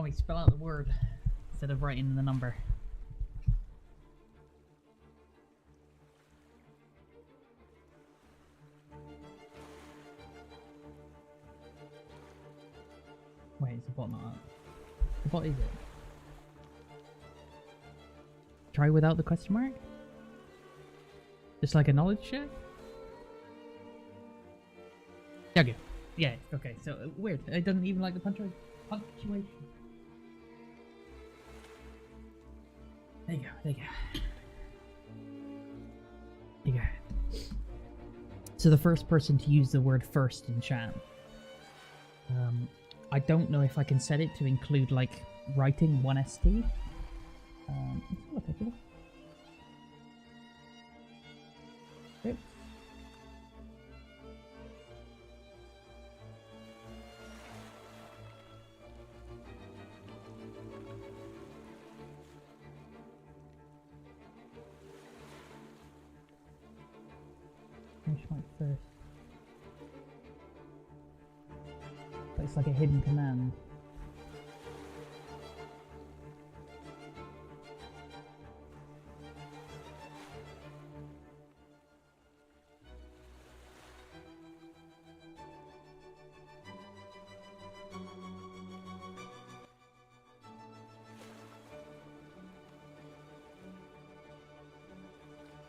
Oh, we spell out the word instead of writing the number. Wait, is the bot not up? What is it? Try without the question mark? Just like a knowledge check? Okay. Yeah, okay, so weird. It doesn't even like the punctuation. There you go, there you go. There you go. So the first person to use the word first in chat. I don't know if I can set it to include like writing 1ST. Let's look at it. Oops. Finish my first. But it's like a hidden command.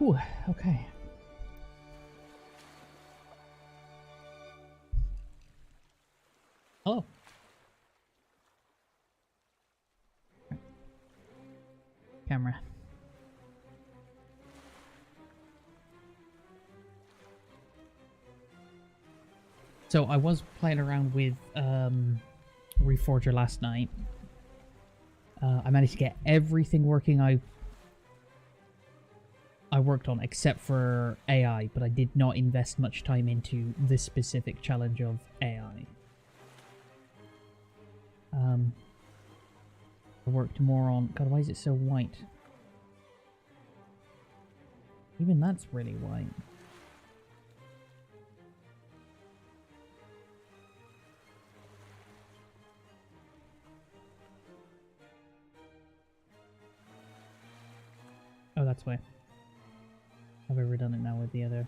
Ooh, okay. Hello. Camera. So I was playing around with Reforger last night. I managed to get everything working I worked on except for AI, but I did not invest much time into this specific challenge of AI. I worked more on... God, why is it so white? Even that's really white. Oh, that's why. I've overdone it now with the other.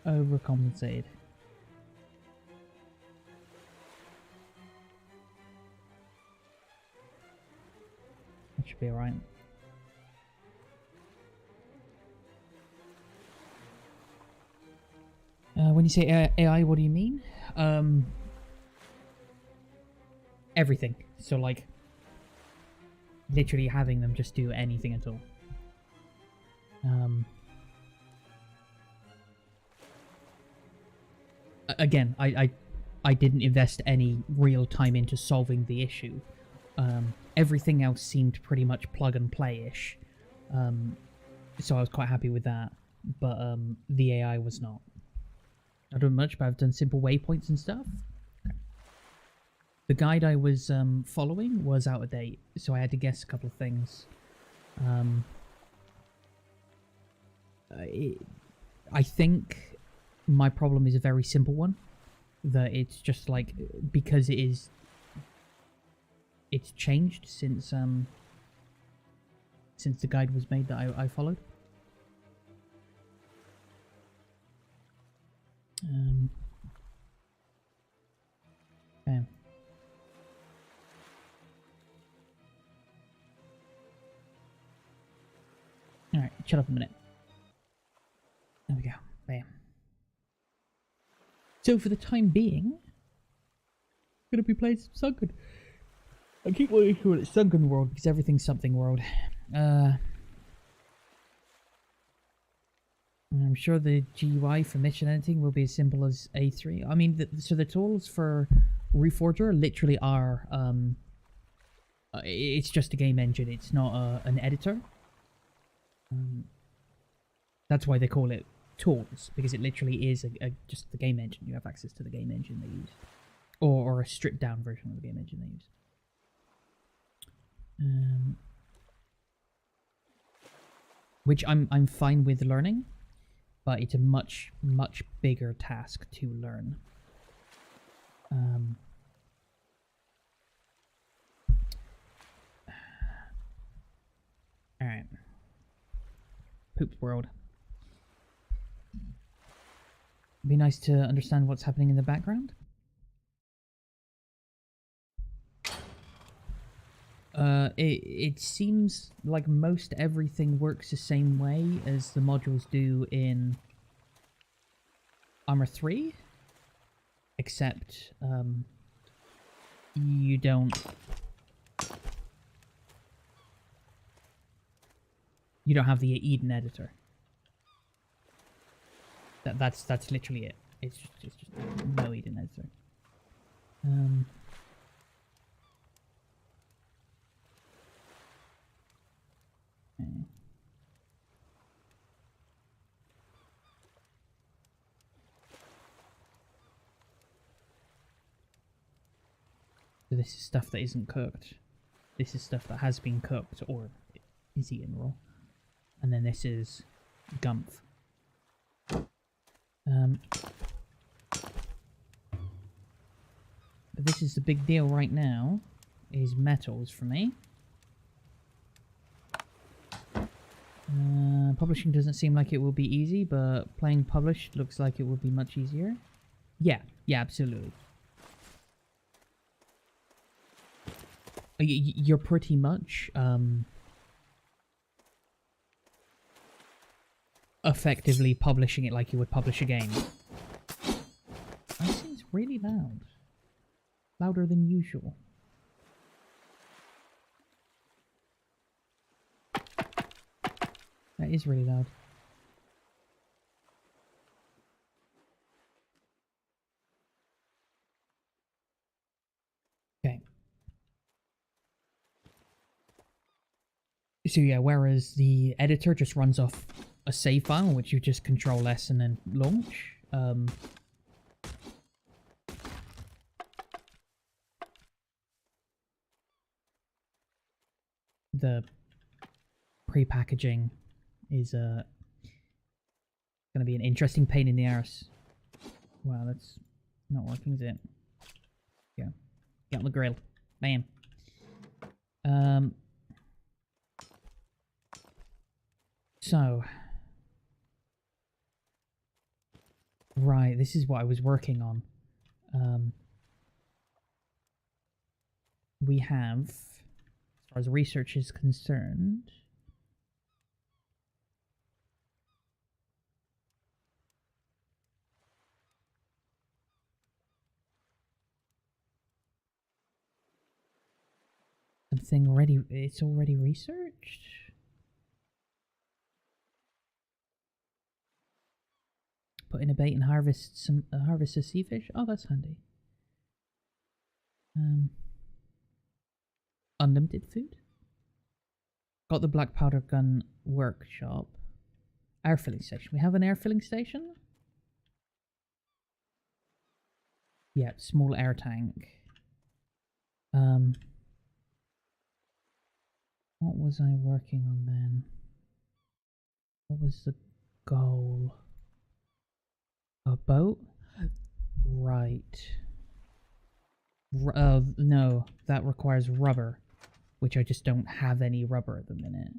Overcompensated. That should be alright. When you say AI, what do you mean? Everything. So, like, literally having them just do anything at all. Again, I didn't invest any real time into solving the issue. Everything else seemed pretty much plug and play-ish. So I was quite happy with that. But the AI was not. I've done much, but I've done simple waypoints and stuff. Okay. The guide I was following was out of date, so I had to guess a couple of things. I think my problem is a very simple one. That it's just like, because it's changed since the guide was made that I followed. Okay. Alright, shut up a minute. There we go. Bam. So for the time being, I'm gonna be playing some Sunken. I keep wanting to call it Sunken World because everything's something world. I'm sure the GUI for mission editing will be as simple as A3. I mean, so the tools for Reforger literally are, it's just a game engine. It's not an editor. That's why they call it tools, because it literally is just the game engine. You have access to the game engine they use, or a stripped down version of the game engine they use. Which I'm fine with learning, but it's a much bigger task to learn. Um, Alright. Poop world. Be nice to understand what's happening in the background. It seems like most everything works the same way as the modules do in Armor 3, except you don't have the Eden editor. That's literally it. It's just no Eden editor. Okay. So this is stuff that isn't cooked. This is stuff that has been cooked or is eaten raw. And then this is gumph. But this is the big deal right now, is metals for me. Publishing doesn't seem like it will be easy, but playing published looks like it will be much easier. Yeah, absolutely. You're pretty much effectively publishing it like you would publish a game. That seems really loud. Louder than usual. That is really loud. Okay. So yeah, whereas the editor just runs off a save file, which you just Control S and then launch. The pre-packaging is going to be an interesting pain in the arse. Wow, that's not working, is it? Yeah. Get on the grill. Bam. So. Right, this is what I was working on. We have, as far as research is concerned, something already, it's already researched? Put in a bait and harvest a sea fish? Oh, that's handy. Unlimited food? Got the black powder gun workshop. Air filling station. We have an air filling station? Yeah, small air tank. What was I working on then? What was the goal? A boat? Right. No, that requires rubber, which I just don't have any rubber at the minute.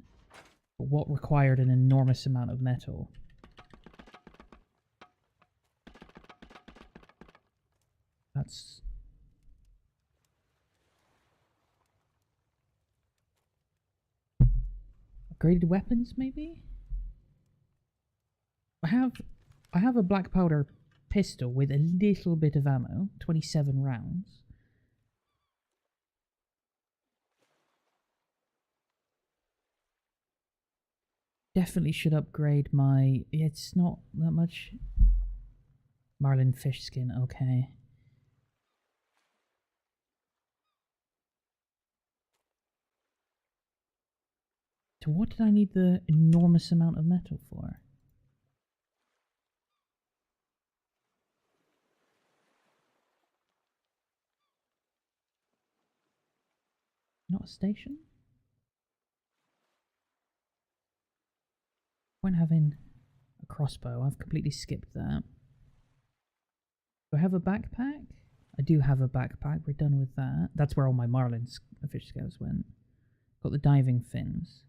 But what required an enormous amount of metal? That's... upgraded weapons, maybe? I have a black powder pistol with a little bit of ammo, 27 rounds. Definitely should upgrade my... It's not that much. Marlin fish skin, okay. So what did I need the enormous amount of metal for? Not a station? When having a crossbow, I've completely skipped that. Do I have a backpack? I do have a backpack. We're done with that. That's where all my marlin fish scales went. Got the diving fins.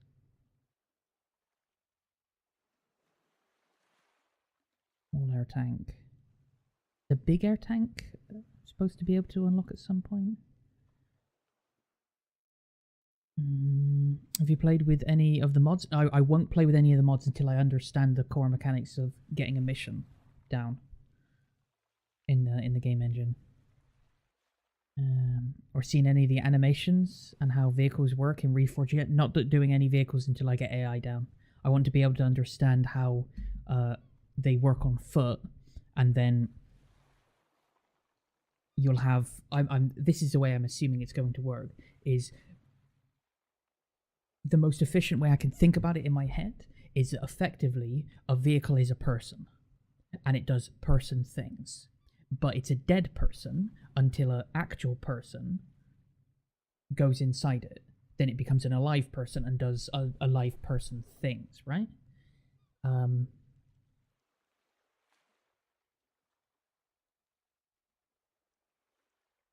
All air tank. The big air tank supposed to be able to unlock at some point. Have you played with any of the mods? I won't play with any of the mods until I understand the core mechanics of getting a mission down in the game engine. Or seen any of the animations and how vehicles work in Reforged yet. Not doing any vehicles until I get AI down. I want to be able to understand how they work on foot, and then you'll have. This is the way I'm assuming it's going to work. Is the most efficient way I can think about it in my head is that effectively a vehicle is a person, and it does person things. But it's a dead person until an actual person goes inside it. Then it becomes an alive person and does alive person things, right?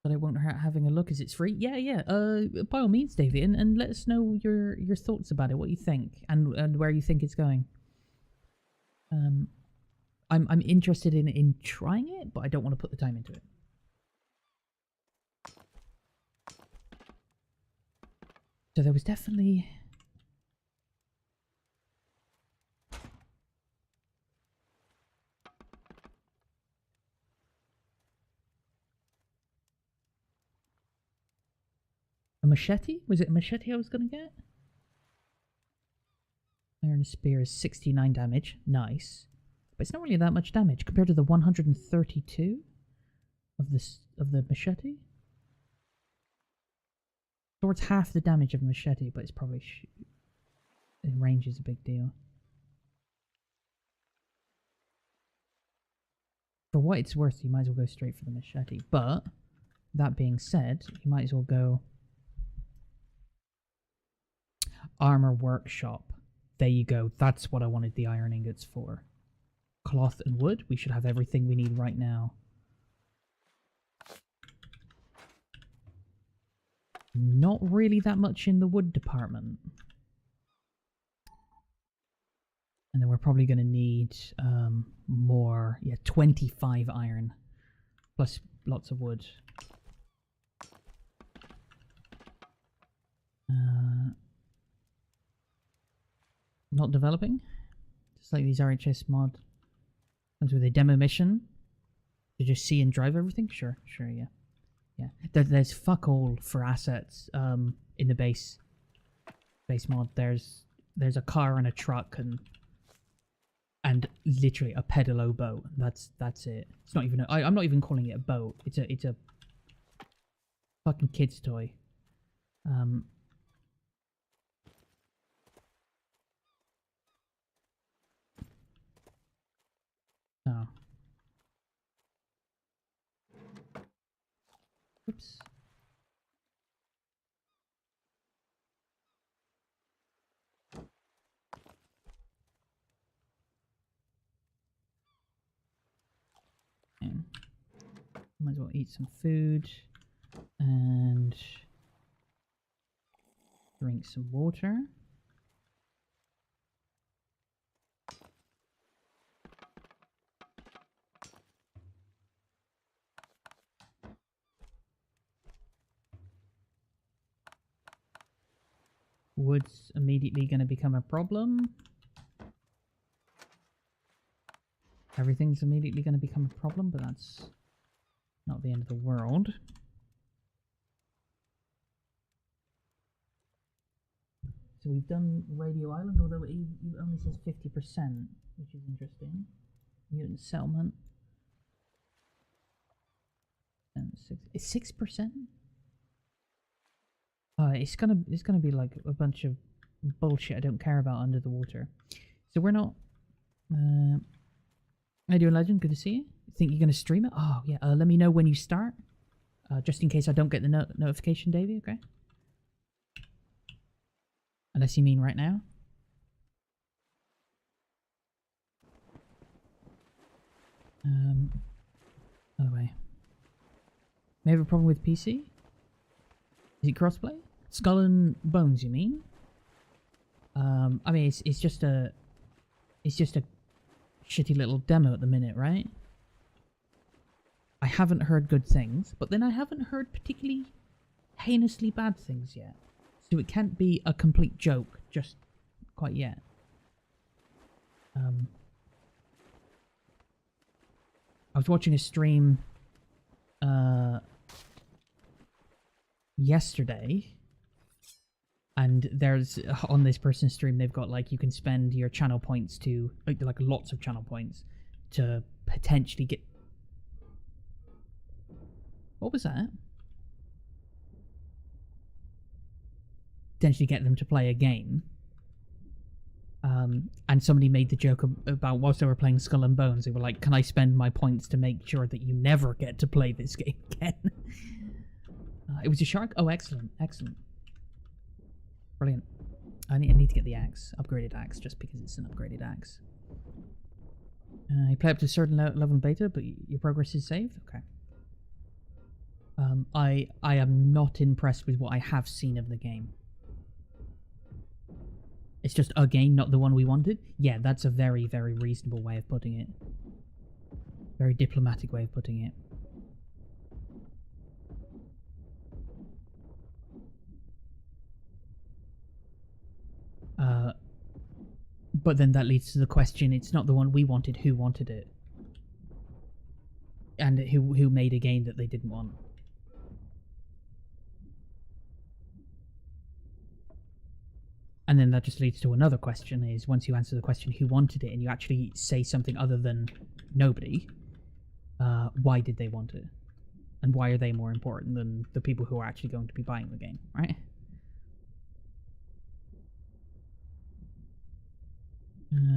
But I won't hurt having a look as it's free. Yeah. By all means, Davey, and let us know your thoughts about it, what you think, and where you think it's going. I'm interested in trying it, but I don't want to put the time into it. So there was definitely a machete? Was it a machete I was gonna get? Iron Spear is 69 damage. Nice. But it's not really that much damage compared to the 132 of the machete. Sword's half the damage of a machete, but it's probably in range is a big deal. For what it's worth, you might as well go straight for the machete. But that being said, you might as well go Armor Workshop. There you go. That's what I wanted the iron ingots for. Cloth and wood. We should have everything we need right now. Not really that much in the wood department. And then we're probably going to need more. Yeah, 25 iron. Plus lots of wood. Not developing. Just like these RHS mod. Comes with a demo mission. To just see and drive everything? Sure, yeah. Yeah. There's fuck all for assets in the base mod. There's a car and a truck and literally a pedalo boat. That's it. It's not even I'm not even calling it a boat. It's a fucking kid's toy. Oh. Oops. Okay. Might as well eat some food and drink some water. Wood's immediately going to become a problem. Everything's immediately going to become a problem, but that's not the end of the world. So we've done Radio Island, although it only says 50%, which is interesting. Mutant Settlement. And it's 6%? It's gonna be like a bunch of bullshit I don't care about under the water. So we're not. Radio Legend, good to see you. Think you're gonna stream it? Oh yeah. Let me know when you start, just in case I don't get the notification, Davey. Okay. Unless you mean right now. By the way. May have a problem with PC? Is it crossplay? Skull and Bones, you mean? I mean, it's just a shitty little demo at the minute, right? I haven't heard good things, but then I haven't heard particularly heinously bad things yet. So it can't be a complete joke just quite yet. I was watching a stream yesterday, and there's on this person's stream they've got like you can spend your channel points to like lots of channel points to potentially get. What was that? Potentially get them to play a game. And somebody made the joke about whilst they were playing Skull and Bones, they were like, can I spend my points to make sure that you never get to play this game again? It was a shark? Oh, excellent. Excellent. Brilliant. I need to get the axe. Upgraded axe, just because it's an upgraded axe. You play up to a certain level in beta, but your progress is saved? Okay. I am not impressed with what I have seen of the game. It's just a game, not the one we wanted? Yeah, that's a very, very reasonable way of putting it. Very diplomatic way of putting it. But then that leads to the question, it's not the one we wanted, who wanted it? And who made a game that they didn't want? And then that just leads to another question, is once you answer the question who wanted it and you actually say something other than nobody, why did they want it? And why are they more important than the people who are actually going to be buying the game, right?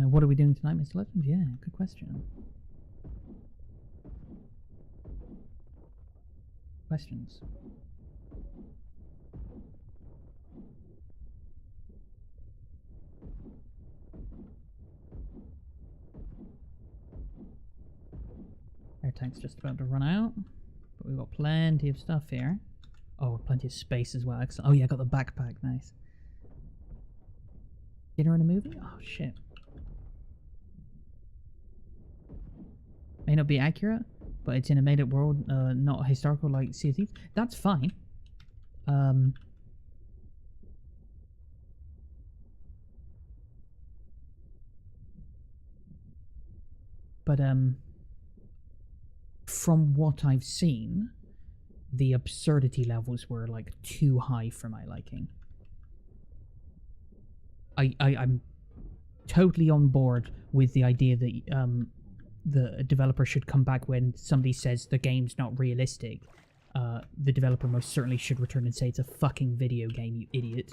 What are we doing tonight, Mr. Legend? Yeah, good question. Questions. Air tank's just about to run out, but we've got plenty of stuff here. Oh, plenty of space as well. Excellent. Oh yeah, I got the backpack. Nice. Dinner and a movie? Oh shit. May not be accurate, but it's in a made-up world, not historical like Sea of Thieves. That's fine. But from what I've seen, the absurdity levels were like too high for my liking. I'm totally on board with the idea that the developer should come back when somebody says the game's not realistic. The developer most certainly should return and say it's a fucking video game, you idiot.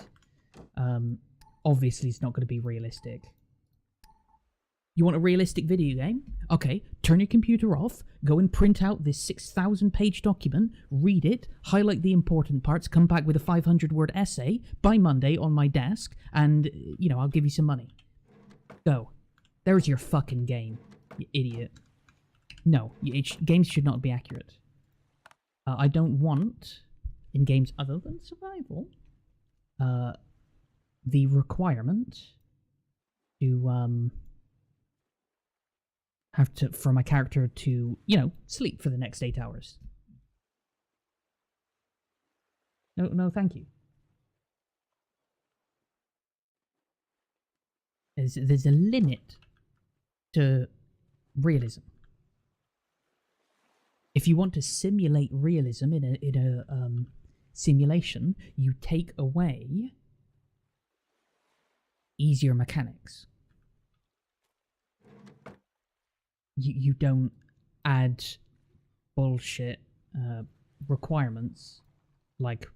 Obviously it's not going to be realistic. You want a realistic video game? Okay, turn your computer off, go and print out this 6,000 page document, read it, highlight the important parts, come back with a 500-word essay by Monday on my desk, and, you know, I'll give you some money. Go. There's your fucking game, you idiot. No, games should not be accurate. I don't want, in games other than survival, the requirement to, have to, for my character to, you know, sleep for the next 8 hours. No, thank you. There's a limit to realism. If you want to simulate realism in a simulation, you take away easier mechanics. You don't add bullshit requirements like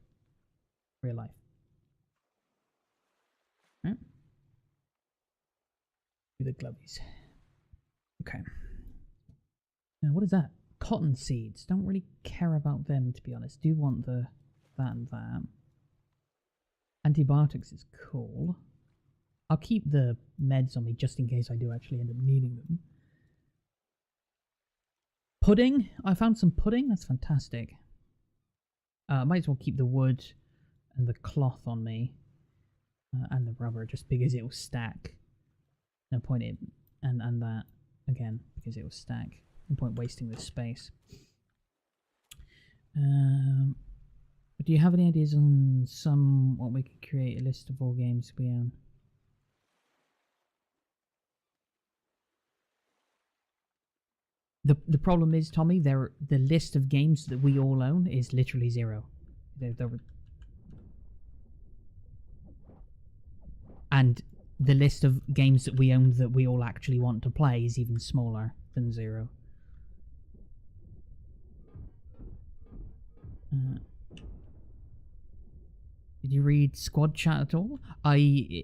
real life. Right? Do the glovies. Okay. Now, what is that? Cotton seeds. Don't really care about them, to be honest. Do want the that and that. Antibiotics is cool. I'll keep the meds on me just in case I do actually end up needing them. Pudding. I found some pudding. That's fantastic. I might as well keep the wood and the cloth on me. And the rubber, just because it will stack. No point in... And that, again, because it will stack. No point wasting this space. Do you have any ideas on what we could create a list of all games we own? The problem is, Tommy, the list of games that we all own is literally 0. And the list of games that we own that we all actually want to play is even smaller than 0. Did you read squad chat at all? I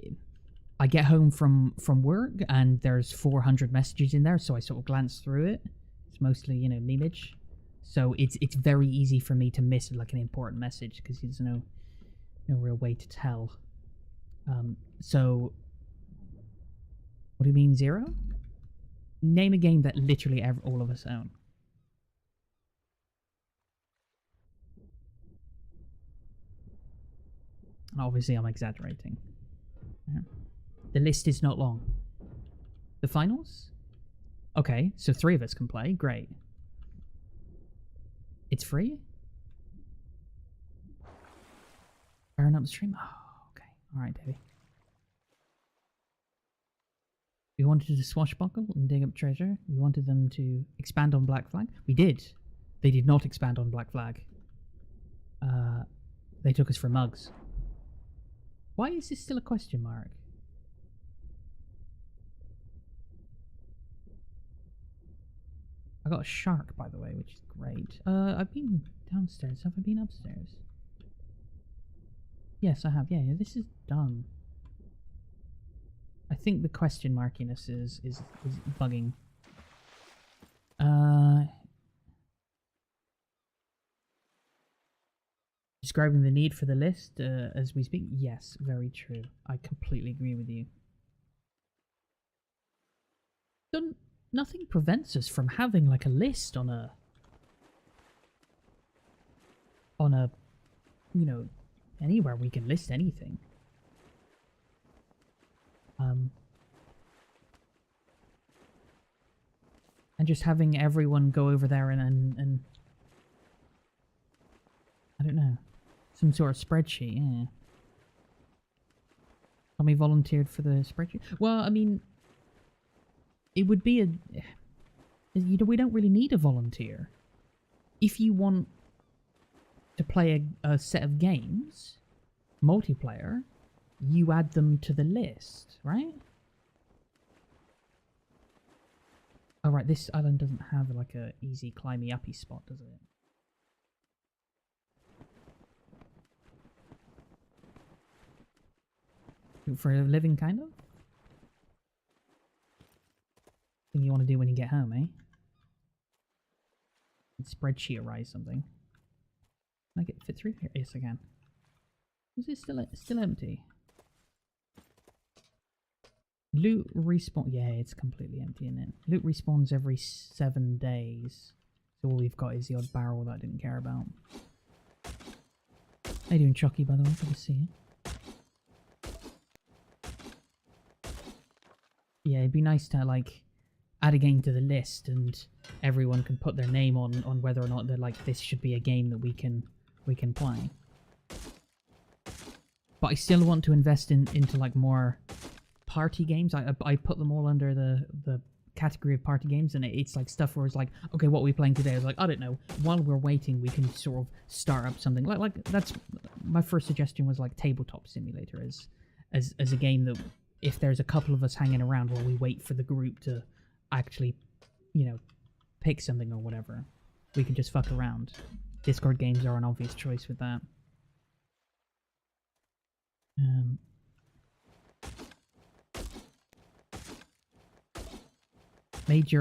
get home from work and there's 400 messages in there, so I sort of glance through it. It's mostly, you know, memeage. So it's very easy for me to miss like an important message because there's no real way to tell. So what do you mean 0? Name a game that literally all of us own. Obviously, I'm exaggerating. Yeah. The list is not long. The finals? Okay, so 3 of us can play. Great. It's free? Burn up the stream? Oh, okay. Alright, Davey. We wanted to swashbuckle and dig up treasure. We wanted them to expand on Black Flag. We did. They did not expand on Black Flag. They took us for mugs. Why is this still a question mark? I got a shark, by the way, which is great. I've been downstairs. Have I been upstairs? Yes, I have. Yeah, this is done. I think the question markiness is bugging. Describing the need for the list as we speak? Yes, very true. I completely agree with you. Nothing prevents us from having like a list on a you know, anywhere we can list anything. And just having everyone go over there and I don't know, some sort of spreadsheet, yeah. Tommy volunteered for the spreadsheet. Well, I mean, it would be you know, we don't really need a volunteer. If you want to play a set of games, multiplayer, you add them to the list, right? Oh, right, this island doesn't have like a easy climby uppy spot, does it? For a living, kind of? Thing you want to do when you get home, eh? Spreadsheetize something. Can I get fit through here? Yes, I can. Is it still empty? Loot respawn. Yeah, it's completely empty, isn't it? Loot respawns every 7 days. So all we've got is the odd barrel that I didn't care about. How you doing, Chucky, by the way? Good to see you. Yeah, it'd be nice to like add a game to the list and everyone can put their name on whether or not they're like, this should be a game that we can play. But I still want to invest into like more party games. I put them all under the category of party games, and it's like stuff where it's like, okay, what are we playing today? I was like, I don't know. While we're waiting, we can sort of start up something like that's my first suggestion was like Tabletop Simulator as a game that if there's a couple of us hanging around while we wait for the group to actually, you know, pick something or whatever, we can just fuck around. Discord games are an obvious choice with that. You made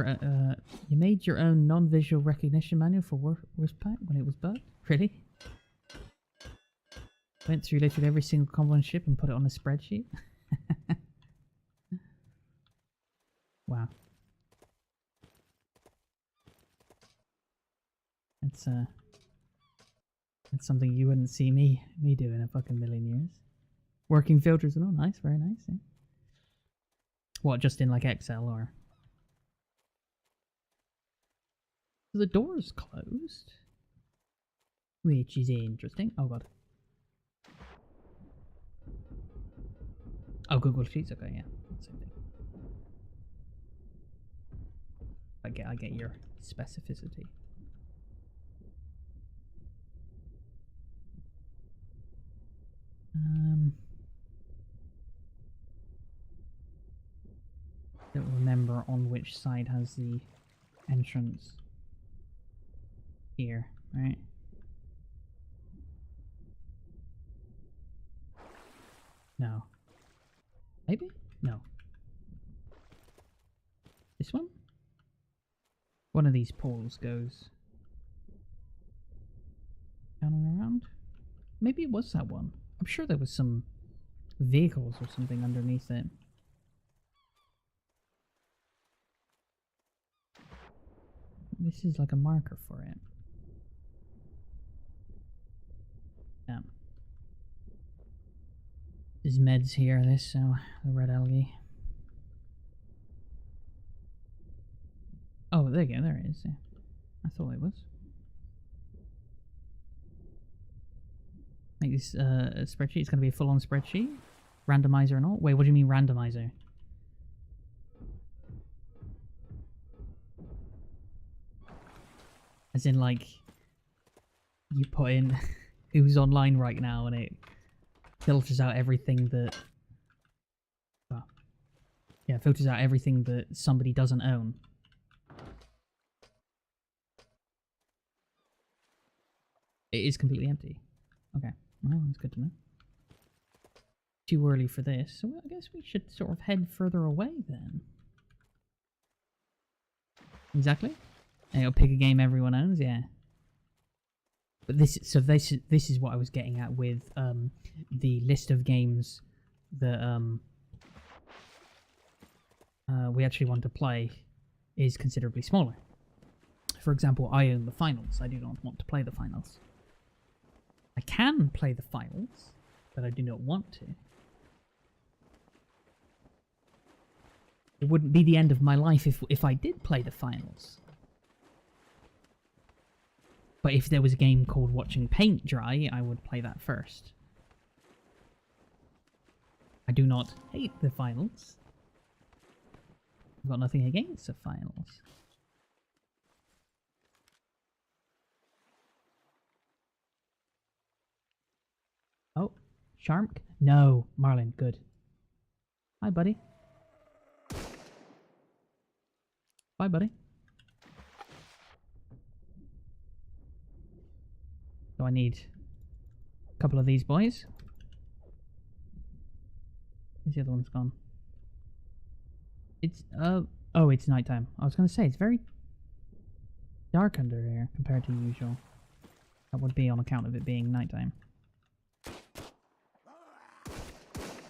your own non-visual recognition manual for Wurstpack when it was bugged? Really? Went through literally every single combo and ship and put it on a spreadsheet? Wow. That's something you wouldn't see me do in a fucking million years. Working filters and all, nice, very nice. Yeah. What, just in like Excel or? The door's closed, which is interesting. Oh god. Oh, Google Sheets. Okay, yeah, same thing. I get your specificity. Don't remember on which side has the entrance. Here, right? No. Maybe? No. This one? One of these poles goes down and around. Maybe it was that one. I'm sure there was some vehicles or something underneath it. This is like a marker for it. Yeah. There's meds here, the red algae. Oh, there you go, there it is. Yeah. I thought it was. Make this a spreadsheet. It's going to be a full-on spreadsheet. Randomizer and all. Wait, what do you mean randomizer? As in, like, you put in who's online right now and it filters out everything that... Well, yeah, it filters out everything that somebody doesn't own. It is completely empty. Okay, well, that's good to know. Too early for this, so I guess we should sort of head further away then. Exactly. And you'll pick a game everyone owns, yeah. But this is what I was getting at with the list of games that we actually want to play is considerably smaller. For example, I own the finals. I do not want to play the finals. I can play the finals, but I do not want to. It wouldn't be the end of my life if I did play the finals. But if there was a game called Watching Paint Dry, I would play that first. I do not hate the finals. I've got nothing against the finals. Oh, Shark? No, Marlin, good. Hi, buddy. Bye, buddy. So I need a couple of these boys. Where's the other one's gone? It's, oh, it's nighttime. I was gonna say, it's very dark under here compared to usual. That would be on account of it being nighttime.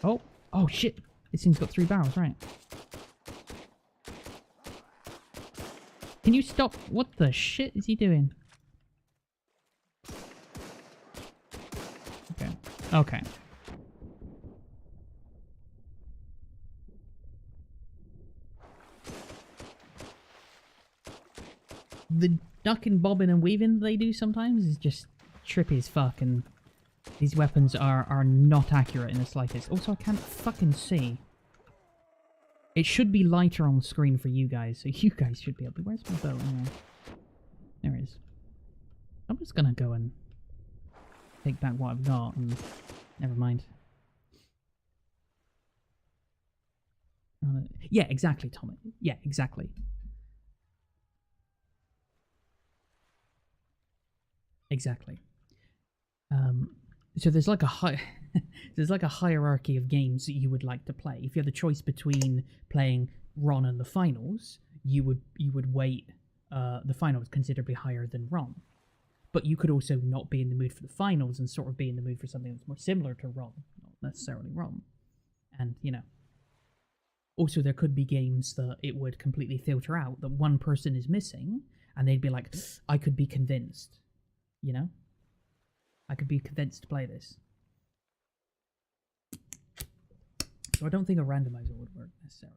Oh, oh shit! This thing's got 3 barrels, right? Can you stop? What the shit is he doing? Okay. Okay. The ducking, bobbing and weaving they do sometimes is just trippy as fuck, and these weapons are not accurate in the slightest. Also, I can't fucking see. It should be lighter on the screen for you guys, so you guys should be able to... Where's my bow? Anyway? There it is. I'm just gonna go and take back what I've got and... Never mind. Yeah, exactly, Tommy. Yeah, exactly. Exactly. So there's like a there's like a hierarchy of games that you would like to play. If you had the choice between playing Ron and the finals, you would weight the finals considerably higher than Ron. But you could also not be in the mood for the finals and sort of be in the mood for something that's more similar to Ron, not necessarily Ron. And you know, also there could be games that it would completely filter out that one person is missing, and they'd be like, I could be convinced, you know. I could be convinced to play this. So I don't think a randomizer would work necessarily.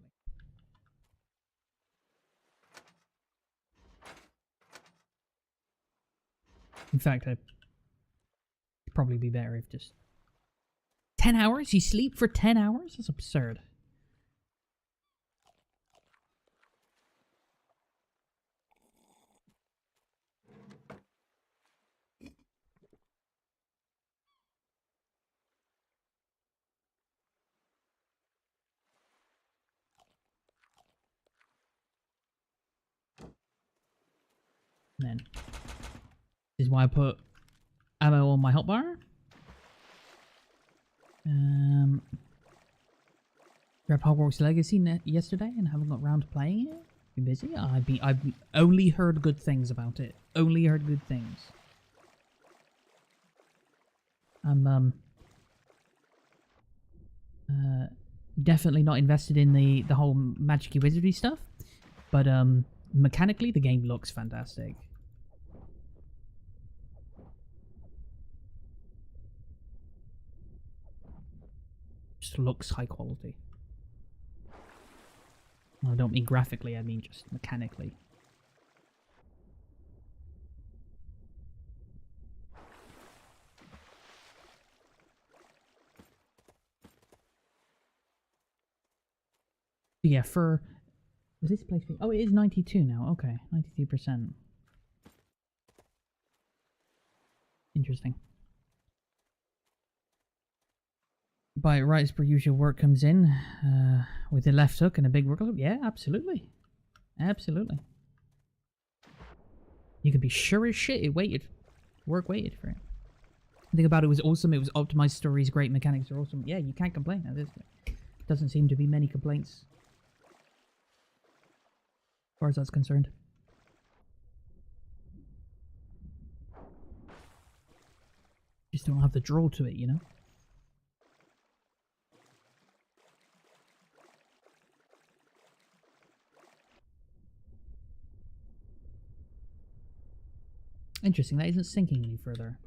In fact, I'd probably be better if just 10 hours? You sleep for 10 hours? That's absurd. And then this is why I put ammo on my hotbar. Grabbed Hogwarts Legacy yesterday and haven't got round to playing it. Been busy. I've only heard good things about it. Only heard good things. I'm definitely not invested in the whole magic-y wizardry stuff, but mechanically the game looks fantastic. Just looks high quality. I don't mean graphically, I mean just mechanically. Yeah, for... Was this place... Oh, it is 92 now. Okay, 93%. Interesting. Buy it right as per usual, work comes in with a left hook and a big workload. Yeah, absolutely. Absolutely. You can be sure as shit it waited. Work waited for it. The thing about it was awesome. It was optimized stories, great mechanics are awesome. Yeah, you can't complain. There doesn't seem to be many complaints as far as that's concerned. Just don't have the draw to it, you know? Interesting, that isn't sinking any further.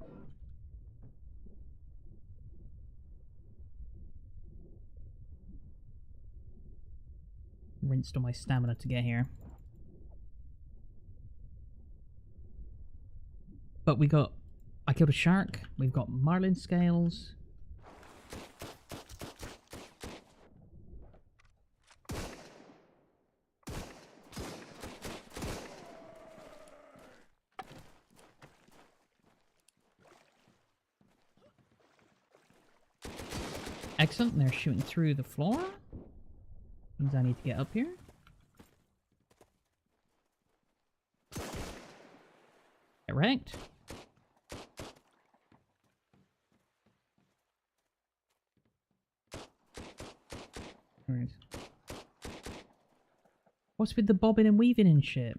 Rinsed all my stamina to get here. But we got... I killed a shark. We've got marlin scales. Excellent, they're shooting through the floor. Means I need to get up here. Get wrecked. Right. What's with the bobbing and weaving and shit?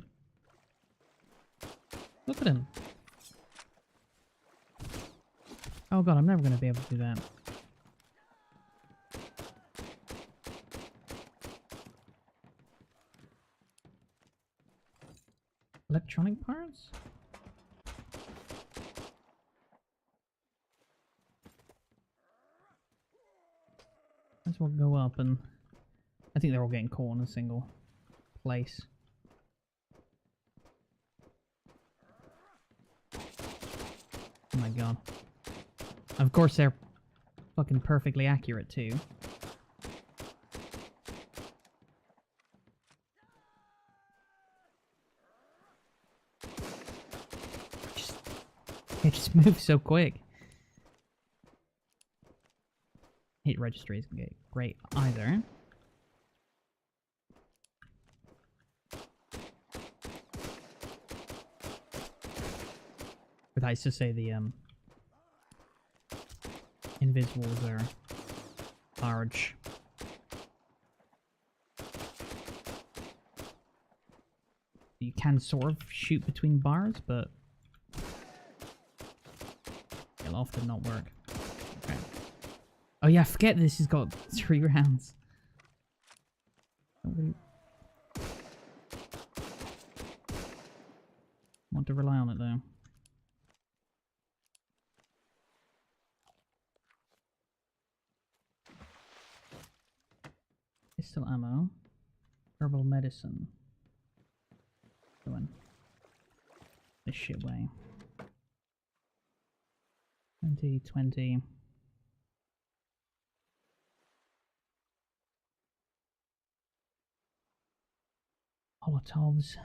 Look at him. Oh god, I'm never going to be able to do that. Electronic parts? Let's all go up and... I think they're all getting caught in a single place. Oh my god. Of course they're fucking perfectly accurate too. It just moves so quick. Hit registry isn't great either. But I used to say the invisibles are large. You can sort of shoot between bars, but it'll often not work. Okay. Oh yeah, forget this has got 3 rounds. Don't really want to rely on it though. Pistol ammo. Herbal medicine. Going this shit way. 20. Molotovs.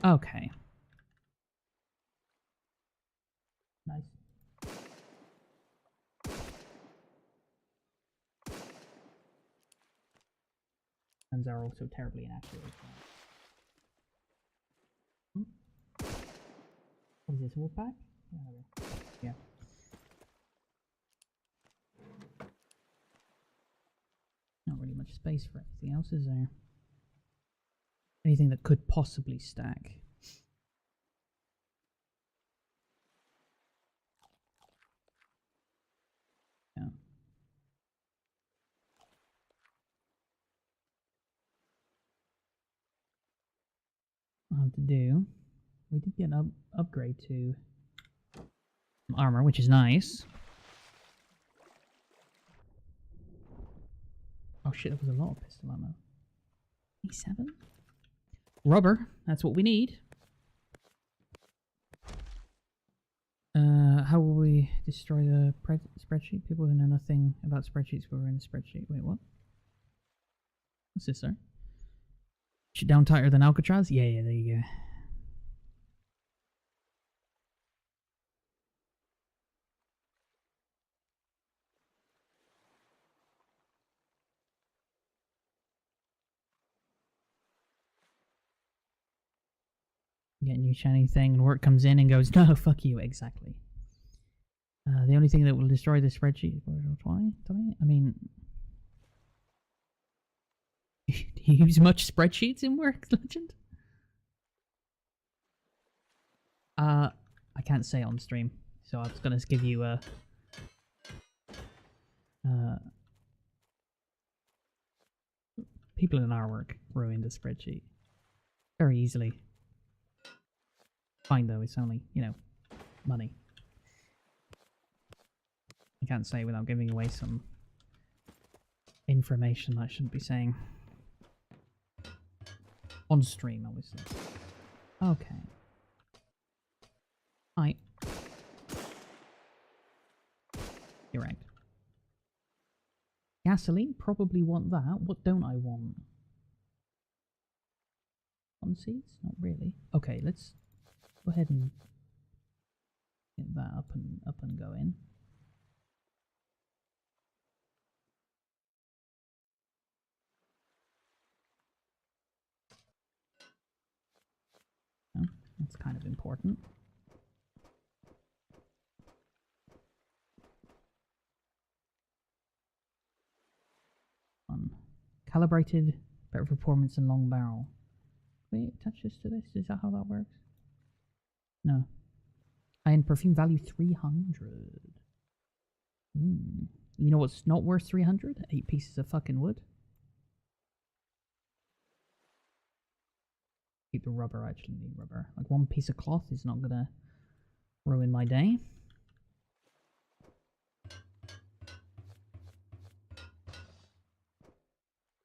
Okay. Nice. Guns are also terribly inaccurate as well. What is this, wolf pack? Yeah. Not really much space for anything else, is there? Anything that could possibly stack. Yeah. I'll have to do. We did get an upgrade to armor, which is nice. Oh shit, that was a lot of pistol ammo. 27? Rubber, that's what we need. How will we destroy the spreadsheet? People who know nothing about spreadsheets were in the spreadsheet. Wait, what? What's this, sir? Shit down tighter than Alcatraz? Yeah, there you go. Get a new shiny thing and work comes in and goes, no, fuck you, exactly. The only thing that will destroy the spreadsheet is 20? I mean, do you use much spreadsheets in work, Legend? I can't say on stream, so I was gonna give you a people in our work ruined the spreadsheet very easily. Fine though, it's only, you know, money. I can't say without giving away some information I shouldn't be saying. On stream, obviously. Okay. Hi. You're right. Gasoline? Probably want that. What don't I want? On seeds? Not really. Okay, let's go ahead and get that up and going. Oh, that's kind of important. Calibrated, better performance and long barrel. Can we attach this to this? Is that how that works? No. And perfume value 300. You know what's not worth 300? 8 pieces of fucking wood. Keep the rubber, I actually need rubber. Like 1 piece of cloth is not gonna ruin my day.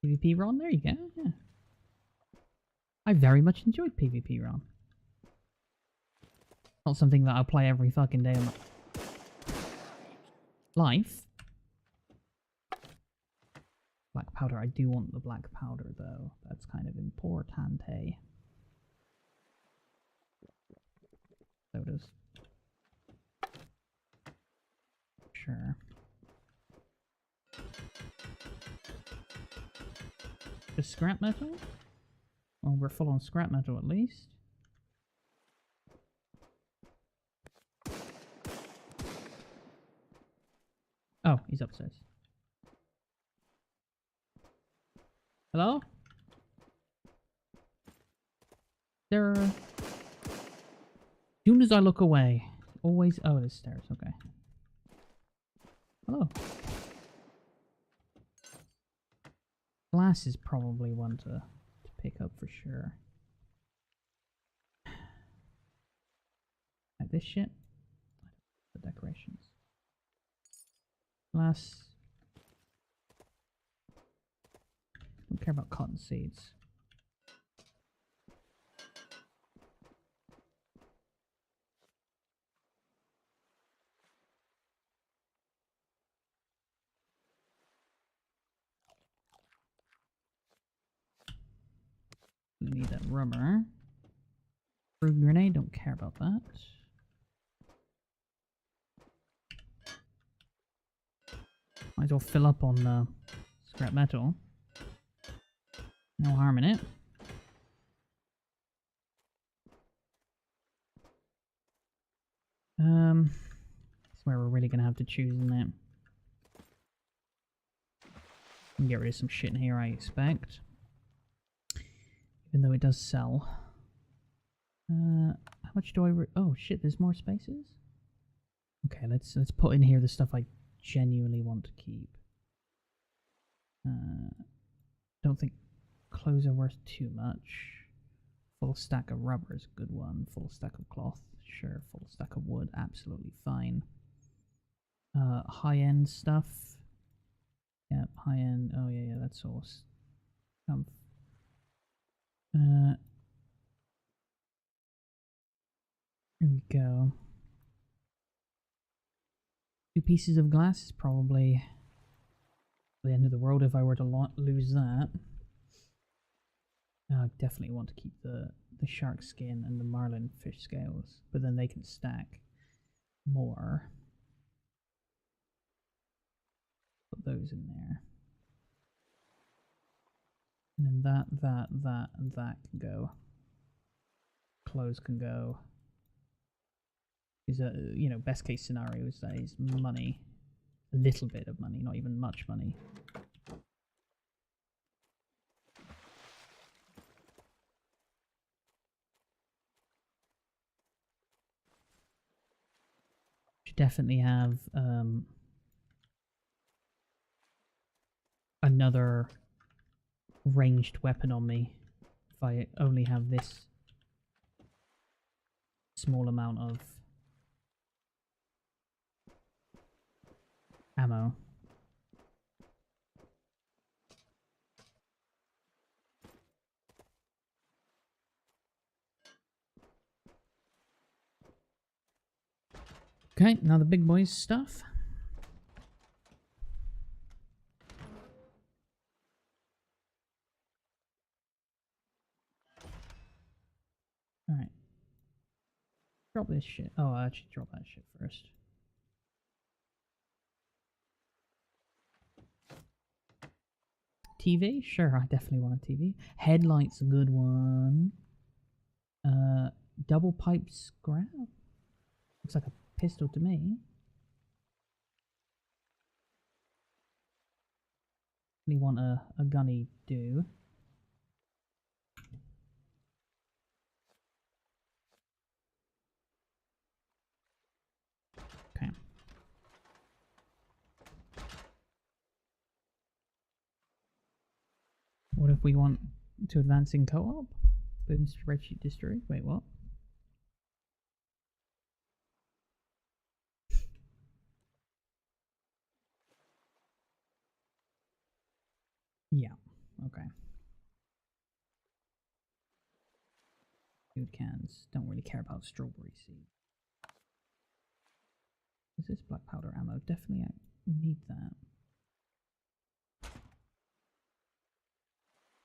PvP run, there you go, yeah. I very much enjoyed PvP run. Not something that I'll play every fucking day of my life. Black powder, I do want the black powder though. That's kind of important, hey. Sodas. Sure. Just scrap metal? Well, we're full on scrap metal at least. Oh, he's upstairs. Hello? There. As soon as I look away, always. Oh, there's stairs. Okay. Hello. Glass is probably one to pick up for sure. Like this shit. The decorations. Glass. Don't care about cotton seeds. We need that rubber. Fruit grenade, don't care about that. Might as well fill up on scrap metal. No harm in it. That's where we're really gonna have to choose, isn't it? Can get rid of some shit in here, I expect. Even though it does sell. How much do I... oh shit, there's more spaces? Okay, let's put in here the stuff I genuinely want to keep. Don't think clothes are worth too much. Full stack of rubber is a good one. Full stack of cloth, sure. Full stack of wood, absolutely fine. High-end stuff. Yep, high-end. Oh yeah, that's all. Here we go. 2 pieces of glass is probably the end of the world if I were to lose that. I definitely want to keep the shark skin and the marlin fish scales, but then they can stack more. Put those in there. And then that, and that can go. Clothes can go. Is you know, best case scenario is that is money. A little bit of money, not even much money. Should definitely have another ranged weapon on me if I only have this small amount of ammo. Okay, now the big boys stuff. Alright. Drop this shit. Oh, I'll actually drop that shit first. TV? Sure, I definitely want a TV. Headlight's a good one. Double pipe scrap? Looks like a pistol to me. We want a gunny do. Okay. What if we want to advance in co-op? Boom spreadsheet destroyed. Wait, what? Yeah. Okay. Food cans. Don't really care about strawberry seed. Is this black powder ammo? Definitely I need that.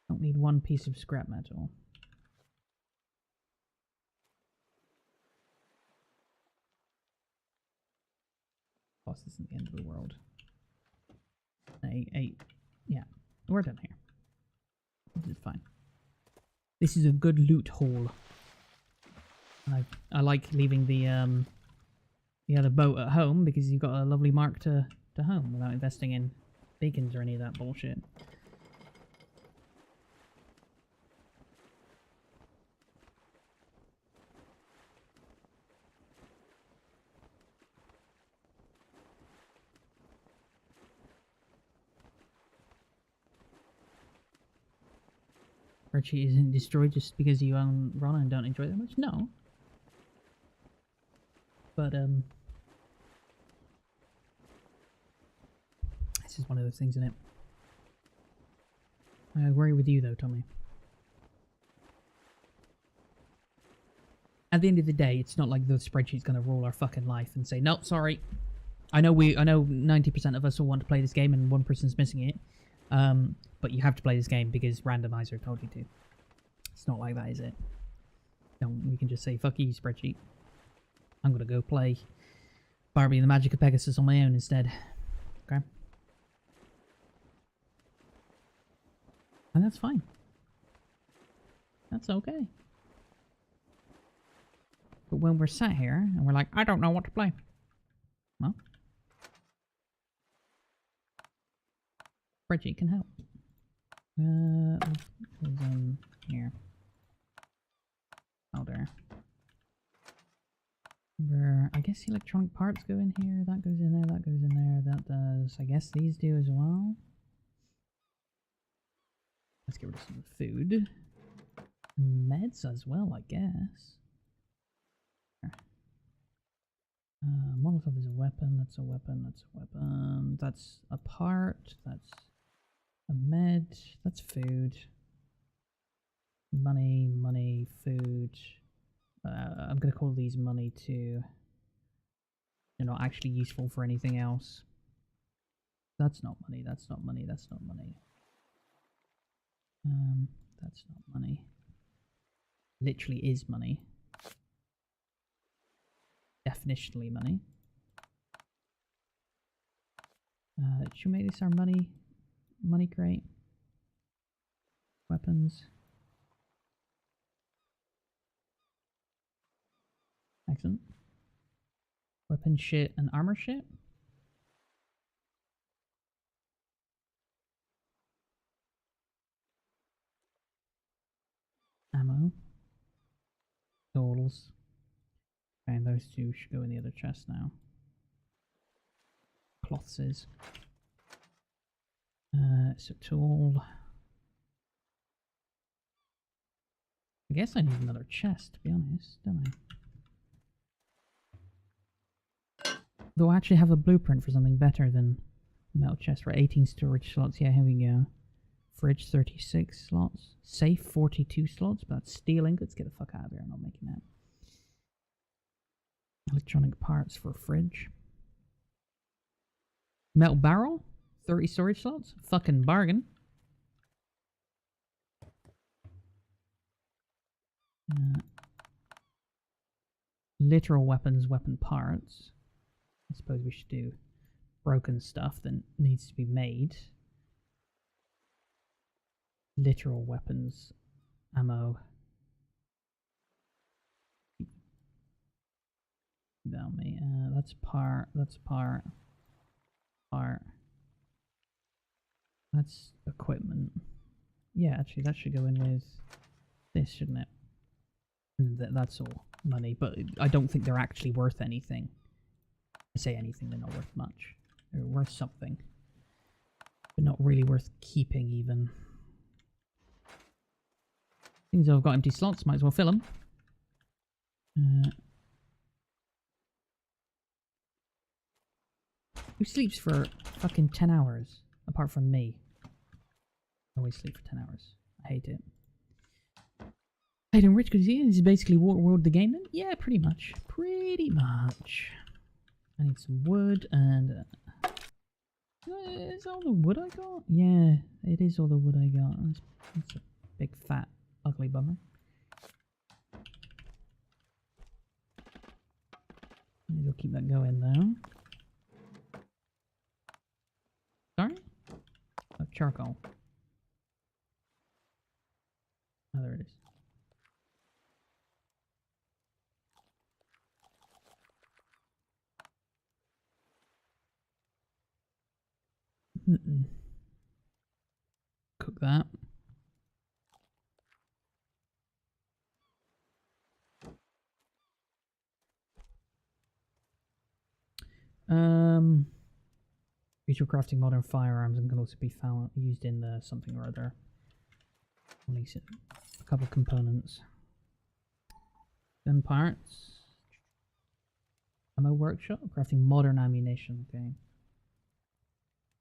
Don't need 1 piece of scrap metal. Plus, this isn't the end of the world. 8. Yeah, we're done here. This is fine. This is a good loot haul. I like leaving the other boat at home because you've got a lovely mark to home without investing in beacons or any of that bullshit. Archie isn't destroyed just because you own Rana and don't enjoy it that much? No. But, this is one of those things, isn't it? I agree with you though, Tommy. At the end of the day, it's not like the spreadsheet's gonna rule our fucking life and say, no, sorry. I know 90% of us will want to play this game and one person's missing it. But you have to play this game because randomizer told you to. It's not like that, is it? No, we can just say, fuck you, spreadsheet. I'm gonna go play Barbie and the Magic of Pegasus on my own instead. Okay? And that's fine. That's okay. But when we're sat here and we're like, I don't know what to play. Well, spreadsheet can help. What's in here? Oh, there. I guess the electronic parts go in here. That goes in there. That goes in there. That does. I guess these do as well. Let's get rid of some food. Meds as well, I guess. Molotov is a weapon. That's a weapon. That's a weapon. That's a part. That's a med. That's food. Money, money, food. I'm going to call these money too. They're not actually useful for anything else. That's not money. That's not money. That's not money. That's not money. Literally is money. Definitionally money. Should we make this our money crate? Weapons. Excellent. Weapon shit and armor shit. Ammo. Tools. And those two should go in the other chest now. Cloths is. So tool. I guess I need another chest, to be honest, don't I? Though I actually have a blueprint for something better than metal chest, right? 18 storage slots, yeah, here we go. Fridge 36 slots. Safe 42 slots, but that's steel ingots. Get the fuck out of here, I'm not making that. Electronic parts for fridge. Metal barrel, 30 storage slots. Fucking bargain. Literal weapons, weapon parts. I suppose we should do broken stuff that needs to be made. Literal weapons, ammo. Down me. That's part. That's part. Part. That's equipment. Yeah, actually, that should go in with this, shouldn't it? And that's all money, but I don't think they're actually worth anything. I say anything, they're not worth much. They're worth something, but not really worth keeping even. Things I've got empty slots, might as well fill them. Who sleeps for fucking 10 hours? Apart from me. I always sleep for 10 hours. I hate it. I don't rich because this is basically Waterworld the game then? Yeah, pretty much. Pretty much. I need some wood and... is all the wood I got? Yeah, it is all the wood I got. That's a big fat ugly bummer. Maybe I'll keep that going though. Sorry? Oh, charcoal. Oh, there it is. Cook that. Future crafting modern firearms and can also be found used in the something or other. Release it. A couple of components. Gun parts. Ammo workshop. Crafting modern ammunition. Okay.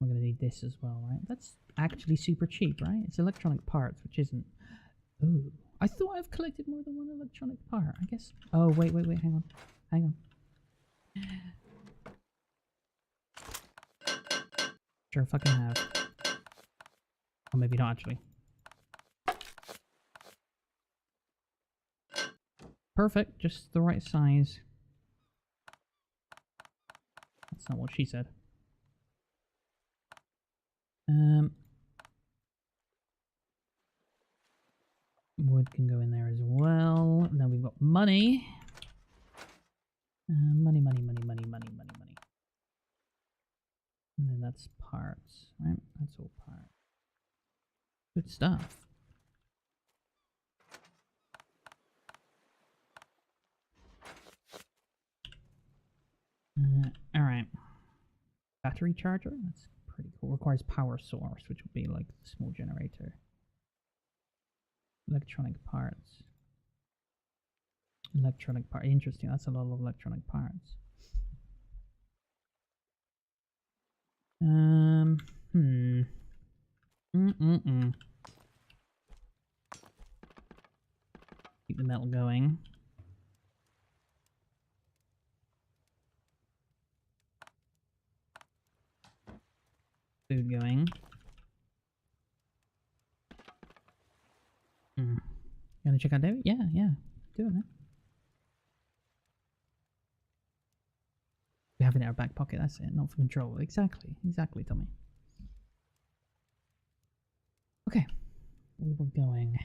We're going to need this as well, right? That's actually super cheap, right? It's electronic parts, which isn't... Ooh. I thought I've collected more than one electronic part, I guess. Oh, wait, hang on. Hang on. Sure fucking have. Or maybe not, actually. Perfect, just the right size. That's not what she said. Wood can go in there as well. And then we've got money. Money. And then that's parts, right? That's all parts. Good stuff. Alright. Battery charger? That's pretty cool. Requires power source, which would be like the small generator. Electronic parts. Electronic part. Interesting. That's a lot of electronic parts. Keep the metal going. Food going. You wanna check out David? Yeah, doing it. We have it in our back pocket, that's it, not for control. Exactly, Tommy. Okay, we were going.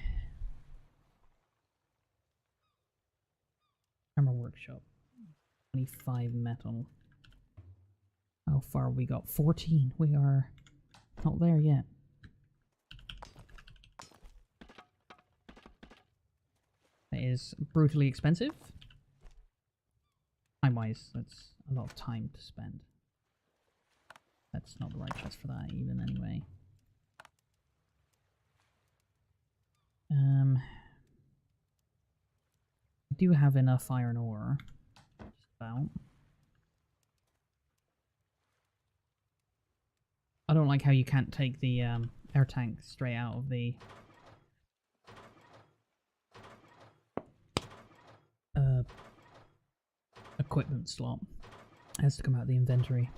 Armor workshop. 25 metal. How far we got? 14. We are not there yet. That is brutally expensive. Time-wise, that's a lot of time to spend. That's not the right chest for that even anyway. I do have enough iron ore. Just about. I don't like how you can't take the air tank straight out of the equipment slot. It has to come out of the inventory.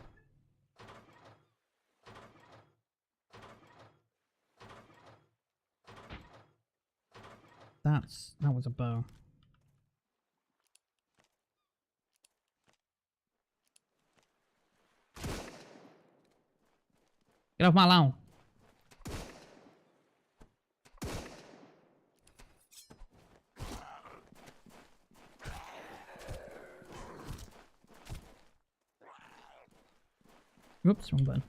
That was a bow. Get off my lawn. Oops, wrong button.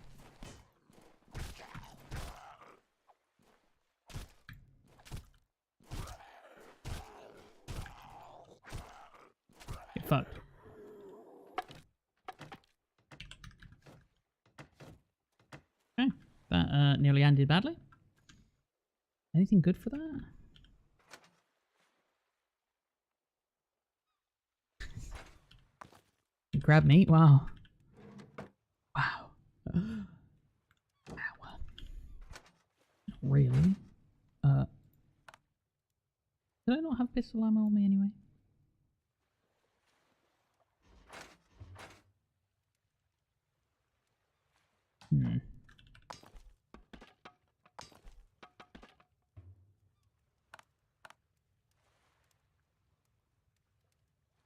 Get fucked. Okay, that nearly ended badly. Anything good for that? Grab meat? Wow. Wow. Wow. Really? Did I not have pistol ammo on me anyway?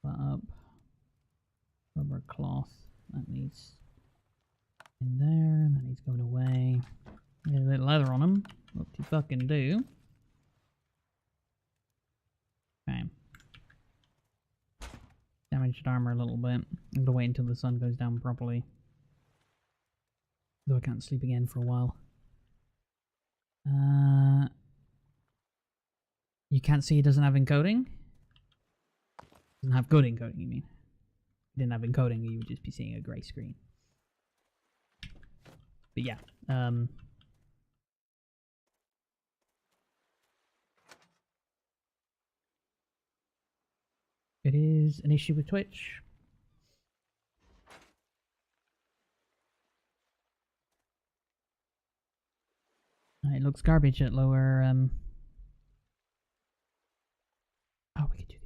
That up. Rubber cloth. That needs in there. That needs going away. Get a bit of leather on them. What you fucking do. Okay. Damaged armor a little bit. I'm gonna wait until the sun goes down properly. Though I can't sleep again for a while. You can't see it doesn't have encoding? Doesn't have good encoding, you mean? If it didn't have encoding, you would just be seeing a grey screen. But yeah, it is an issue with Twitch. It looks garbage at lower. Oh, we could do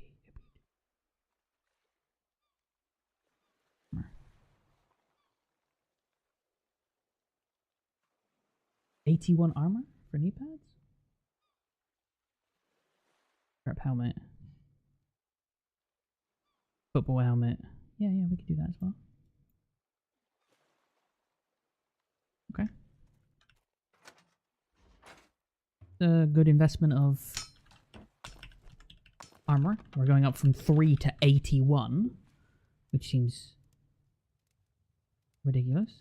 the 81 armor for knee pads. Prep helmet. Football helmet. Yeah, we could do that as well. Okay. A good investment of armor. We're going up from 3 to 81, which seems ridiculous.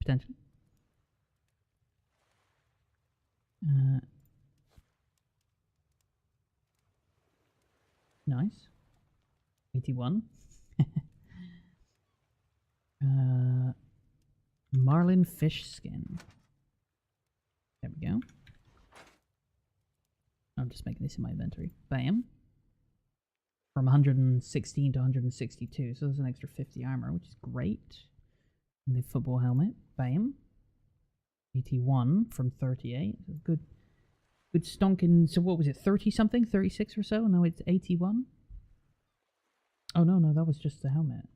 Potentially. Nice. 81. Marlin fish skin. There we go. I'm just making this in my inventory. Bam. From 116 to 162, so there's an extra 50 armor, which is great. And the football helmet. Bam. 81 from 38. Good stonk in, so what was it, 30 something? 36 or so? No, it's 81? Oh, no, that was just the helmet.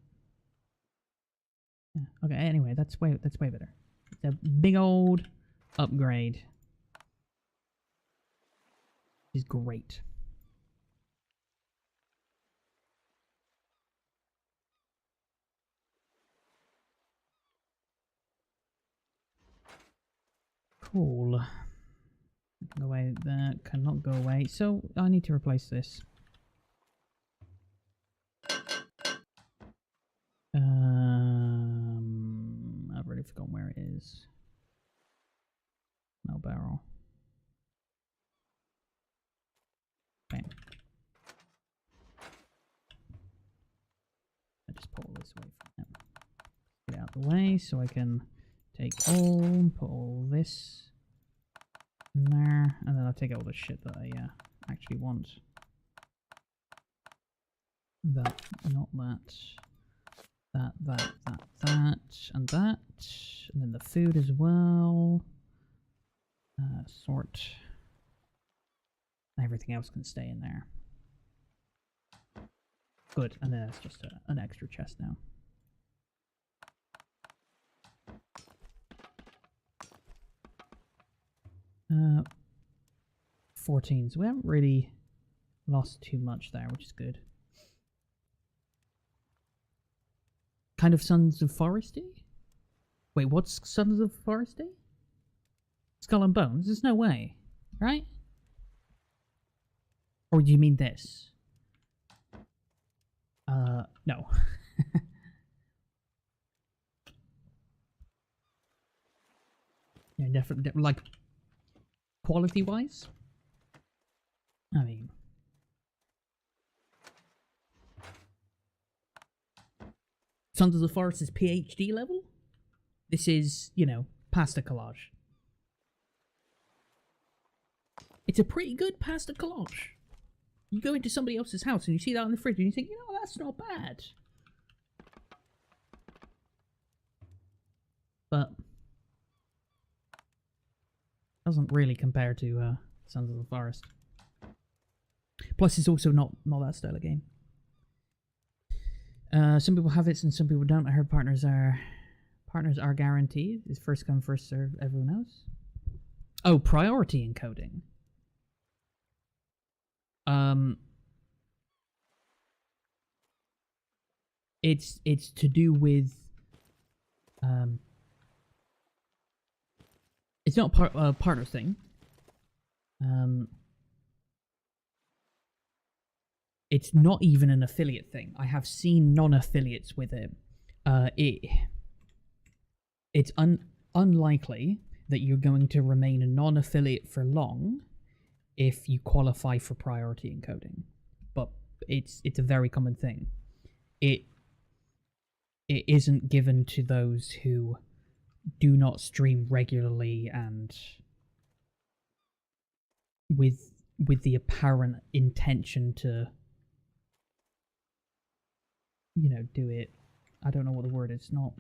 Yeah, okay, anyway, that's way better. It's a big old upgrade. Which is great. Cool. Go away, that cannot go away. So I need to replace this. I've already forgotten where it is. No barrel. Bam. I just pull this away from him. Get out of the way so I can take all, put all this in there, and then I'll take all the shit that I actually want. That, not that. That, and that. And then the food as well. Sort. Everything else can stay in there. Good, and then it's just an extra chest now. 14, so we haven't really lost too much there, which is good. Kind of Sons of Foresty? Wait, what's Sons of Foresty? Skull and Bones? There's no way, right? Or do you mean this? No. Yeah, definitely, like, quality-wise? I mean... Sons of the Forest is PhD level? This is, you know, pasta collage. It's a pretty good pasta collage. You go into somebody else's house and you see that in the fridge and you think, you know, that's not bad. But doesn't really compare to Sons of the Forest. Plus, it's also not that style of game. Some people have it and some people don't. I heard partners are guaranteed. It's first come, first serve. Everyone else. Oh, priority encoding. It's to do with it's not a partner thing. It's not even an affiliate thing. I have seen non-affiliates with it. It's unlikely that you're going to remain a non-affiliate for long if you qualify for priority encoding. But it's a very common thing. It isn't given to those who do not stream regularly and with the apparent intention to, you know, do it. I don't know what the word is. Not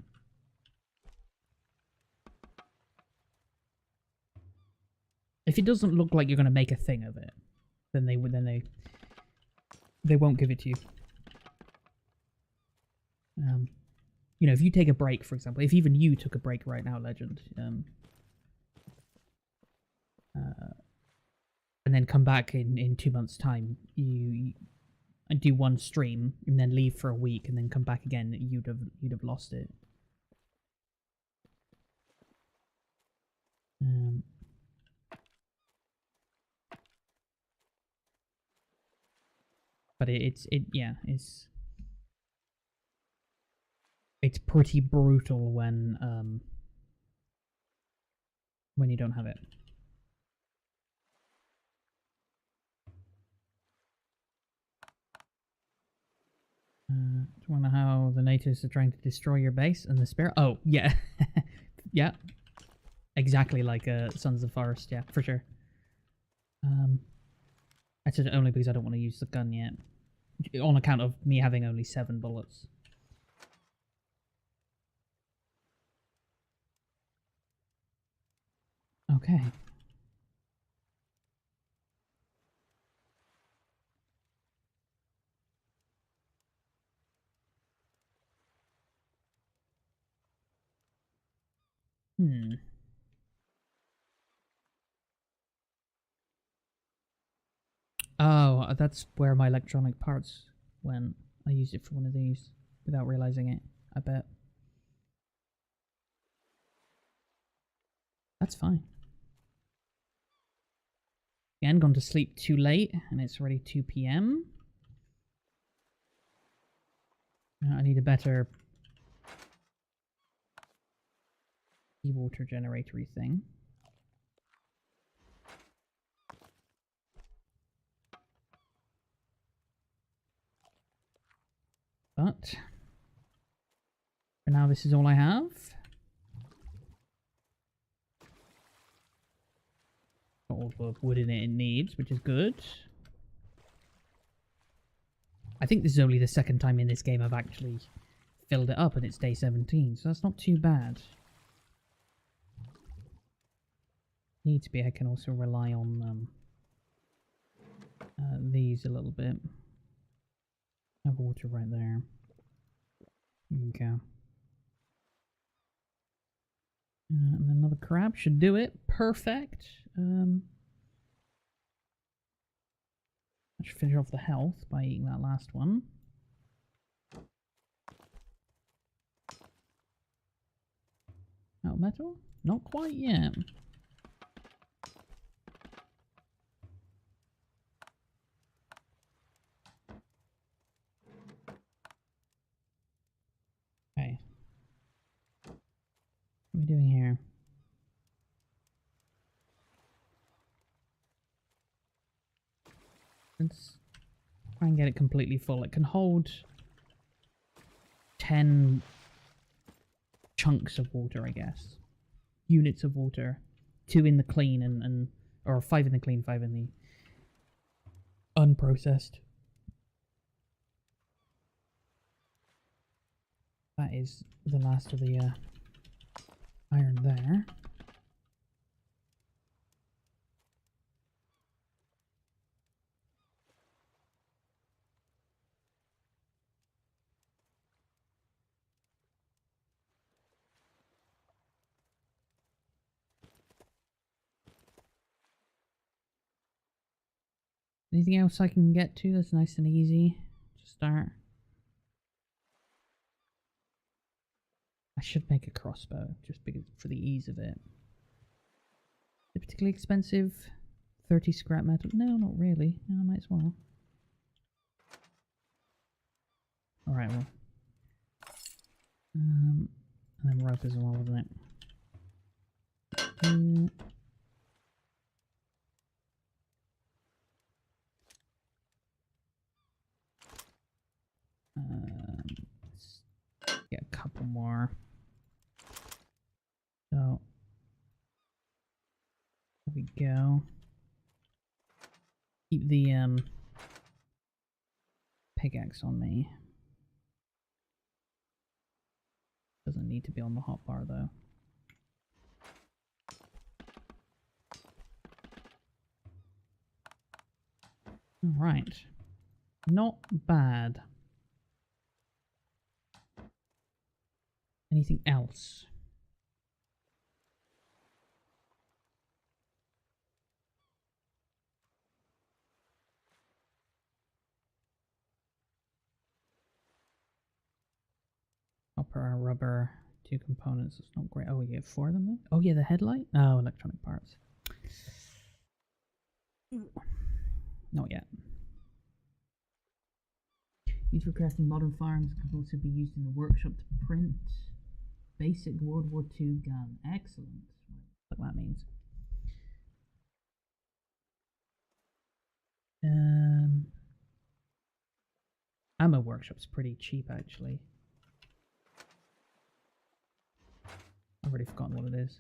it doesn't look like you're going to make a thing of it, then they won't give it to you. You know, if you take a break, for example, if even you took a break right now, Legend, and then come back in 2 months' time, you and do one stream and then leave for a week and then come back again, you'd have lost it. But it's pretty brutal when you don't have it. Do you wonder how the natives are trying to destroy your base and the spirit? Oh, yeah. Yeah. Exactly like Sons of Forest, yeah, for sure. I said it only because I don't want to use the gun yet. On account of me having only 7 bullets. Okay. Oh, that's where my electronic parts went. I used it for one of these without realizing it, I bet. That's fine. Again, gone to sleep too late, and it's already 2 PM. I need a better water generatory thing. But for now, this is all I have. Got all the wood in it needs, which is good. I think this is only the second time in this game I've actually filled it up, and it's day 17, so that's not too bad. Need to be. I can also rely on these a little bit. Have water right there. Okay. And another crab should do it. Perfect. I should finish off the health by eating that last one. Out of metal? Not quite yet. Okay. What are we doing here? Let's try and get it completely full. It can hold 10 chunks of water, I guess. Units of water. 2 in the clean or 5 in the clean, 5 in the unprocessed. That is the last of the iron there. Anything else I can get to that's nice and easy to start? I should make a crossbow just because for the ease of it. Is it particularly expensive? 30 scrap metal? No, not really. No, I might as well. Alright, well. And then rope as well, wasn't it? Let's get a couple more. So there we go. Keep the pickaxe on me. Doesn't need to be on the hotbar though. Alright. Not bad. Anything else? Copper, rubber, 2 components. It's not great. Oh, you get 4 of them then? Oh, yeah, the headlight? Oh, electronic parts. Not yet. Used for crafting modern firearms, can also be used in the workshop to print basic World War II gun. Excellent. What that means. Ammo workshop's pretty cheap actually. I've already forgotten what it is.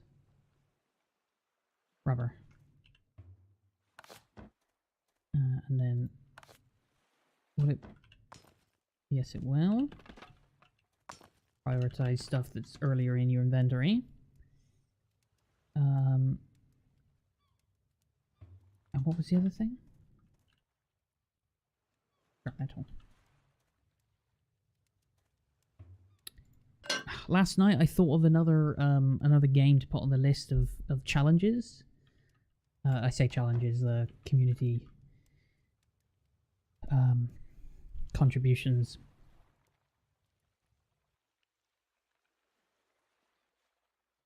Rubber. And then will it? Yes, it will. Prioritize stuff that's earlier in your inventory. And what was the other thing? Scrap metal. Last night I thought of another game to put on the list of challenges. I say challenges, community contributions.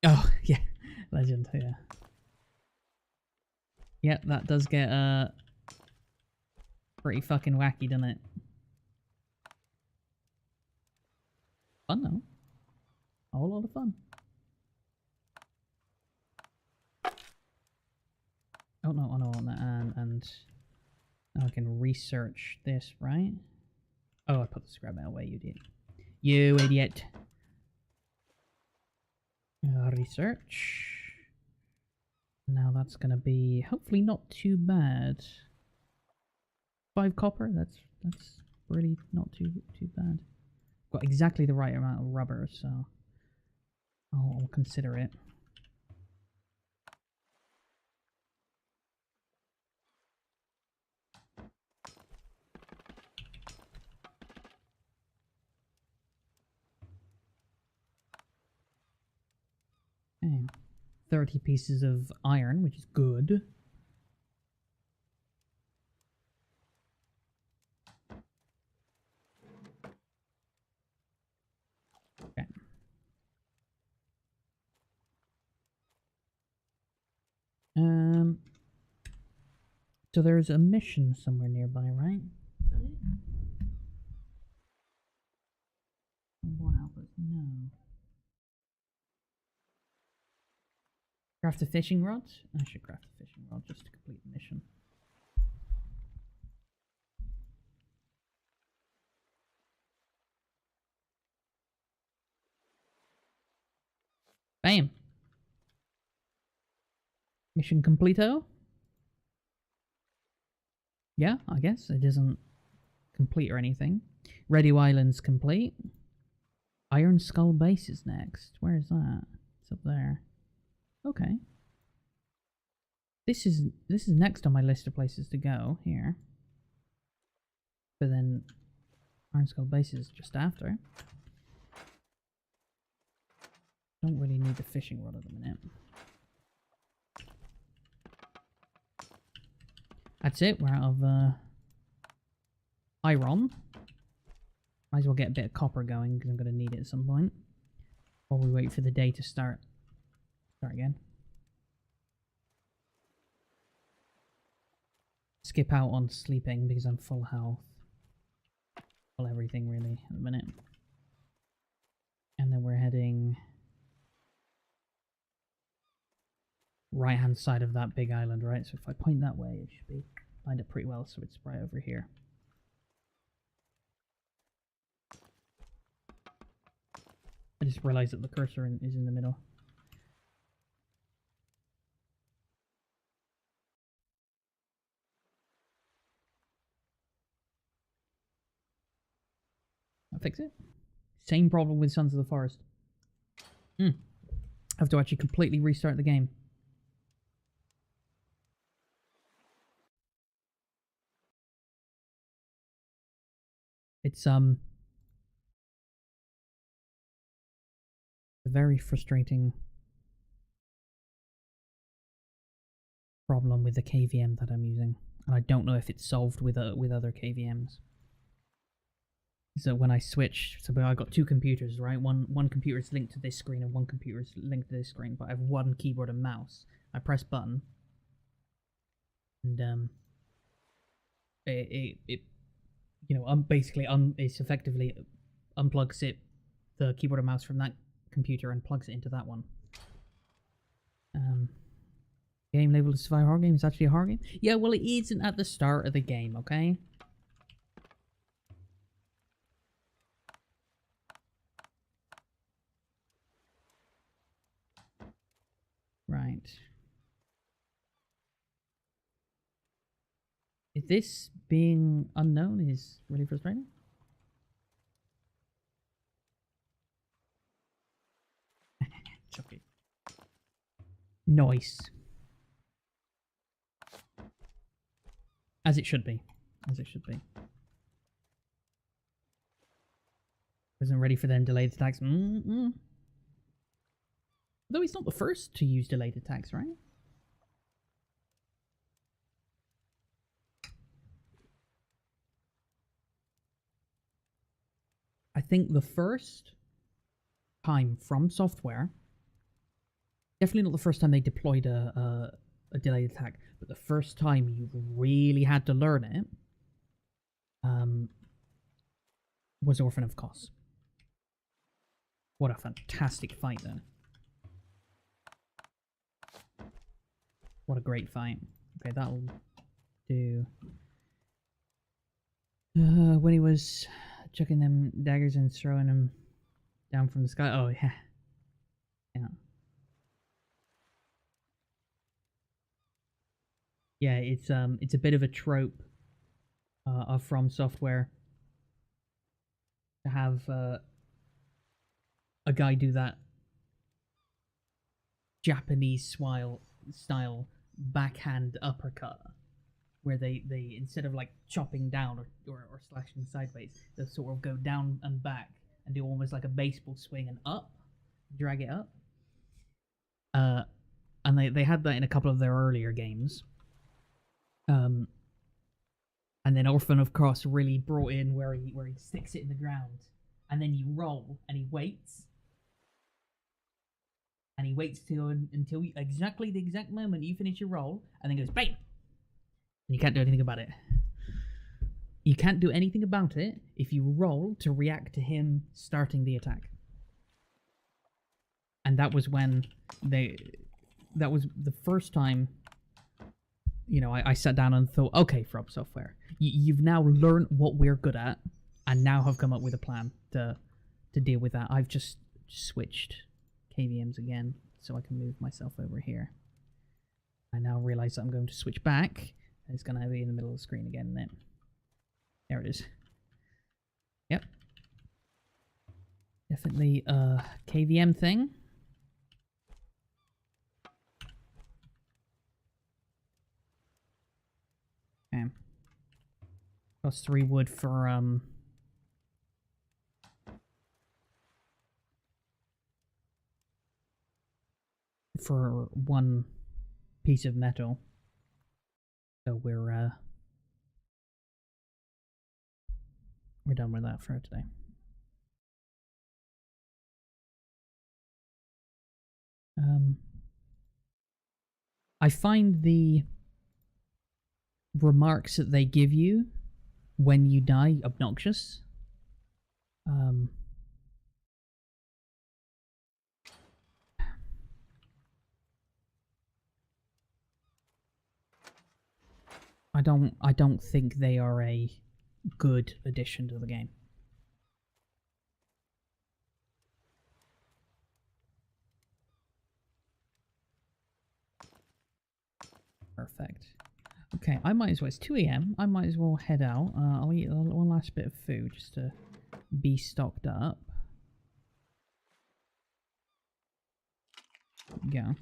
Oh yeah, legend. Yeah, yeah, that does get pretty fucking wacky, doesn't it? Fun though. A whole lot of fun. Oh no, oh no, and now I can research this, right? Oh, I put the scrap metal away, you idiot. You idiot. Research. Now that's gonna be hopefully not too bad. 5 copper, that's really not too bad. Got exactly the right amount of rubber, so I'll consider it. Okay. 30 pieces of iron, which is good. Okay. So there's a mission somewhere nearby, right? Is that it? One output, no. Craft a fishing rod? I should craft a fishing rod just to complete the mission. Bam! Mission completo? Yeah, I guess. It isn't complete or anything. Radio Island's complete. Iron Skull Base is next. Where is that? It's up there. Okay. This is next on my list of places to go here. But then Iron Skull Base is just after. Don't really need the fishing rod at the minute. That's it, we're out of iron. Might as well get a bit of copper going because I'm going to need it at some point. While we wait for the day to start. Start again. Skip out on sleeping because I'm full health. Full everything really at the minute. And then we're heading right hand side of that big island, right? So if I point that way, it should be lined up pretty well, so it's right over here. I just realized that the cursor is in the middle. I'll fix it. Same problem with Sons of the Forest. I have to actually completely restart the game. It's a very frustrating problem with the KVM that I'm using, and I don't know if it's solved with other KVMs. So when I switch, so I got two computers, right? One computer is linked to this screen and one computer is linked to this screen, but I have one keyboard and mouse. I press button, and it you know, basically it's effectively unplugs the keyboard and mouse from that computer and plugs it into that one. Game labeled as a horror game is actually a horror game. Yeah, well, it isn't at the start of the game, okay? Right. This being unknown is really frustrating. Chucky. Nice. As it should be. As it should be. Wasn't ready for them delayed attacks. Though he's not the first to use delayed attacks, right? I think the first time From Software, definitely not the first time they deployed a delayed attack, but the first time you really had to learn it, was Orphan of Kos. What a fantastic fight, though. What a great fight. Okay, that'll do. When he was chucking them daggers and throwing them down from the sky. Oh, yeah. Yeah. Yeah, it's a bit of a trope of From Software to have a guy do that Japanese style backhand uppercut, where they instead of like chopping down or slashing sideways, they'll sort of go down and back and do almost like a baseball swing and up, drag it up. And they had that in a couple of their earlier games. And then Orphan of Kos really brought in where he sticks it in the ground, and then you roll, and he waits. And he waits until exactly the exact moment you finish your roll, and then goes bang! And you can't do anything about it. You can't do anything about it if you roll to react to him starting the attack. And that was when that was the first time, you know, I sat down and thought, okay, From Software, you've now learned what we're good at, and now have come up with a plan to deal with that. I've just switched KVMs again, so I can move myself over here. I now realize that I'm going to switch back, and it's going to be in the middle of the screen again, isn't it? There it is. Yep. Definitely a KVM thing. Okay. Cost 3 wood for one piece of metal. So we're done with that for today. I find the remarks that they give you when you die obnoxious. I don't think they are a good addition to the game. Perfect. Okay, I might as well. It's 2 AM. I might as well head out. I'll eat one last bit of food just to be stocked up. Yeah.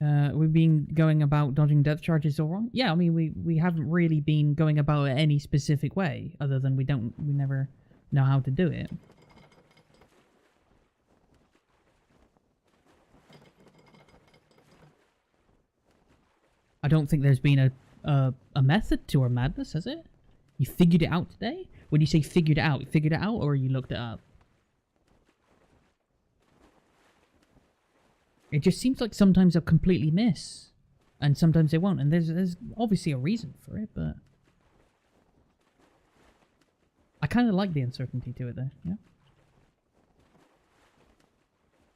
We've been going about dodging depth charges all wrong. Yeah, I mean, we haven't really been going about it any specific way, other than we never know how to do it. I don't think there's been a method to our madness, has it? You figured it out today? When you say figured it out, you figured it out or you looked it up? It just seems like sometimes they'll completely miss. And sometimes they won't. And there's obviously a reason for it, but... I kind of like the uncertainty to it, though, yeah?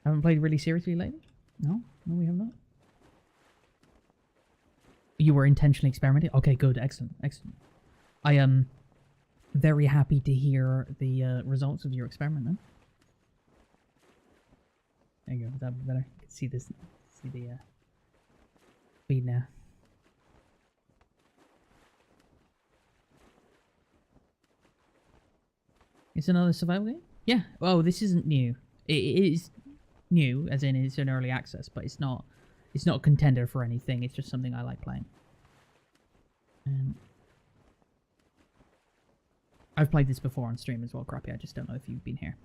Haven't played really seriously lately? No? No, we have not. You were intentionally experimenting? Okay, good. Excellent. Excellent. I am very happy to hear the results of your experiment, then. There you go. Is that better? You can see this. See the feed now. It's another survival game? Yeah. Oh, this isn't new. It is new, as in it's an early access, but it's not a contender for anything. It's just something I like playing. I've played this before on stream as well, Crappy. I just don't know if you've been here.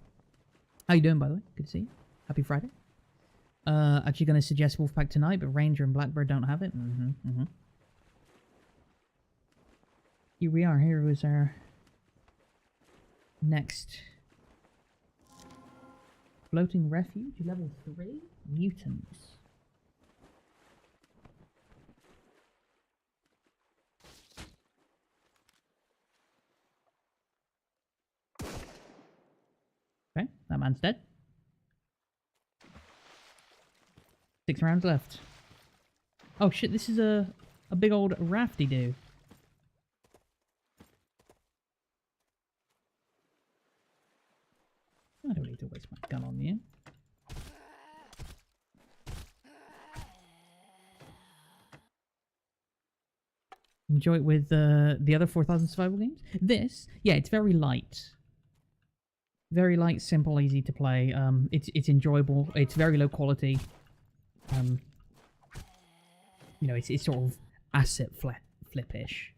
How you doing, by the way? Good to see you. Happy Friday. Actually going to suggest Wolfpack tonight, but Ranger and Blackbird don't have it. Here we are. Here was our next floating refuge, level 3, mutants. Okay, that man's dead. 6 rounds left. Oh shit, this is a big old rafty do. I don't need to waste my gun on you. Enjoy it with the other 4,000 survival games. This, yeah, it's very light. Very light, simple, easy to play. It's enjoyable. It's very low quality. You know, it's sort of asset flip-ish,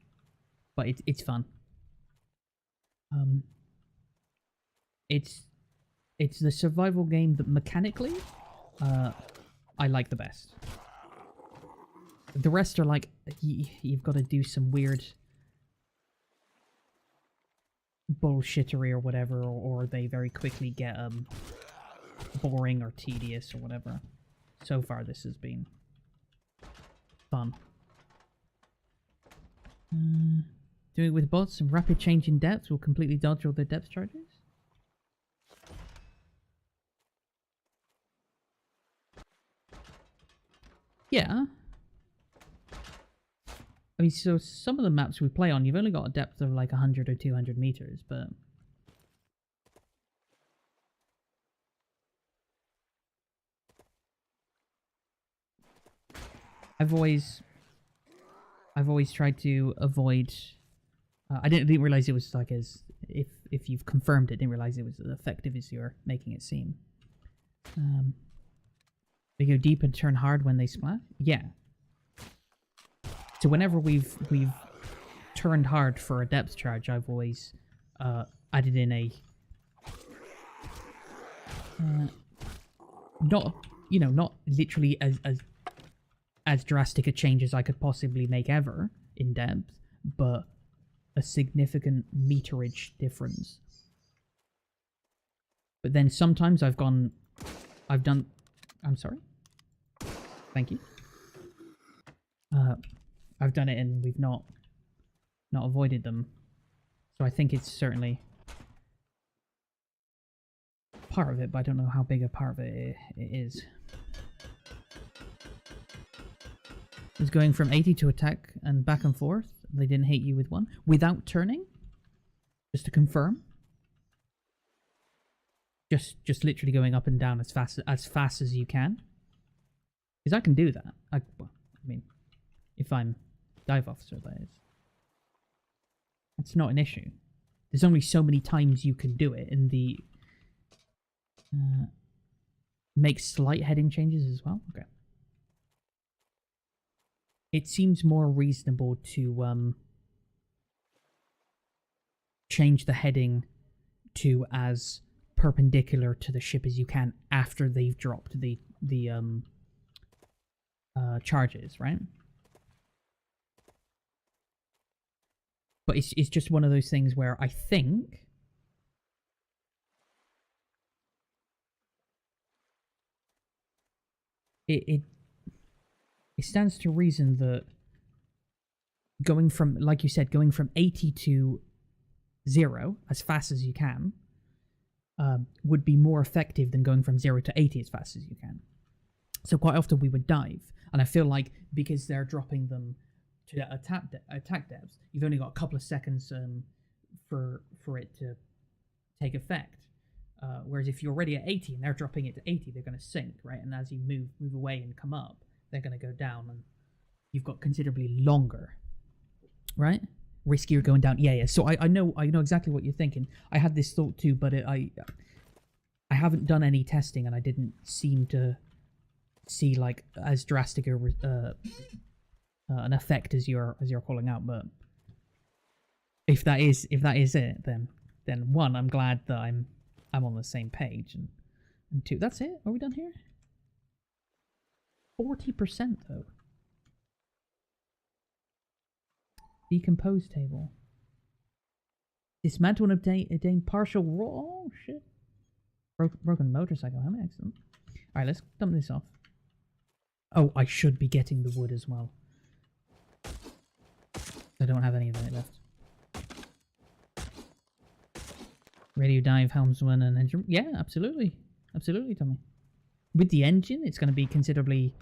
but it's fun. It's the survival game that mechanically, I like the best. The rest are like, you've got to do some weird bullshittery or whatever, or they very quickly get boring or tedious or whatever. So far this has been fun. Doing it with bots and rapid change in depth will completely dodge all the depth charges. Yeah. I mean, so some of the maps we play on, you've only got a depth of like 100 or 200 meters, but... I've always tried to avoid... I didn't realize it was like as... If you've confirmed it, didn't realize it was as effective as you're making it seem. They go deep and turn hard when they splat? Yeah. So whenever we've turned hard for a depth charge, I've always added in a... not, you know, not literally as drastic a change as I could possibly make ever in depth, but a significant meterage difference. But then sometimes I'm sorry? Thank you. I've done it and we've not avoided them. So I think it's certainly part of it, but I don't know how big a part of it is. It's going from 80 to attack and back and forth. They didn't hit you with one. Without turning? Just to confirm? Just literally going up and down as fast as you can? Because I can do that. I mean, if I'm dive officer, that is. That's not an issue. There's only so many times you can do it, and the make slight heading changes as well. Okay. it seems more reasonable to change the heading to as perpendicular to the ship as you can after they've dropped the charges, right? But it's just one of those things where I think it stands to reason that going from, like you said, going from 80 to 0 as fast as you can would be more effective than going from 0 to 80 as fast as you can. So quite often we would dive, and I feel like because they're dropping them to attack depths, you've only got a couple of seconds for it to take effect. Whereas if you're already at 80 and they're dropping it to 80, they're going to sink, right? And as you move away and come up, they're going to go down, and you've got considerably longer, right? Riskier going down. Yeah. So I know exactly what you're thinking. I had this thought too, but I haven't done any testing, and I didn't seem to see like as drastic an effect as you're calling out. But if that is it, then one, I'm glad that I'm on the same page, and two, that's it. Are we done here? 40% though. Decompose table. Dismantle and obtain partial raw. Oh shit. Broken motorcycle helmet. Excellent. Alright, let's dump this off. Oh, I should be getting the wood as well. I don't have any of it left. Radio dive, helmsman, and engine. Yeah, absolutely. Absolutely, Tommy. With the engine, it's going to be considerably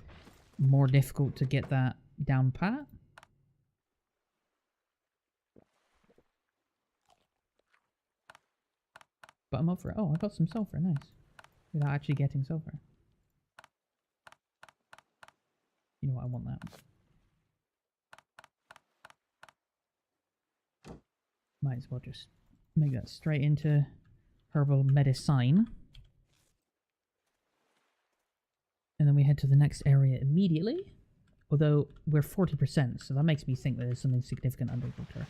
more difficult to get that down pat. But I'm up for it. Oh, I got some sulfur. Nice. Without actually getting sulfur. You know what? I want that. Might as well just make that straight into herbal medicine. And then we head to the next area immediately. Although we're 40%, so that makes me think that there's something significant underwater.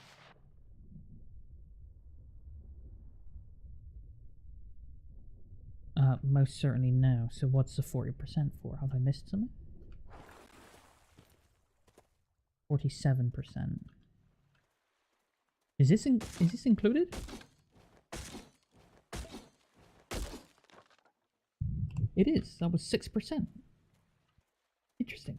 Most certainly no. So what's the 40% for? Have I missed something? 47%. Is this included? It is. That was 6%. Interesting.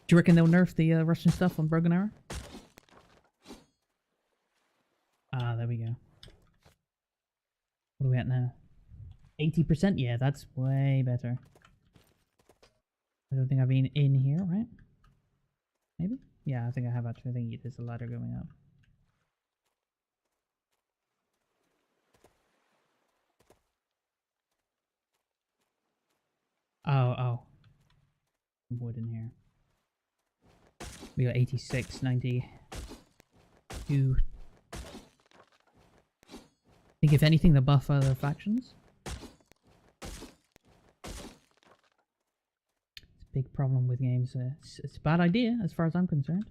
Do you reckon they'll nerf the Russian stuff on Broken Arrow? Ah, there we go. What are we at now? 80%? Yeah, that's way better. I don't think I've been in here, right? Maybe? Yeah, I think I have actually. I think there's a ladder going up. Oh. Wood in here. We got 86, 92. I think if anything, the buff other factions. It's a big problem with games. It's a bad idea as far as I'm concerned.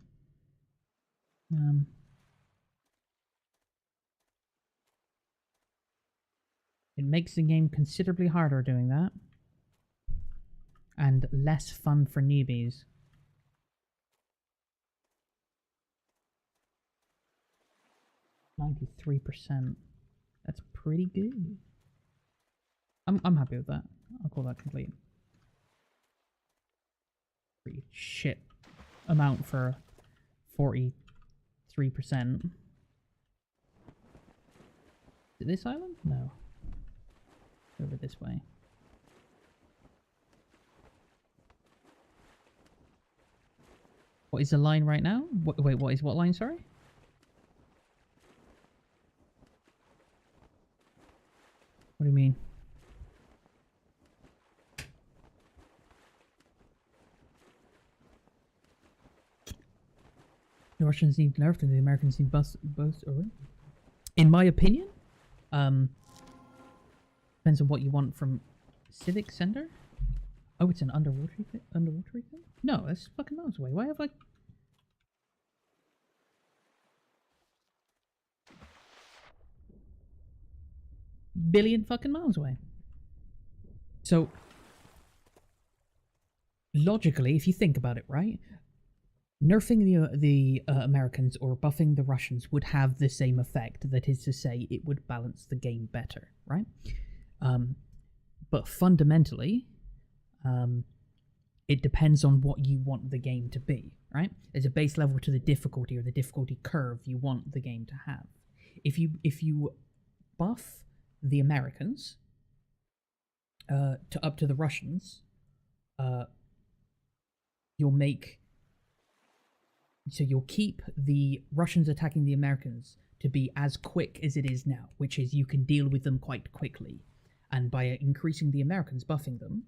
It makes the game considerably harder doing that. And less fun for newbies. %. That's pretty good. I'm happy with that. I'll call that complete. Pretty shit amount for 43%. Is it this island? No. Over this way. What is the line right now? Wait, what line, sorry? What do you mean? The Russians need nerfed and the Americans need both. In my opinion, depends on what you want from Civic Center. Oh, it's an underwater thing? No, that's fucking miles away. Why have I... billion fucking miles away? So, logically, if you think about it, right? Nerfing the Americans or buffing the Russians would have the same effect. That is to say, it would balance the game better, right? But fundamentally, it depends on what you want the game to be, right? There's a base level to the difficulty or the difficulty curve you want the game to have. If you buff the Americans up to the Russians, you'll keep the Russians attacking the Americans to be as quick as it is now, which is you can deal with them quite quickly. And by increasing the Americans, buffing them,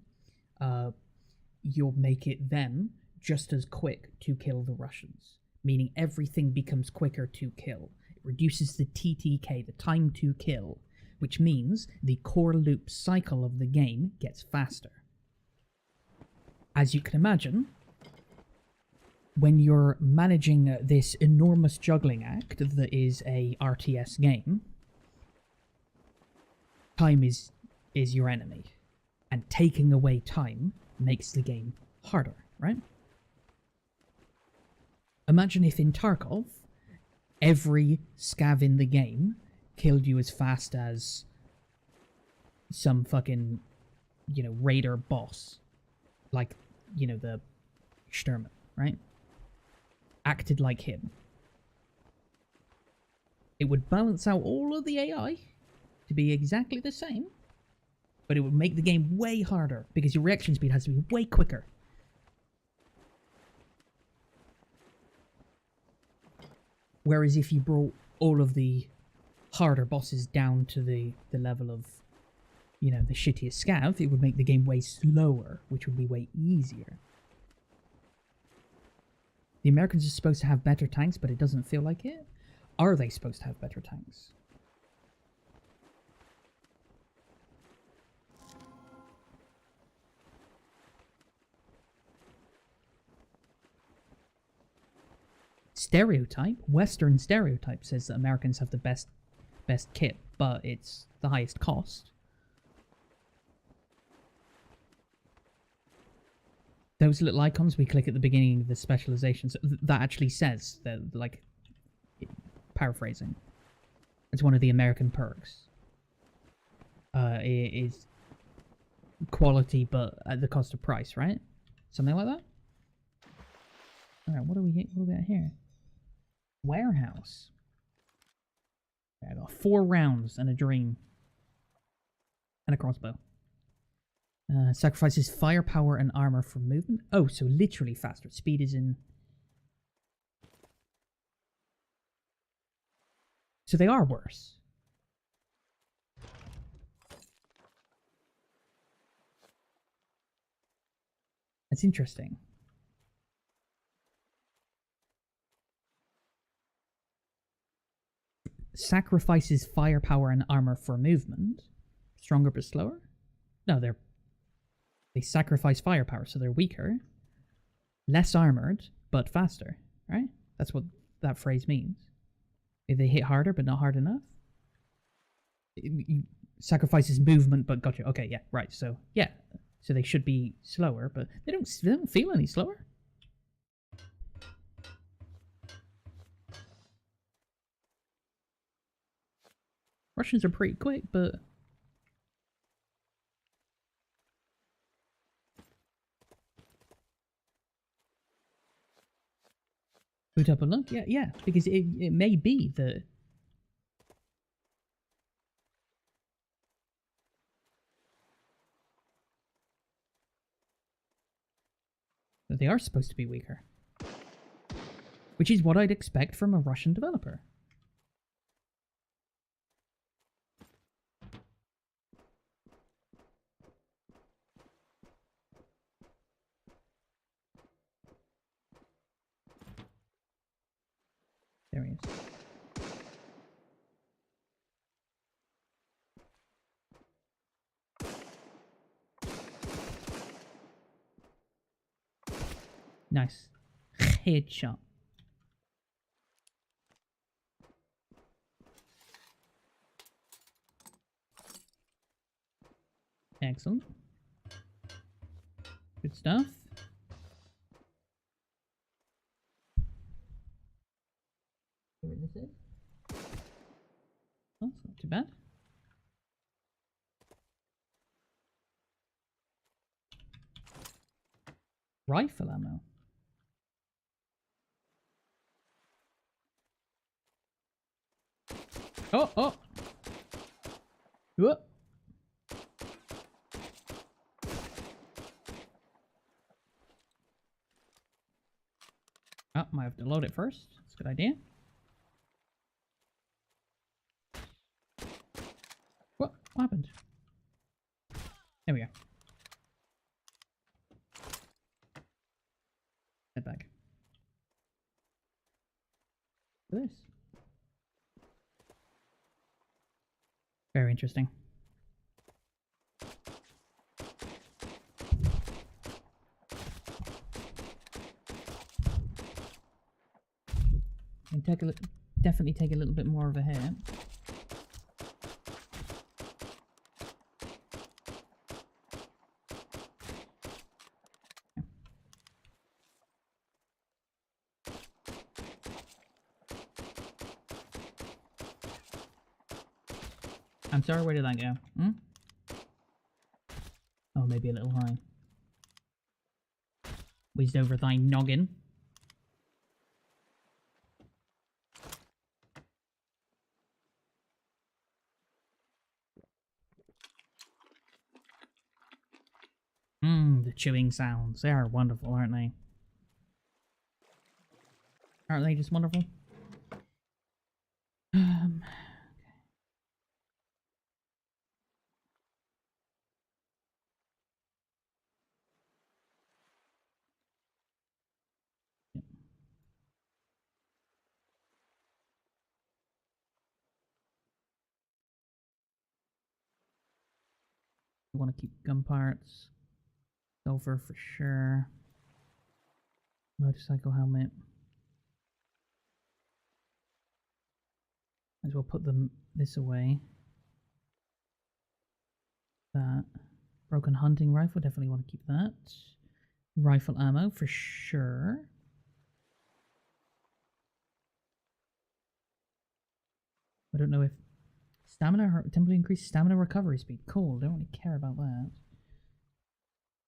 you'll make it them just as quick to kill the Russians. Meaning everything becomes quicker to kill. It reduces the TTK, the time to kill, which means the core loop cycle of the game gets faster. As you can imagine, when you're managing this enormous juggling act that is a RTS game, time is your enemy. And taking away time makes the game harder, right? Imagine if in Tarkov, every scav in the game killed you as fast as some fucking, raider boss. Like, the Sturman, right? Acted like him. It would balance out all of the AI to be exactly the same, but it would make the game way harder because your reaction speed has to be way quicker. Whereas if you brought all of the harder bosses down to the level of, the shittiest scav, it would make the game way slower, which would be way easier. The Americans are supposed to have better tanks, but it doesn't feel like it. Are they supposed to have better tanks? Stereotype, Western stereotype says that Americans have the best kit, but it's the highest cost. Those little icons we click at the beginning of the specializations, that actually says that, like, paraphrasing. It's one of the American perks. It is quality, but at the cost of price, right? Something like that? Alright, what do we got here? Warehouse. I got 4 rounds and a dream. And a crossbow. Sacrifices firepower and armor for movement. Oh, so literally faster. Speed is in... So they are worse. That's interesting. Sacrifices firepower and armor for movement. Stronger but slower? No, they sacrifice firepower, so they're weaker. Less armored, but faster, right? That's what that phrase means. If they hit harder, but not hard enough. Sacrifices movement, but gotcha. Okay, yeah, right. So, yeah. So they should be slower, but they don't feel any slower. Russians are pretty quick, but... Boot up and look? Yeah, because it may be that... that they are supposed to be weaker. Which is what I'd expect from a Russian developer. There he is. Nice. Headshot. Excellent. Good stuff. See what this is. Oh, it's not too bad. Rifle ammo. Oh, oh! Whoop! Oh, might have to load it first. That's a good idea. What happened? There we go. Head back. Look at this. Very interesting. And definitely take a little bit more of a hit. I'm sorry, where did that go? Hmm? Oh, maybe a little high. Whizzed over thy noggin. The chewing sounds. They are wonderful, aren't they? Aren't they just wonderful? Okay. Yep. I want to keep gun parts. Silver for sure. Motorcycle helmet. Might as well put this away. That. Broken hunting rifle, definitely want to keep that. Rifle ammo for sure. I don't know if stamina, temporarily increased stamina recovery speed. Cool, don't really care about that.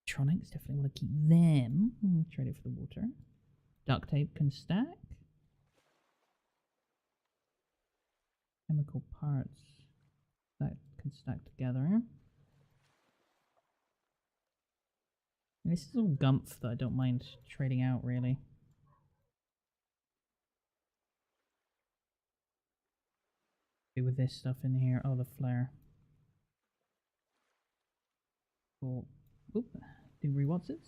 Electronics, definitely want to keep them. Trade it for the water. Duct tape can stack. Chemical parts that can stack together. And this is all gumph that I don't mind trading out, really. With this stuff in here. Oh, the flare. Cool. Oop. Do re-what's it?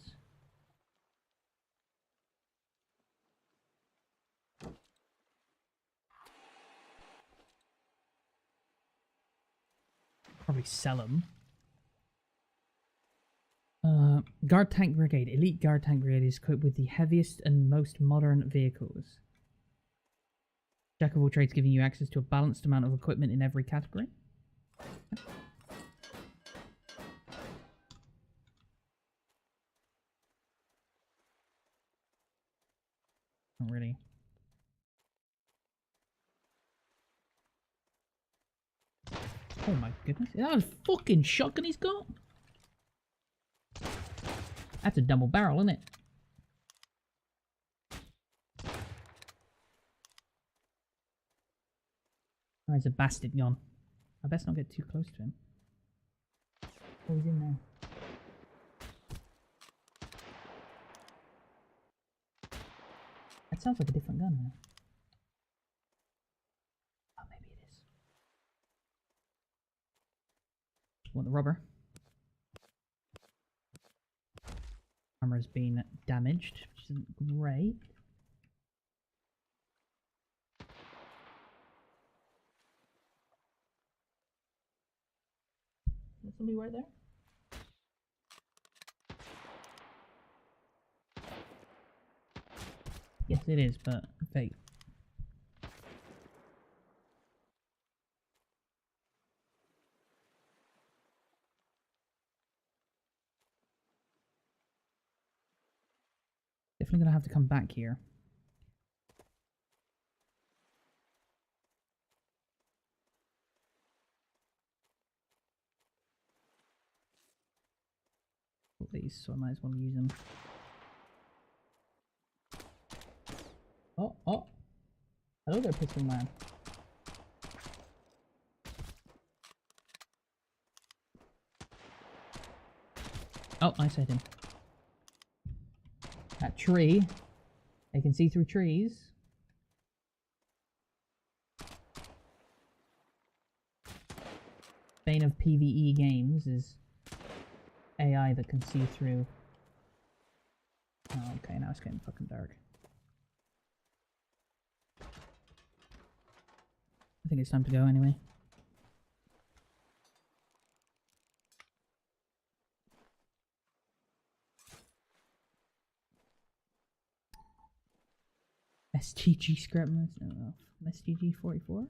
Probably sell them. Guard Tank Brigade. Elite Guard Tank Brigade is equipped with the heaviest and most modern vehicles. Jack of all trades, giving you access to a balanced amount of equipment in every category. Not really. Oh my goodness. Is that a fucking shotgun he's got? That's a double barrel, isn't it? Oh, he's a bastard gone. I best not get too close to him. Oh, he's in there. That sounds like a different gun now. Oh, maybe it is. Want the rubber? Armor's been damaged, which isn't great. Is somebody right there? Yes, it is, but fake. Definitely gonna have to come back here. These, so I might as well use them. Oh, oh! Hello there, pistol man. Oh, I said him. That tree. I can see through trees. Bane of PvE games is AI that can see through. Oh, okay, now it's getting fucking dark. I think it's time to go anyway. STG scrapness? No, STG 44?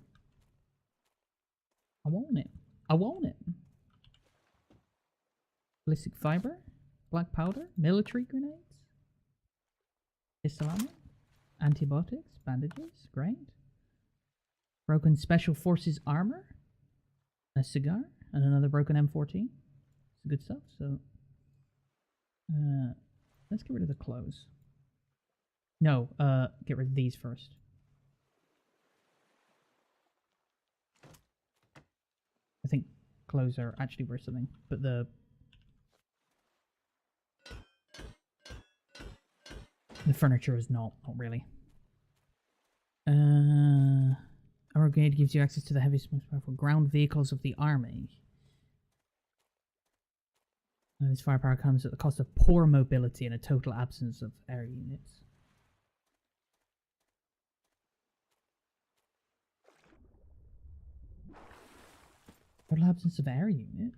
I want it. I want it. Ballistic fiber? Black powder? Military grenades? Pistol ammo? Antibiotics? Bandages? Great. Broken Special Forces armor? A cigar? And another broken M14? It's good stuff, so... let's get rid of the clothes. No, get rid of these first. I think clothes are actually worth something, but the furniture is not really. Our grenade gives you access to the heaviest, most powerful ground vehicles of the army. This firepower comes at the cost of poor mobility and a total absence of air units. Total absence of air units?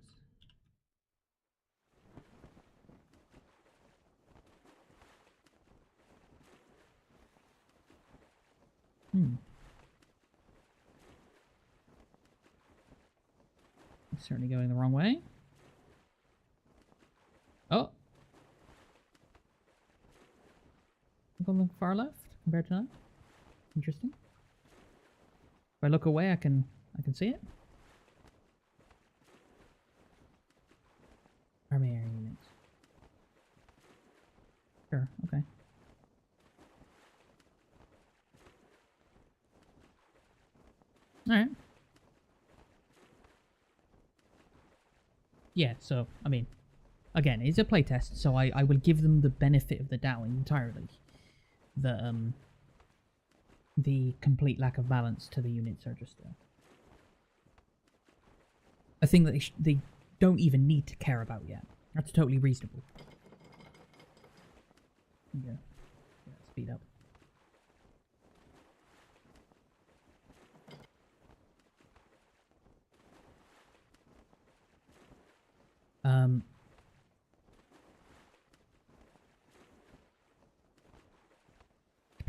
It's certainly going the wrong way. Oh! I'm going far left compared to that. Interesting. If I look away, I can see it. Army air units. Sure, okay. Alright. Yeah, so, I mean, again, it's a playtest, so I will give them the benefit of the doubt entirely. The complete lack of balance to the units are just a thing that they don't even need to care about yet. That's totally reasonable. Yeah, speed up.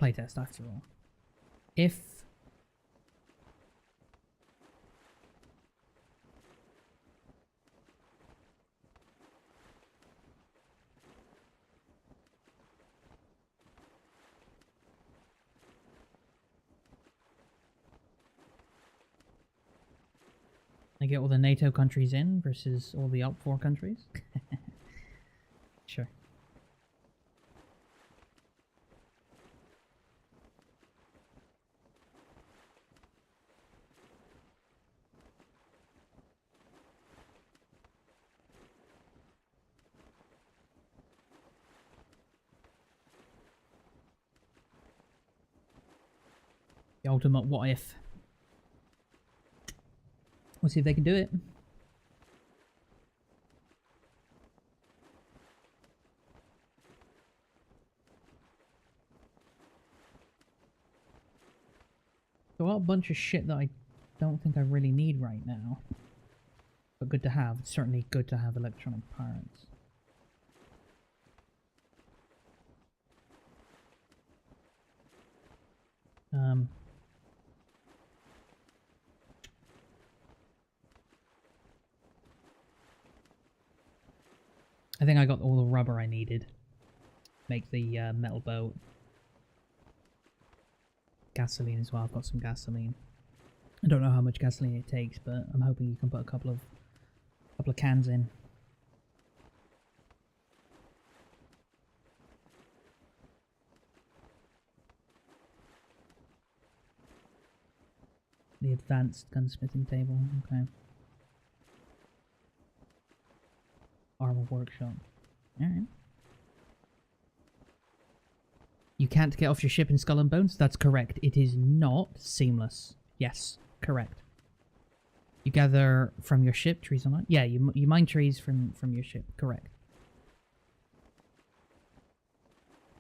Playtest after all. If I get all the NATO countries in versus all the OP4 countries. Sure. The ultimate what if. We'll see if they can do it. So a bunch of shit that I don't think I really need right now. But good to have. It's certainly good to have electronic parts. I think I got all the rubber I needed. Make the metal boat. Gasoline as well. I've got some gasoline. I don't know how much gasoline it takes, but I'm hoping you can put a couple of cans in. The advanced gunsmithing table. Okay. Armor workshop. Alright. You can't get off your ship in Skull and Bones? That's correct. It is not seamless. Yes, correct. You gather from your ship trees online? Yeah, you mine trees from your ship. Correct.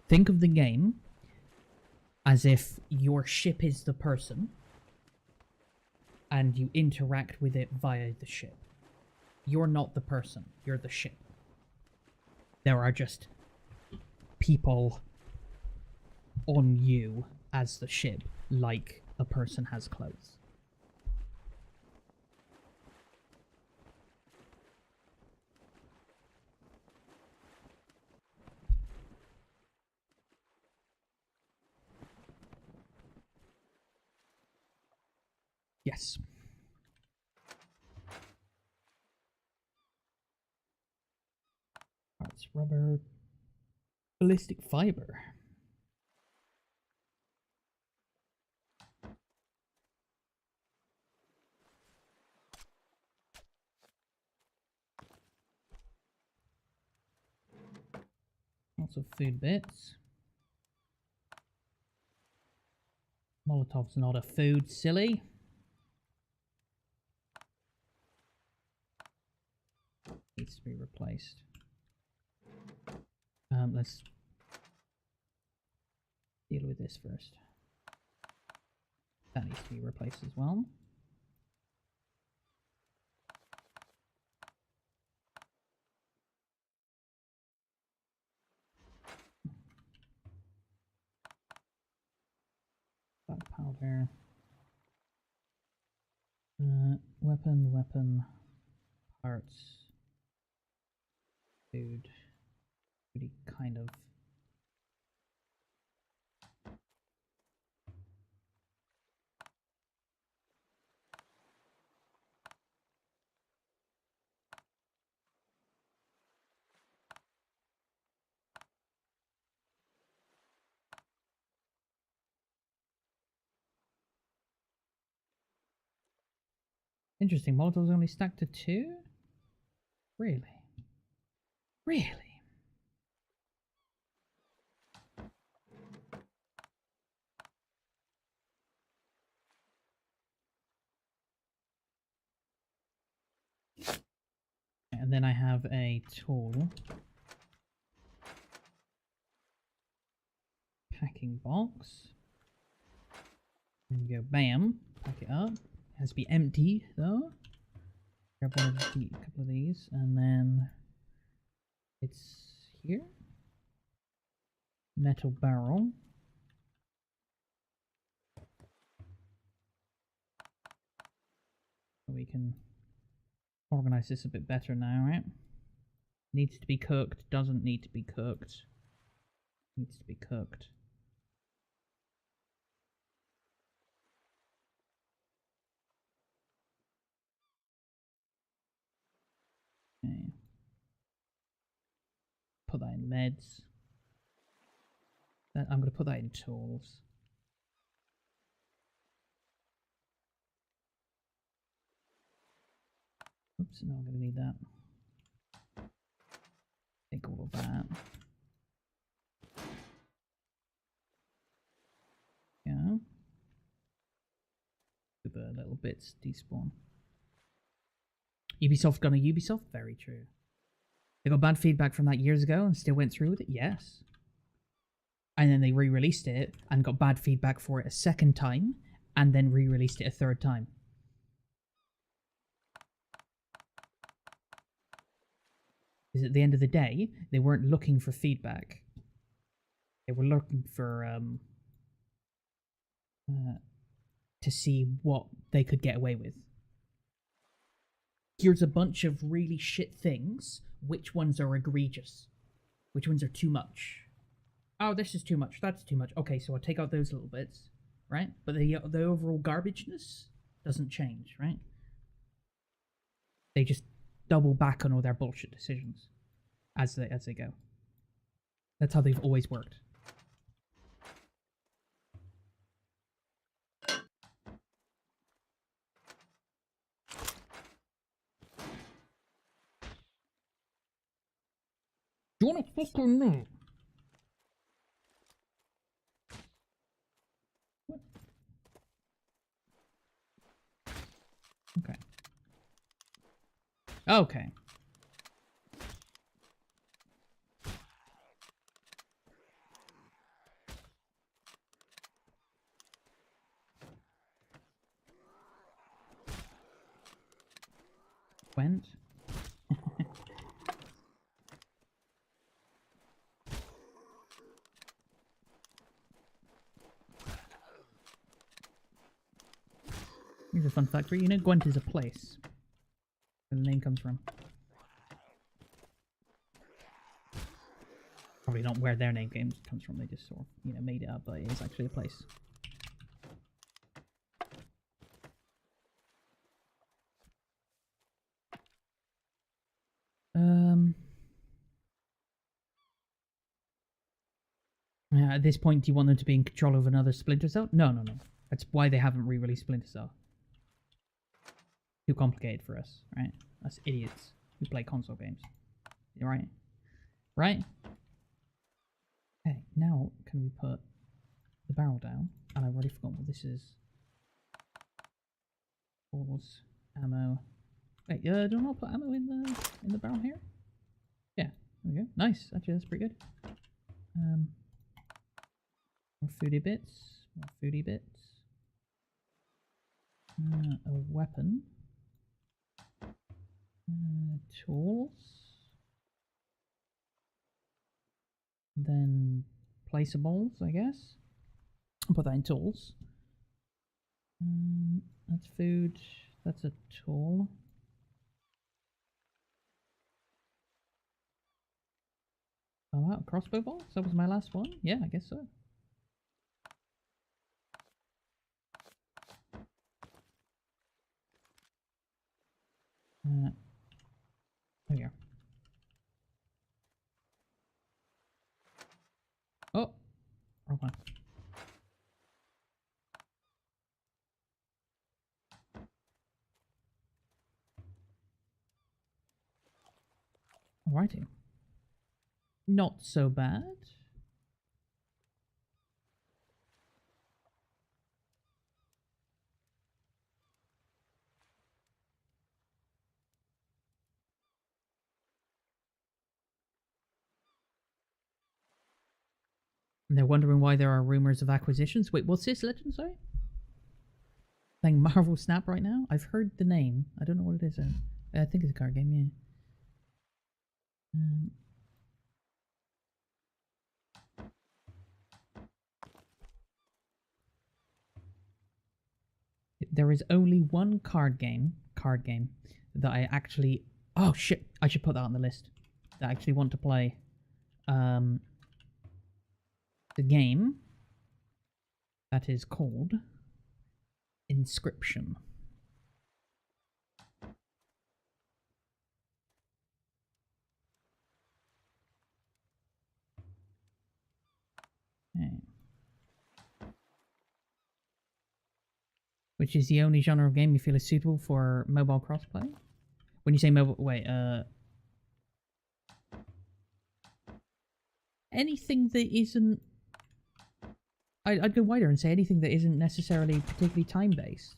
Think of the game as if your ship is the person and you interact with it via the ship. You're not the person. You're the ship. There are just people on you as the ship, like a person has clothes. Yes. Parts, rubber, ballistic fiber. Lots of food bits. Molotov's not a food, silly. Needs to be replaced. Let's deal with this first. That needs to be replaced as well. Black powder. Weapon, parts, food, pretty kind of. Interesting, Molotov's only stacked to 2? Really? Really? And then I have a tool. Packing box. There you go, bam. Pack it up. It has to be empty though. Grab a couple of these, and then it's here. Metal barrel. We can organize this a bit better now, right? Needs to be cooked, doesn't need to be cooked. Needs to be cooked. Okay. Put that in meds. I'm going to put that in tools. Oops, no, I'm going to need that. Take all of that. Yeah. the little bits despawn. Ubisoft gonna Ubisoft? Very true. They got bad feedback from that years ago and still went through with it? Yes. And then they re-released it and got bad feedback for it a second time and then re-released it a third time. Because at the end of the day, they weren't looking for feedback. They were looking for to see what they could get away with. Here's a bunch of really shit things. Which ones are egregious? Which ones are too much? Oh, this is too much. That's too much. Okay, so I'll take out those little bits, right? But the overall garbageness doesn't change, right? They just double back on all their bullshit decisions as they go. That's how they've always worked. Do you wanna fucking know? What? Okay. Okay. Went. Here's a fun fact for you. You know Gwent is a place where the name comes from. Probably not where their name comes from. They just sort of, you know, made it up, but it is actually a place. At this point, do you want them to be in control of another Splinter Cell? No, no, no. That's why they haven't re-released Splinter Cell. Too complicated for us, right? Us idiots who play console games. Right? Right? Okay, now can we put the barrel down? And I've already forgotten what this is. Balls, ammo. Wait, do I not put ammo in the barrel here? Yeah, there we go. Nice. Actually, that's pretty good. More foodie bits. More foodie bits. A weapon. Tools. Then placeables, I guess. I'll put that in tools. That's food. That's a tool. Oh wow, crossbow bolts? That was my last one? Yeah, I guess so. There we go. Oh! Wrong one. Alrighty. Not so bad. And they're wondering why there are rumors of acquisitions. Wait, what's this legend, sorry? Playing Marvel Snap right now? I've heard the name. I don't know what it is. I think it's a card game, yeah. There is only one card game that I actually... Oh shit, I should put that on the list. That I actually want to play. The game that is called Inscription. Okay. Which is the only genre of game you feel is suitable for mobile crossplay? When you say mobile... Wait, anything that isn't... I'd go wider and say anything that isn't necessarily particularly time-based.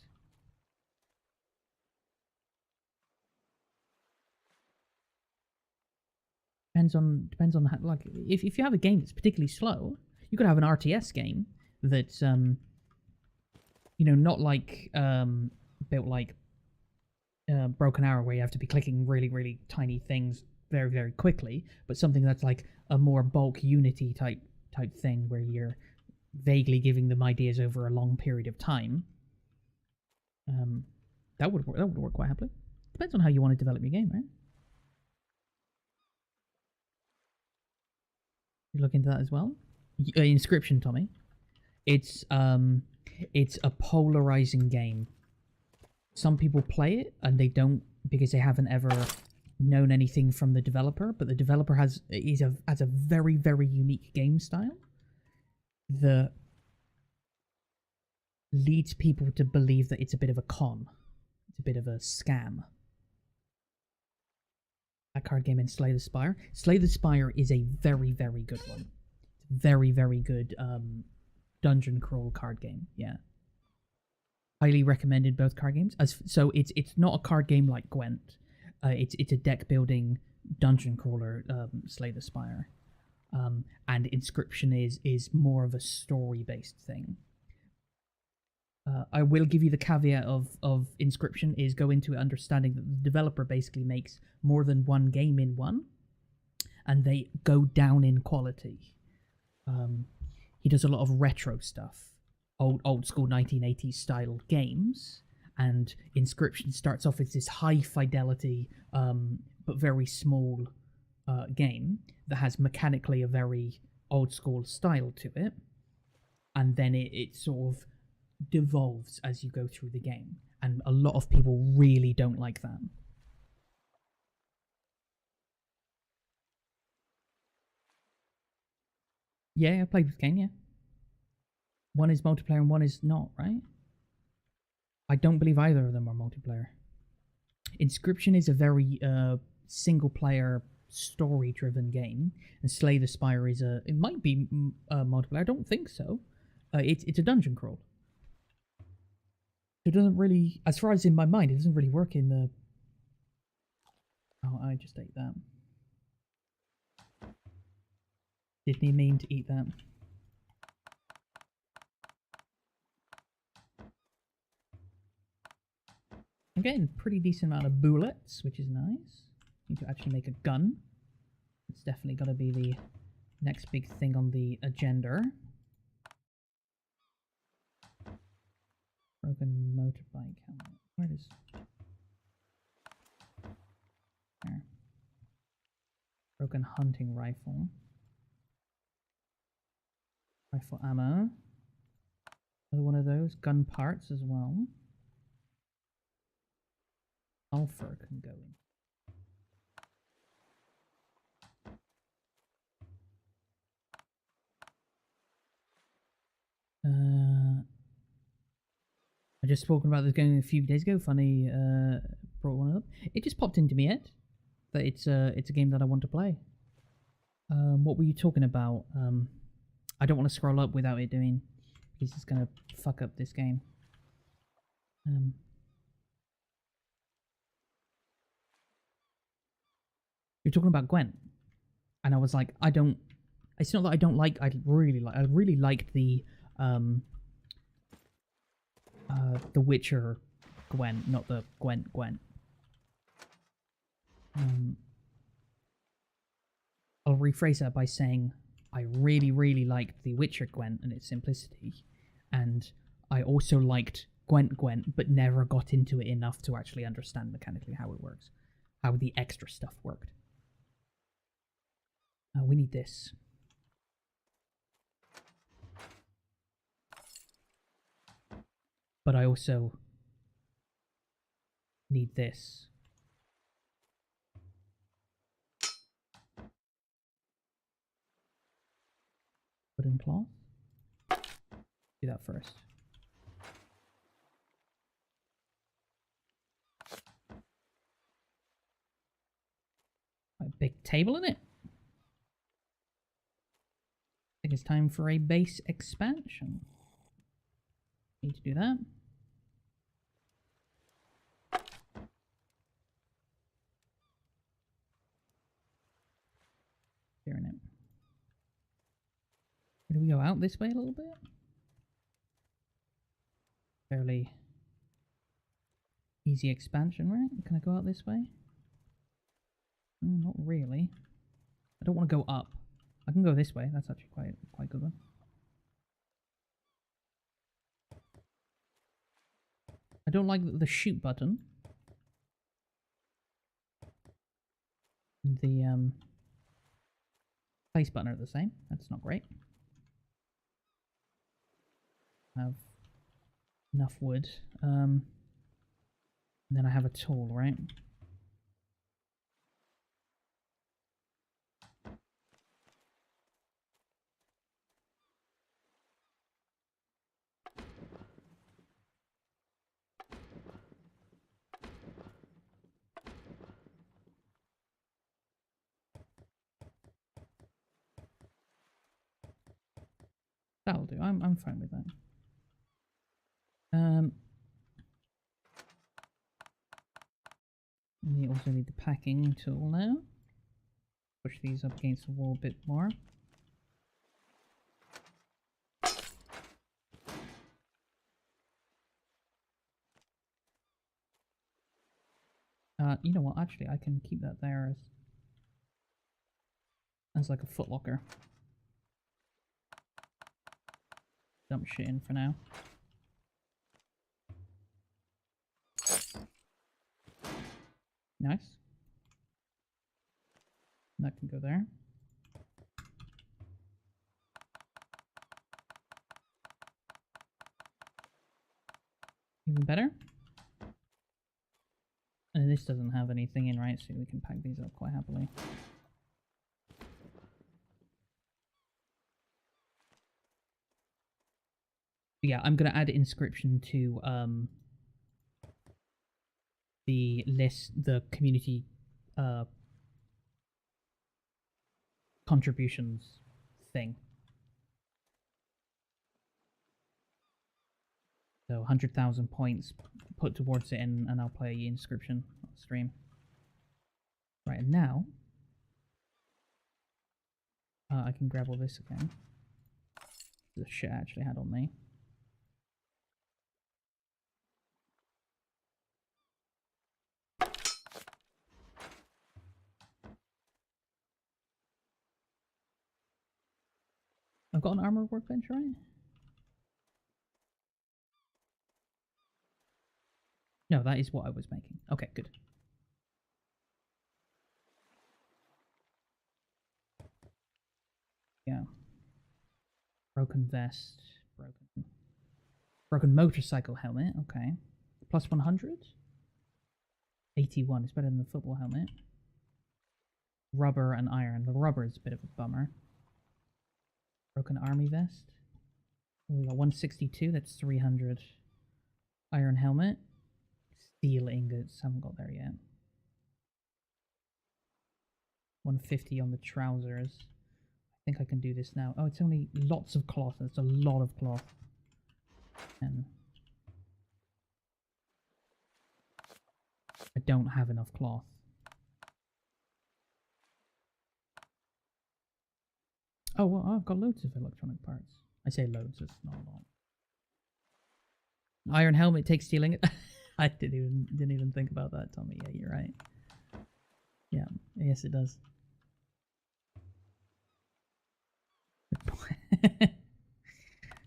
depends on how, like if you have a game that's particularly slow, you could have an RTS game that's you know, not like built like Broken Arrow, where you have to be clicking really tiny things very quickly, but something that's like a more bulk Unity type thing where you're vaguely giving them ideas over a long period of time. That would work quite happily. Depends on how you want to develop your game, right? You look into that as well. Inscription, Tommy. It's a polarizing game. Some people play it and they don't, because they haven't ever known anything from the developer, but the developer has a very unique game style that leads people to believe that it's a bit of a con. It's a bit of a scam. That card game in Slay the Spire. Slay the Spire is a very good one. Very good dungeon crawl card game. Yeah. Highly recommended both card games. So it's not a card game like Gwent. It's a deck building dungeon crawler, Slay the Spire. And Inscription is more of a story based thing. I will give you the caveat of Inscription is go into it understanding that the developer basically makes more than one game in one, and they go down in quality. He does a lot of retro stuff, old school 1980s style games, and Inscription starts off as this high fidelity but very small game that has mechanically a very old school style to it, and then it sort of devolves as you go through the game, and a lot of people really don't like that. Yeah, I played with game, yeah. One is multiplayer and one is not, right? I don't believe either of them are multiplayer. Inscription is a very single player story driven game, and Slay the Spire is it might be multiplayer. I don't think so. It's a dungeon crawl. It doesn't really, as far as in my mind, it doesn't really work in the... Oh, I just ate that. Didn't he mean to eat that? I'm getting a pretty decent amount of bullets, which is nice. Need to actually make a gun. It's definitely got to be the next big thing on the agenda. Broken motorbike helmet. Where is... There. Broken hunting rifle. Rifle ammo. Another one of those. Gun parts as well. Sulfur can go in. I just spoken about this game a few days ago. Funny brought one up. It just popped into me head that it's a game that I want to play. What were you talking about? I don't want to scroll up without it doing, because it's gonna fuck up this game. You're talking about Gwent, and I was like, I don't. It's not that I don't like. I really liked the Witcher Gwent, not the Gwent. I'll rephrase that by saying I really liked the Witcher Gwent and its simplicity, and I also liked Gwent, but never got into it enough to actually understand mechanically how it works, how the extra stuff worked. We need this. But I also need this. Wooden cloth. Do that first. A big table in it. I think it's time for a base expansion. Need to do that. Can we go out this way a little bit? Fairly easy expansion, right? Can I go out this way? Not really. I don't want to go up. I can go this way. That's actually quite a good one. I don't like the shoot button. The place button are the same. That's not great. I have enough wood. And then I have a tool, right? That'll do. I'm fine with that. We also need the packing tool now. Push these up against the wall a bit more. You know what? Actually, I can keep that there as like a footlocker. Dump shit in for now. Nice. That can go there. Even better. And this doesn't have anything in, right? So we can pack these up quite happily. But yeah, I'm going to add inscription to the list, the community contributions thing. So 100,000 points put towards it, and I'll play inscription on stream. Right, and now I can grab all this again. The shit I actually had on me. I've got an armor workbench, right? No, that is what I was making. Okay, good. Yeah. Broken vest. Broken motorcycle helmet. Okay. Plus 100? 81 is better than the football helmet. Rubber and iron. The rubber is a bit of a bummer. Broken army vest. Oh, we got 162. That's 300. Iron helmet. Steel ingots. Haven't got there yet. 150 on the trousers. I think I can do this now. Oh, it's only lots of cloth. It's a lot of cloth. And I don't have enough cloth. Oh, well, I've got loads of electronic parts. I say loads, it's not a lot. Iron helmet takes stealing it. I didn't even think about that, Tommy. Yeah, you're right. Yeah, yes it does. Good point.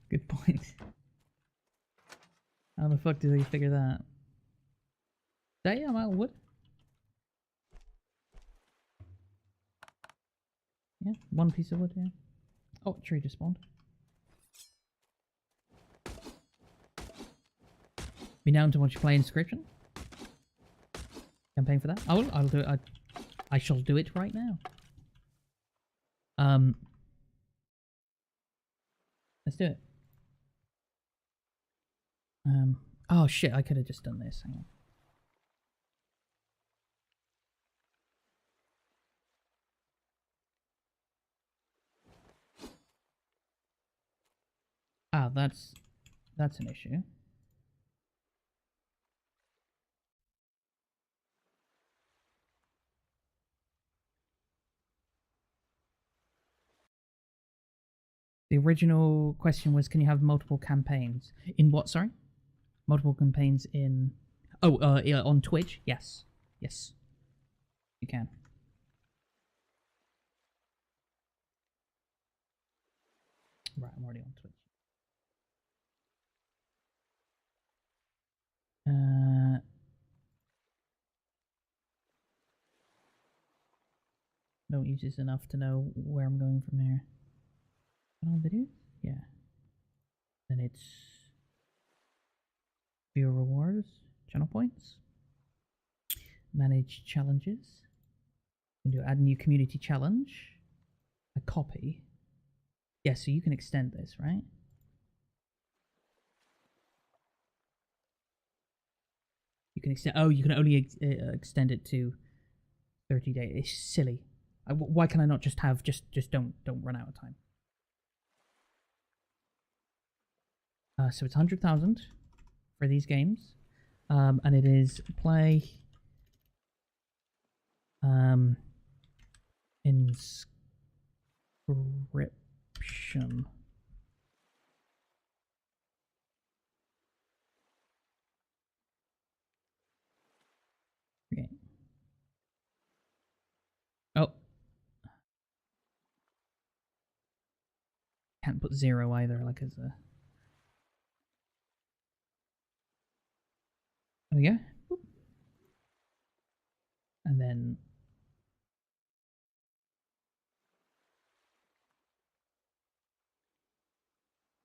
Good point. How the fuck did they figure that? Damn, I'm out of wood. Yeah, one piece of wood, yeah. Oh, tree just spawned. Be down to watch you play Inscription? Campaign for that? I'll do it. I shall do it right now. Let's do it. Oh shit, I could have just done this. Hang on. Ah, that's an issue. The original question was, can you have multiple campaigns? In what, sorry? Multiple campaigns in... Oh, yeah, on Twitch? Yes. Yes. You can. Right, I'm already on Twitch. Don't use this enough to know where I'm going from here. On videos? Yeah. Then it's viewer rewards, channel points, manage challenges. You can do add new community challenge, a copy. Yeah, so you can extend this, right? You can extend. Oh, you can only extend it to 30 days. It's silly. Why can I not just have just don't run out of time? So it's 100,000 for these games, and it is play inscription. Okay. Oh. Can't put 0 either, like as a... There we go. Boop. And then...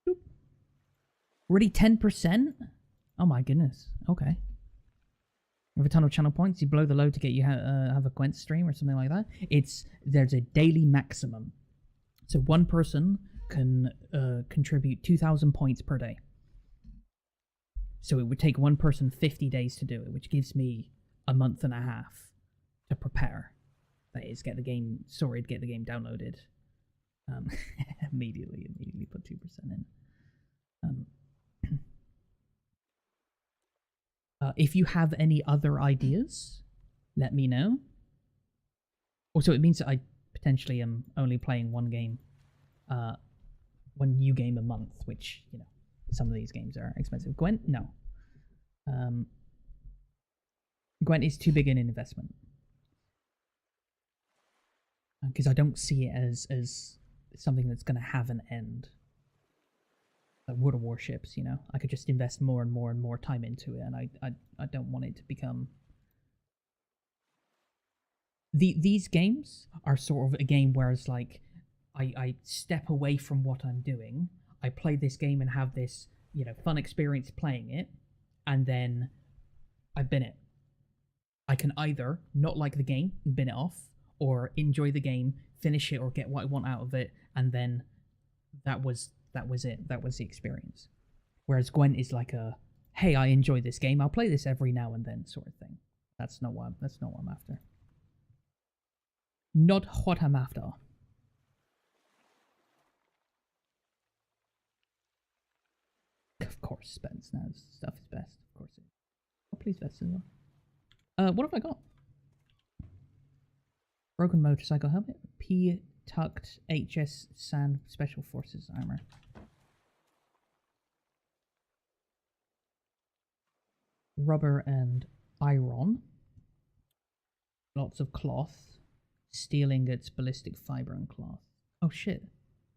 Boop. Already 10%? Oh my goodness. Okay. With a ton of channel points, you blow the load to get you have a Gwent stream or something like that. There's a daily maximum. So one person can contribute 2,000 points per day. So it would take one person 50 days to do it, which gives me a month and a half to prepare. That is, get the game downloaded. Immediately put 2% in. If you have any other ideas, let me know. Also, it means that I potentially am only playing one new game a month, which, you know, some of these games are expensive. Gwent, no. Gwent is too big an investment. Because I don't see it as something that's going to have an end. Like World of Warships, you know, I could just invest more and more and more time into it, and I don't want it to become... These games are sort of a game where it's like, I step away from what I'm doing, I play this game and have this, you know, fun experience playing it, and then I bin it. I can either not like the game and bin it off, or enjoy the game, finish it, or get what I want out of it, and then that was it. That was the experience. Whereas Gwent is like a, hey, I enjoy this game, I'll play this every now and then sort of thing. That's not what I'm after. Not what I'm after. Of course, Spence now stuff is best. Of course it is. Oh, please vest as well. What have I got? Broken motorcycle helmet. P tucked HS Sand Special Forces armor. Rubber and iron. Lots of cloth. Steel ingots, ballistic fiber and cloth. Oh shit.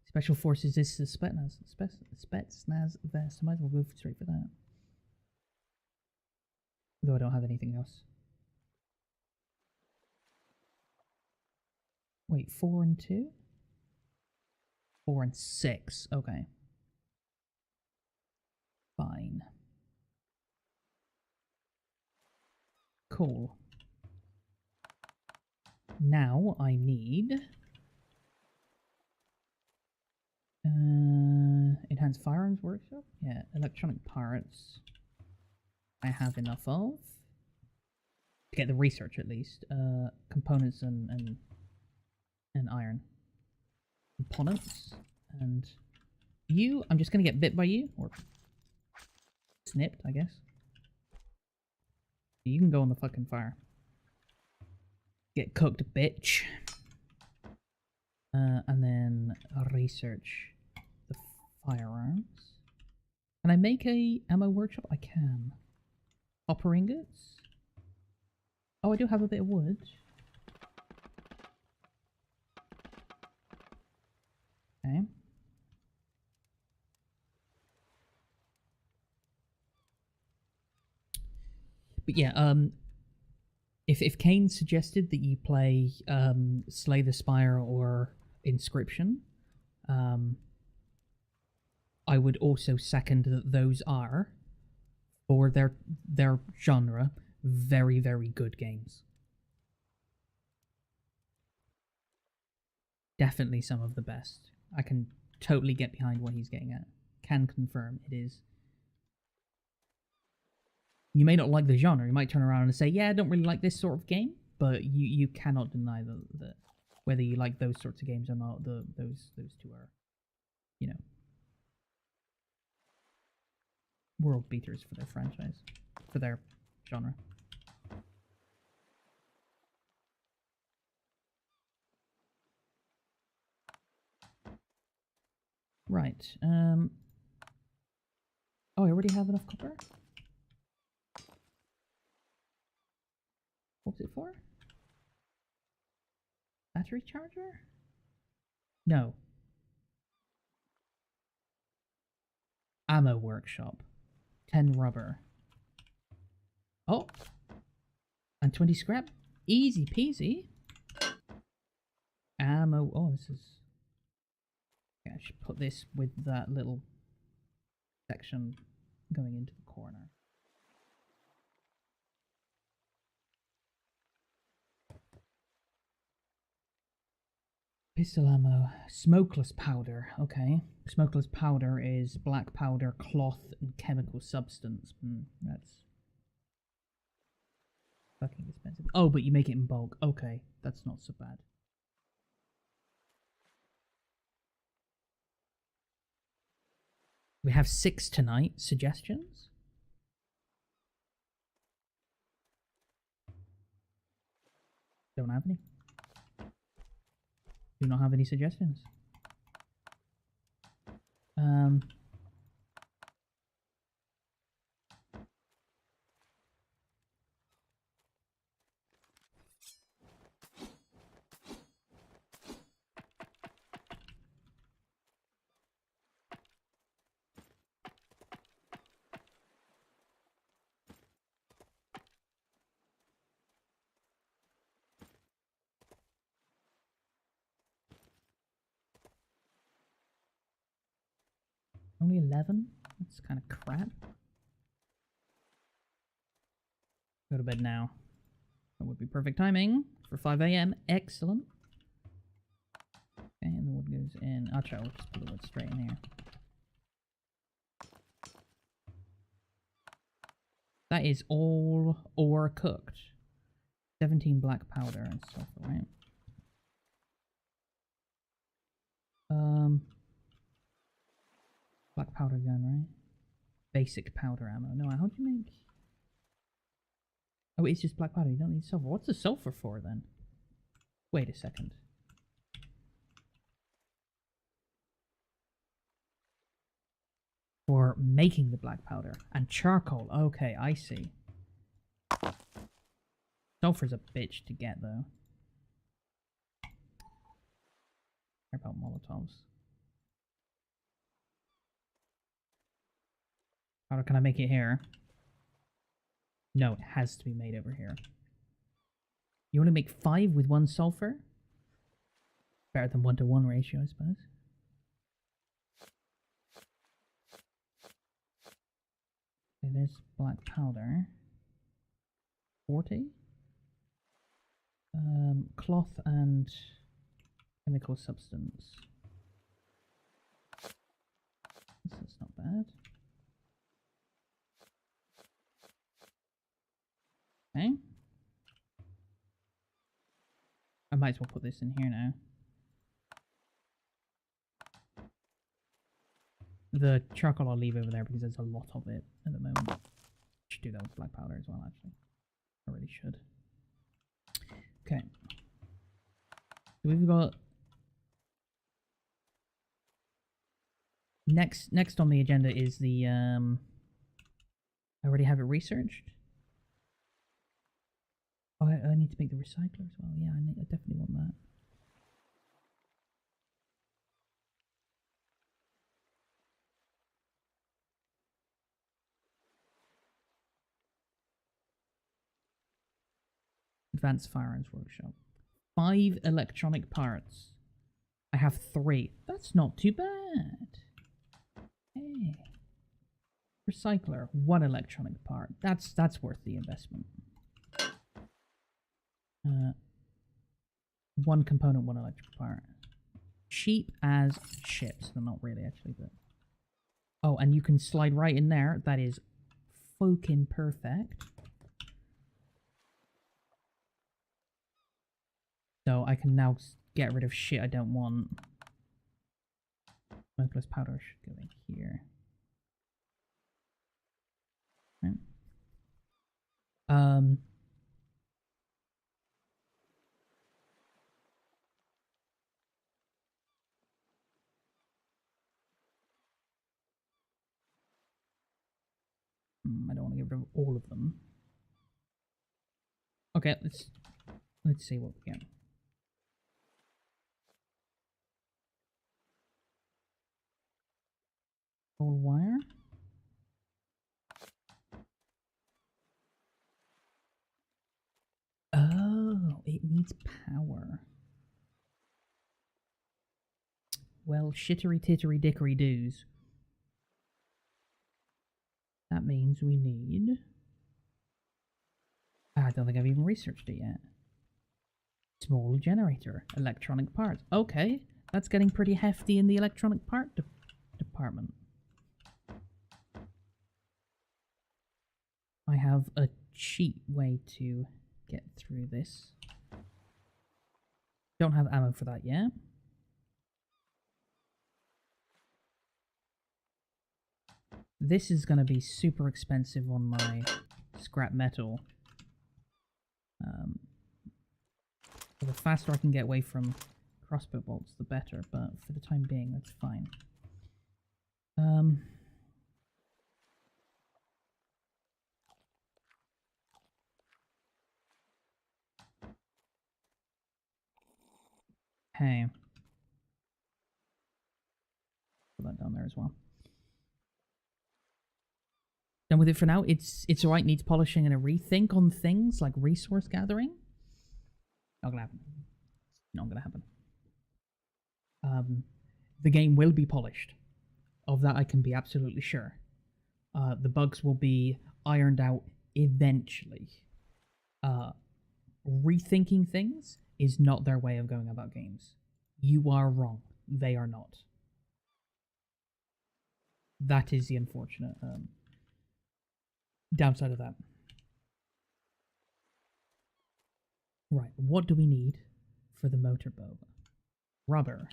Special Forces is the Spetsnaz vest. I might as well go straight for that. Though I don't have anything else. Wait, 4 and 2? 4 and 6. Okay. Fine. Cool. Now I need... Enhanced Firearms Workshop? Yeah, electronic parts. I have enough of. To get the research at least. Components and iron. Components. And you, I'm just gonna get bit by you. Or snipped, I guess. You can go on the fucking fire. Get cooked, bitch. And then research. Firearms. Can I make a ammo workshop? I can. Copper ingots? Oh, I do have a bit of wood. Okay. But yeah, if Kane suggested that you play Slay the Spire or Inscription, I would also second that those are, for their genre, very, very good games. Definitely some of the best. I can totally get behind what he's getting at. Can confirm it is. You may not like the genre. You might turn around and say, yeah, I don't really like this sort of game. But you cannot deny that whether you like those sorts of games or not, those two are, you know, world beaters for their franchise, for their genre. Right. Oh, I already have enough copper? What's it for? Battery charger? No. Ammo workshop. 10 rubber. Oh! And 20 scrap? Easy peasy. Ammo. Oh, this is... Yeah, I should put this with that little section going into the corner. Pistol ammo. Smokeless powder. Okay. Smokeless powder is black powder, cloth, and chemical substance. That's fucking expensive. Oh, but you make it in bulk. Okay. That's not so bad. We have 6 tonight. Suggestions? Don't have any. Do not have any suggestions. Only 11? That's kind of crap. Go to bed now. That would be perfect timing for 5 AM. Excellent. Okay, and the wood goes in. I'll try. We'll just put the wood straight in here. That is all ore cooked. 17 black powder and sulfur, right? Black powder gun, right? Basic powder ammo. No, how do you make... Oh, it's just black powder. You don't need sulfur. What's the sulfur for, then? Wait a second. For making the black powder. And charcoal. Okay, I see. Sulfur's a bitch to get, though. Care about Molotovs. How can I make it here? No, it has to be made over here. You want to make 5 with 1 sulfur? Better than 1-to-1 ratio, I suppose. Okay, there's black powder. 40. Cloth and chemical substance. That's not bad. Okay. I might as well put this in here now. The charcoal I'll leave over there because there's a lot of it at the moment. Should do that with black powder as well, actually. I really should. Okay. So we've got... Next on the agenda is the I already have it researched. Oh, I need to make the recycler as well. Yeah, I definitely want that. Advanced Firearms Workshop. 5 electronic parts. I have 3. That's not too bad. Hey. Recycler, 1 electronic part. That's worth the investment. 1 component, 1 electric part. Cheap as chips. They're not really, actually, but... Oh, and you can slide right in there. That is fucking perfect. So I can now get rid of shit I don't want. Smokeless powder should go in here. Right. I don't want to get rid of all of them. Okay, let's see what we get. Gold wire. Oh, it needs power. Well, shittery tittery dickory doos. That means we need... I don't think I've even researched it yet. Small generator, electronic parts. Okay, that's getting pretty hefty in the electronic part department. I have a cheat way to get through this. Don't have ammo for that yet. This is going to be super expensive on my scrap metal. The faster I can get away from crossbow bolts, the better, but for the time being, that's fine. Okay. Put that down there as well. Done with it for now. It's alright, needs polishing and a rethink on things like resource gathering. Not gonna happen. Not gonna happen. The game will be polished. Of that I can be absolutely sure. The bugs will be ironed out eventually. Rethinking things is not their way of going about games. You are wrong. They are not. That is the unfortunate downside of that. Right, what do we need for the motorboat? Rubber.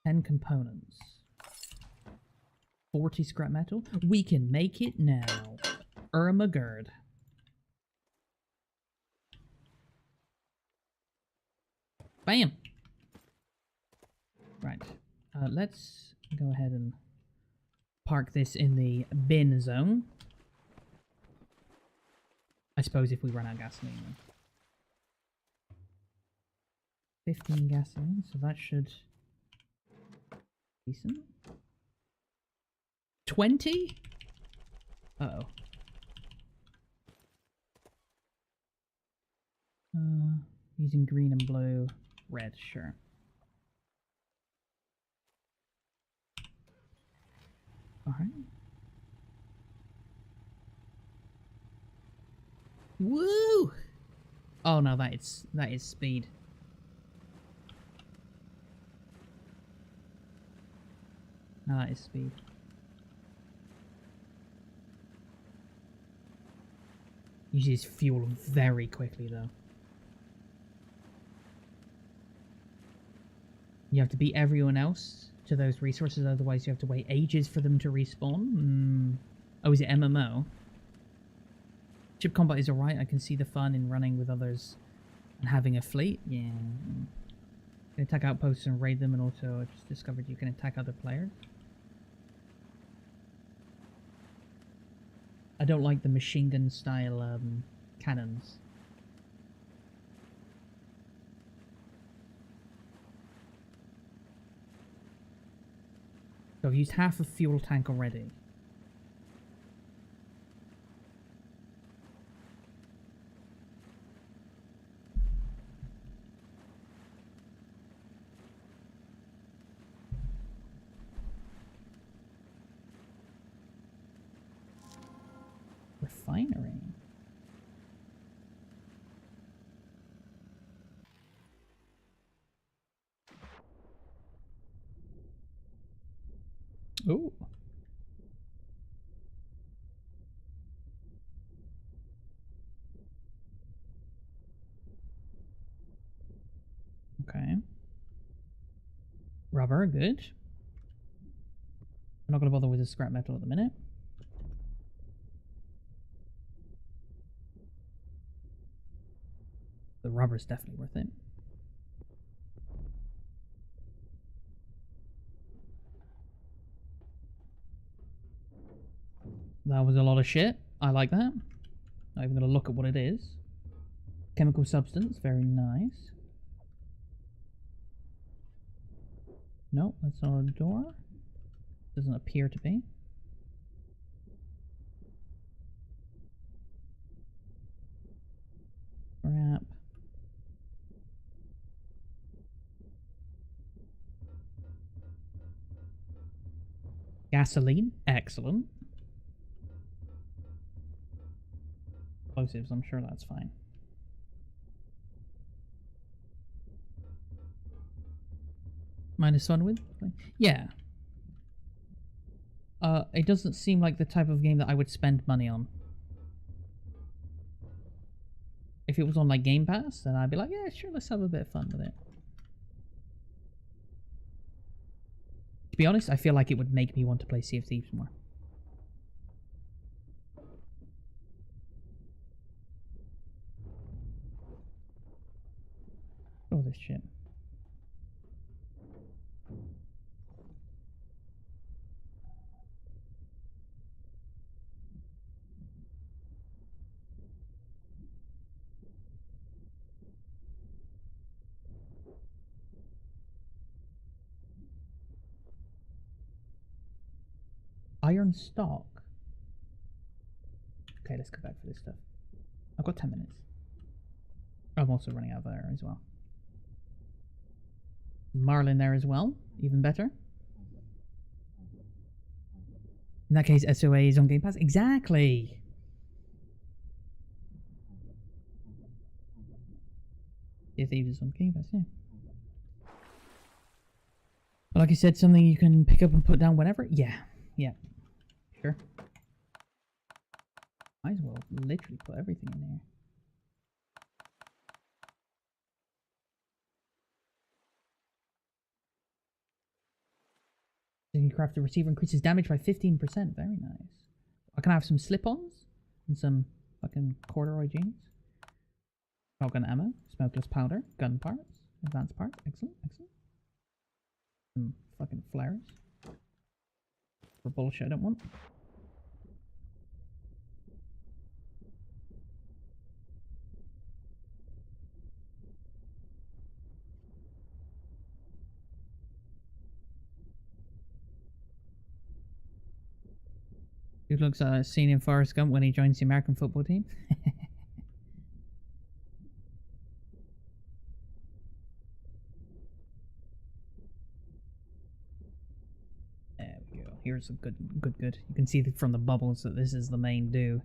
10 components. 40 scrap metal. We can make it now. Ermagerd. Bam! Right. Let's go ahead and park this in the bin zone. I suppose if we run out of gasoline then. 15 gasoline, so that should... Decent. 20? Uh-oh. Using green and blue. Red, sure. Alright. Woo! Oh no, that is speed. No, that is speed. Uses fuel very quickly though. You have to beat everyone else to those resources, otherwise you have to wait ages for them to respawn. Oh, is it MMO? Ship combat is alright, I can see the fun in running with others and having a fleet. Yeah. can attack outposts and raid them, and also I just discovered you can attack other players. I don't like the machine gun style cannons. So I've used half a fuel tank already. Refinery. Ooh. Okay. Rubber, good. I'm not going to bother with the scrap metal at the minute. The rubber's definitely worth it. That was a lot of shit. I like that. Not even going to look at what it is. Chemical substance, very nice. No, that's not a door. Doesn't appear to be. Crap. Gasoline, excellent. Explosives, I'm sure that's fine. -1 with? Yeah. It doesn't seem like the type of game that I would spend money on. If it was on like Game Pass, then I'd be like, yeah, sure, let's have a bit of fun with it. To be honest, I feel like it would make me want to play Sea of Thieves more. Oh, this shit. Iron stock. Okay, let's go back for this stuff. I've got 10 minutes. I'm also running out of air as well. Marlin there as well, even better. In that case, SOA is on Game Pass. Exactly! If Thieves is on Game Pass, yeah. But like I said, something you can pick up and put down whenever? Yeah. Yeah. Sure. Might as well literally put everything in there. You craft the receiver increases damage by 15%. Very nice. I can have some slip-ons and some fucking corduroy jeans. Shotgun ammo, smokeless powder, gun parts, advanced parts. Excellent, excellent. Some fucking flares. For bullshit I don't want. Dude looks seen in Forrest Gump when he joins the American football team. There we go. Here's a good. You can see from the bubbles that this is the main do.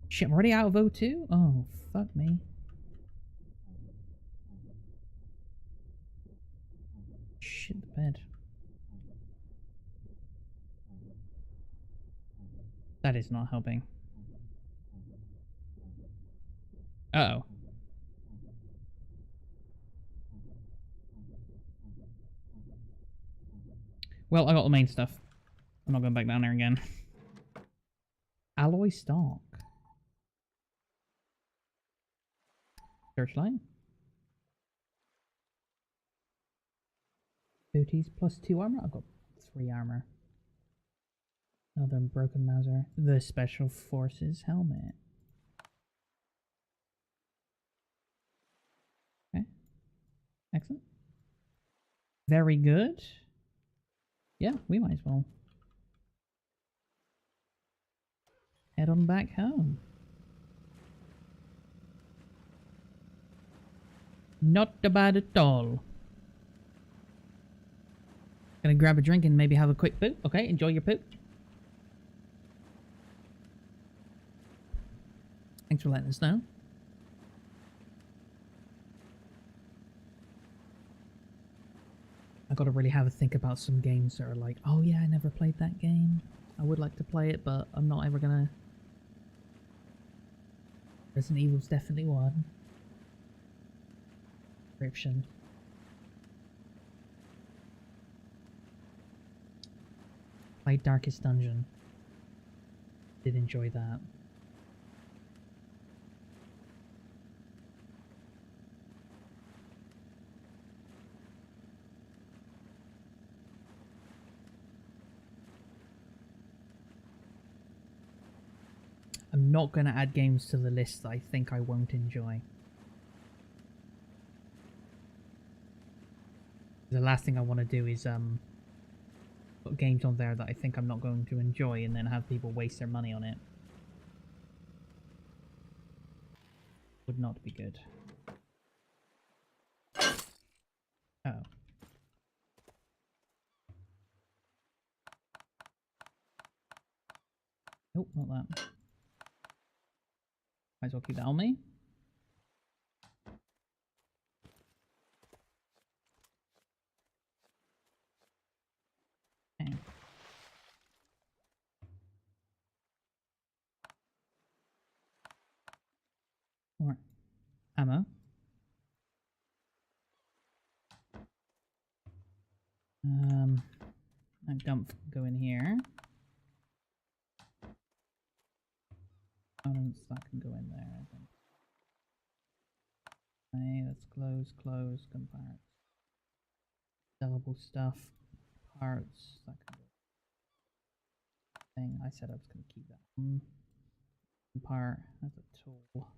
Shit, I'm already out of O2? Oh, fuck me. Shit the bed. That is not helping. Uh-oh. Well, I got the main stuff. I'm not going back down there again. Alloy stock. Searchlight. Booties plus 2 armor. I've got 3 armor. Another broken Mauser. The Special Forces helmet. Okay. Excellent. Very good. Yeah, we might as well head on back home. Not bad at all. Gonna grab a drink and maybe have a quick poop. Okay, enjoy your poop. Thanks for letting us know. I gotta really have a think about some games that are like, oh yeah, I never played that game. I would like to play it, but I'm not ever gonna. Resident Evil's definitely one. Description. Played Darkest Dungeon. Did enjoy that. I'm not going to add games to the list that I think I won't enjoy. The last thing I want to do is put games on there that I think I'm not going to enjoy and then have people waste their money on it. Would not be good. Oh. Nope, not that. Might as well keep that on me. Okay. More ammo. A dump can go in here. That can go in there, I think. Okay, let's close, gun parts. Sellable stuff, parts, that can go. Thing, I said I was going to keep that one. Part, that's a tool.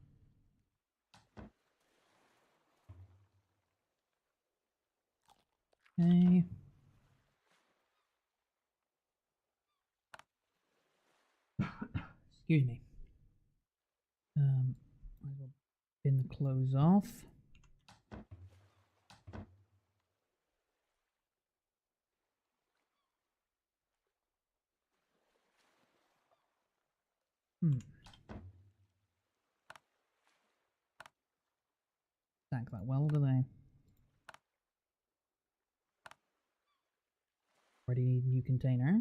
Okay. Excuse me. I will bin the clothes off. Stack that well, do they? Already need a new container.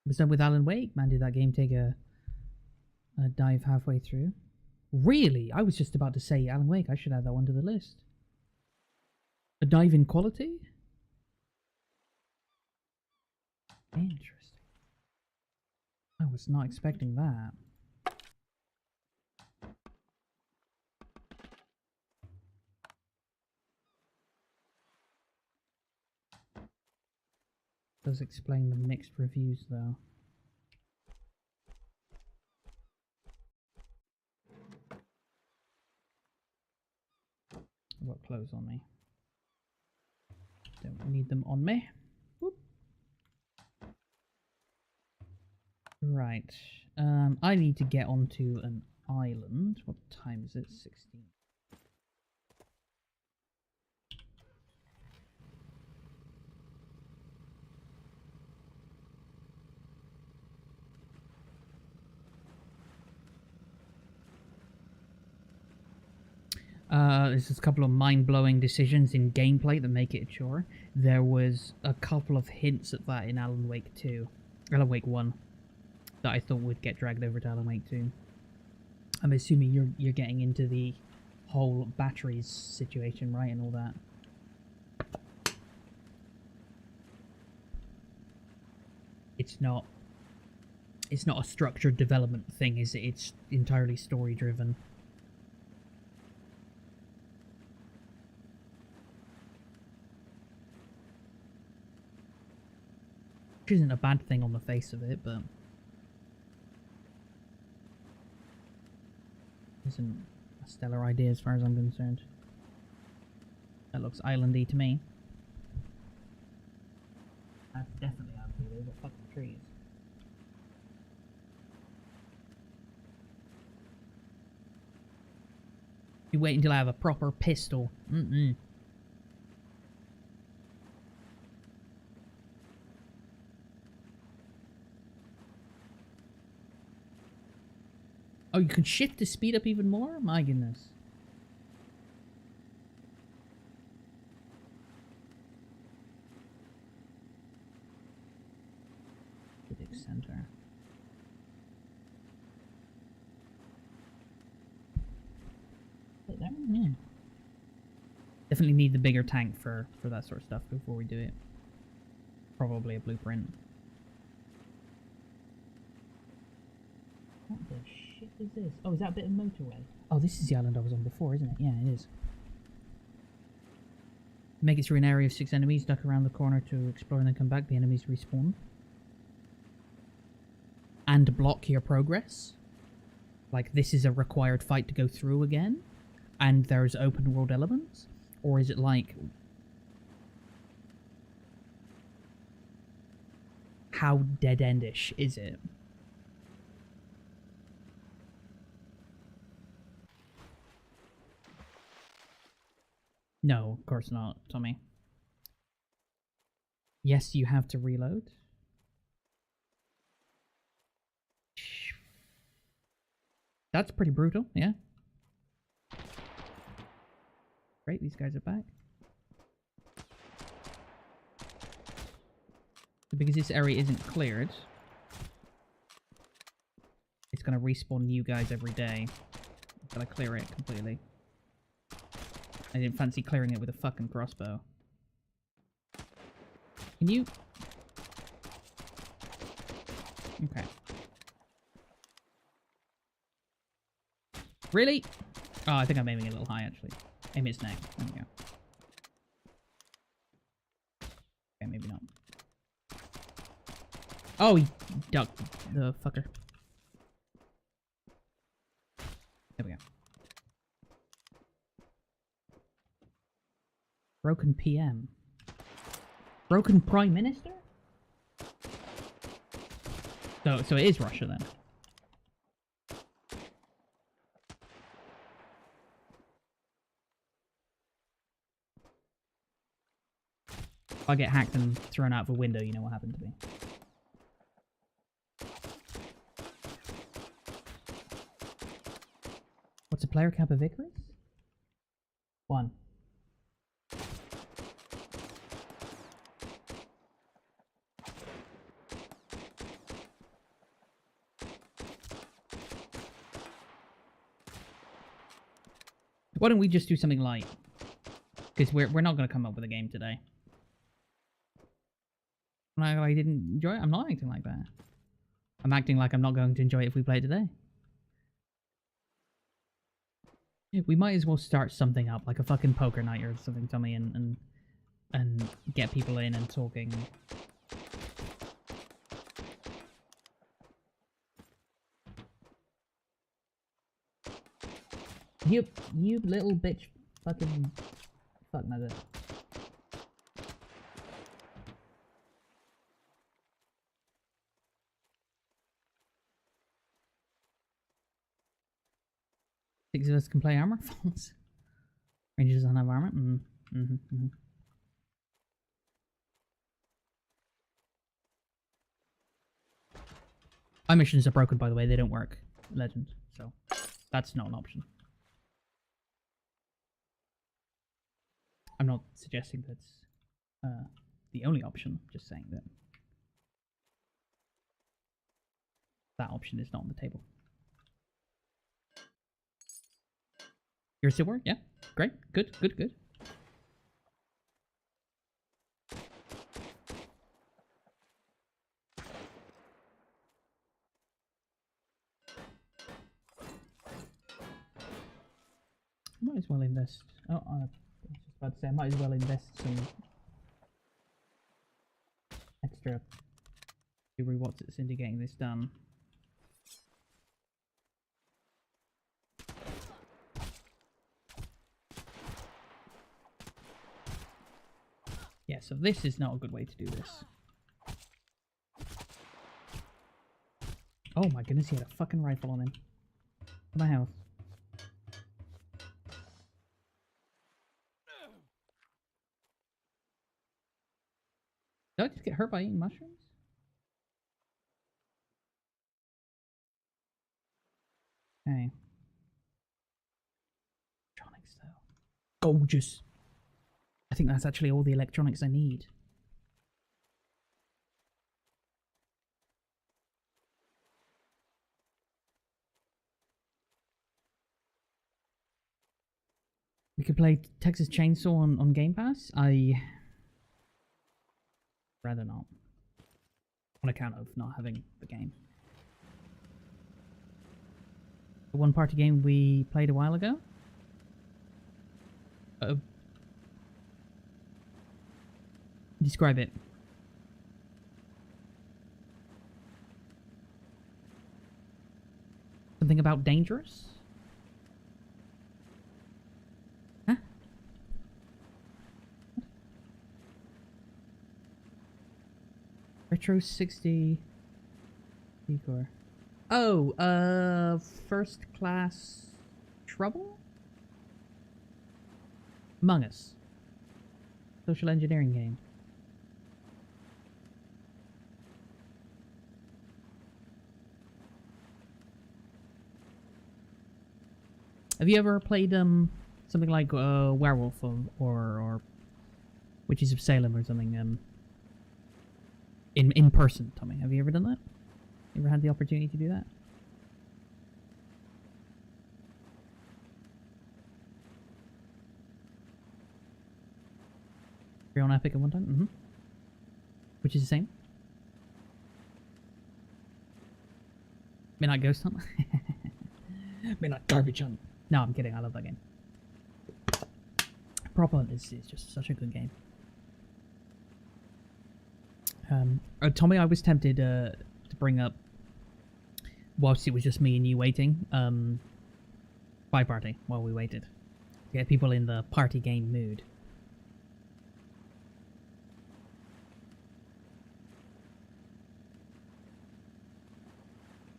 Was that with Alan Wake? Man, did that game take a dive halfway through? Really? I was just about to say Alan Wake. I should add that one to the list. A dive in quality? Interesting. I was not expecting that. Does explain the mixed reviews though. I've got clothes on me. Don't need them on me. Whoop. Right. I need to get onto an island. What time is it? 16. There's just a couple of mind-blowing decisions in gameplay that make it a chore. There was a couple of hints at that in Alan Wake 2. Alan Wake 1. That I thought would get dragged over to Alan Wake 2. I'm assuming you're getting into the whole batteries situation, right, and all that. It's not It's not a structured development thing, is it? It's entirely story driven. Which isn't a bad thing on the face of it, but isn't a stellar idea as far as I'm concerned. That looks islandy to me. That's definitely islandy. Those are fucking trees. You wait until I have a proper pistol. Oh, you can shift to speed up even more? My goodness. Civic Center. There? Yeah. Definitely need the bigger tank for that sort of stuff before we do it. Probably a blueprint. What the shit is this? Oh, is that a bit of motorway? Oh, this is the island I was on before, isn't it? Yeah, it is. Make it through an area of 6 enemies, duck around the corner to explore and then come back. The enemies respawn. And block your progress. Like, this is a required fight to go through again. And there's open world elements? Or is it like... How dead-endish is it? No, of course not, Tommy. Yes, you have to reload. That's pretty brutal, yeah. Great, these guys are back. Because this area isn't cleared, it's gonna respawn new guys every day. Gotta clear it completely. I didn't fancy clearing it with a fucking crossbow. Can you... Okay. Really? Oh, I think I'm aiming a little high, actually. Aim his neck. There we go. Okay, maybe not. Oh, he ducked the fucker. There we go. Broken PM. Broken Prime Minister? So it is Russia then. If I get hacked and thrown out of a window, you know what happened to me. What's a player cap of Icarus? 1. Why don't we just do something light? Because we're not going to come up with a game today. I didn't enjoy it. I'm not acting like that. I'm acting like I'm not going to enjoy it if we play it today. We might as well start something up, like a fucking poker night or something, Tommy, and get people in and talking. You little bitch, fucking fuck nugget. Six of us can play armor? False. Ranger doesn't have armor? My missions are broken, by the way. They don't work. Legend. So, that's not an option. I'm not suggesting that's the only option. Just saying that that option is not on the table. You're still work? Yeah. Great. Good. Good. Good. Might as well invest. Oh, I was just about to say I might as well invest some extra what's it's into getting this done. Yeah, so this is not a good way to do this. Oh my goodness, he had a fucking rifle on him. My health. Did I just get hurt by eating mushrooms? Okay. Electronics though. Gorgeous. I think that's actually all the electronics I need. We could play Texas Chainsaw on Game Pass. I rather not. On account of not having the game. The one party game we played a while ago. Describe it. Something about dangerous? Huh? Retro 60 decor. Oh, first class trouble? Among Us. Social engineering game. Have you ever played something like Werewolf or Witches of Salem or something in person, Tommy? Have you ever done that? You ever had the opportunity to do that? You're on Epic at one time? Mm-hmm. Which is the same? Midnight Ghost Hunt? Midnight Garbage Hunt. No, I'm kidding. I love that game. Prop Hunt is just such a good game. Tommy, I was tempted to bring up, whilst it was just me and you waiting, Pie Party while we waited. Get people in the party game mood.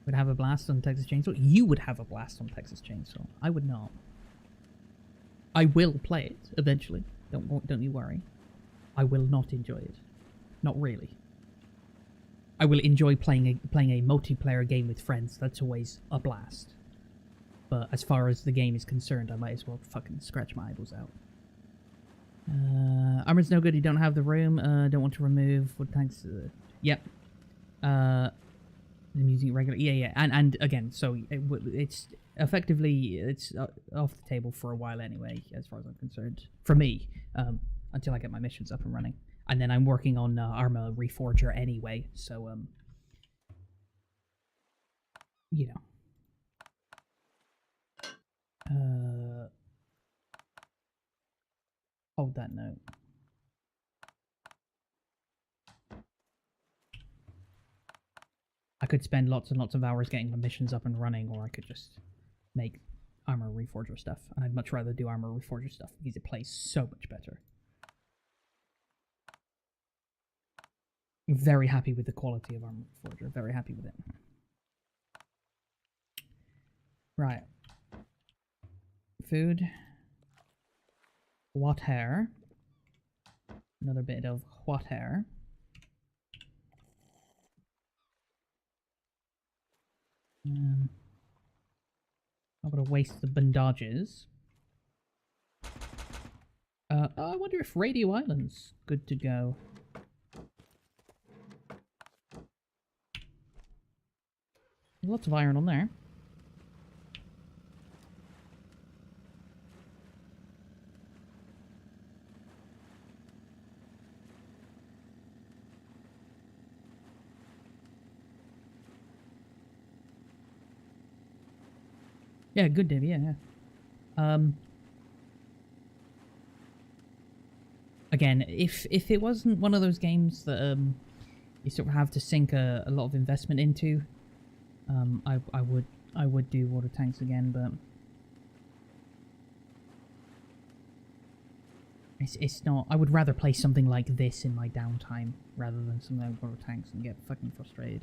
Would have a blast on Texas Chainsaw. You would have a blast on Texas Chainsaw. I would not. I will play it eventually. Don't you worry. I will not enjoy it. Not really. I will enjoy playing a multiplayer game with friends. That's always a blast. But as far as the game is concerned, I might as well fucking scratch my eyeballs out. Armor's no good. You don't have the room. Don't want to remove. What kinds? Yep. I'm using it regularly. Yeah. And again, so it's effectively off the table for a while anyway, as far as I'm concerned. For me, until I get my missions up and running. And then I'm working on Arma Reforger anyway, so, you know. Hold that note. I could spend lots and lots of hours getting my missions up and running, or I could just make Arma Reforger stuff. And I'd much rather do Arma Reforger stuff, because it plays so much better. Very happy with the quality of Arma Forger. Very happy with it. Right. Food. Water. Another bit of water. I'm gonna waste the bandages. I wonder if Radio Island's good to go. Lots of iron on there. Yeah, good div, yeah. again, if it wasn't one of those games that you sort of have to sink a lot of investment into, I would do water tanks again, but it's not. I would rather play something like this in my downtime rather than something like water tanks and get fucking frustrated.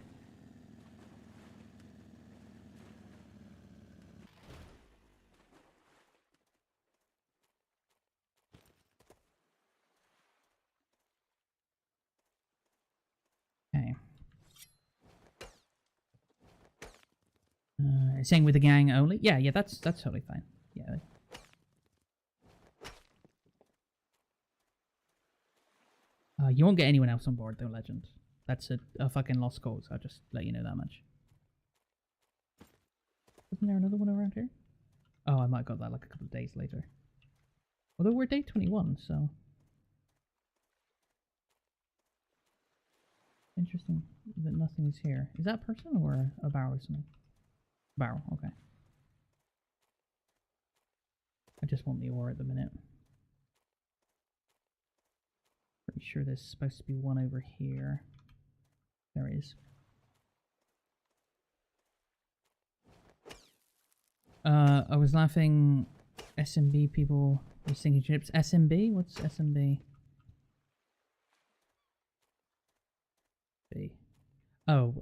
Okay. Saying with the gang only? Yeah, that's totally fine. Yeah. You won't get anyone else on board, though, Legend. That's a fucking lost cause. I'll just let you know that much. Wasn't there another one around here? Oh, I might have got that like a couple of days later. Although we're day 21, so... Interesting that nothing is here. Is that a person or a barrel or something? Barrel, okay. I just want the ore at the minute. Pretty sure there's supposed to be one over here. There is. I was laughing. SMB people were singing chips. SMB? What's SMB? B. Oh,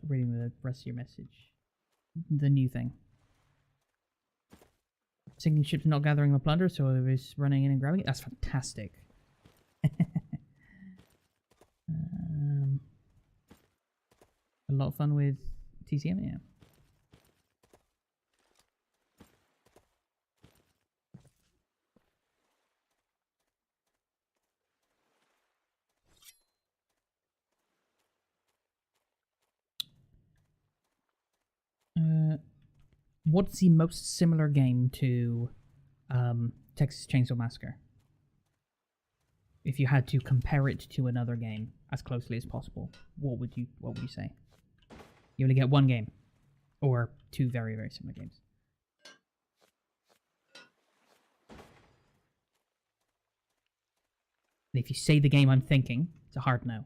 reading the rest of your message. The new thing. Sinking ships not gathering the plunder, so it was running in and grabbing it. That's fantastic. A lot of fun with TCM, yeah. What's the most similar game to Texas Chainsaw Massacre? If you had to compare it to another game as closely as possible, what would you say? You only get one game, or two very, very similar games. And if you say the game I'm thinking, it's a hard no.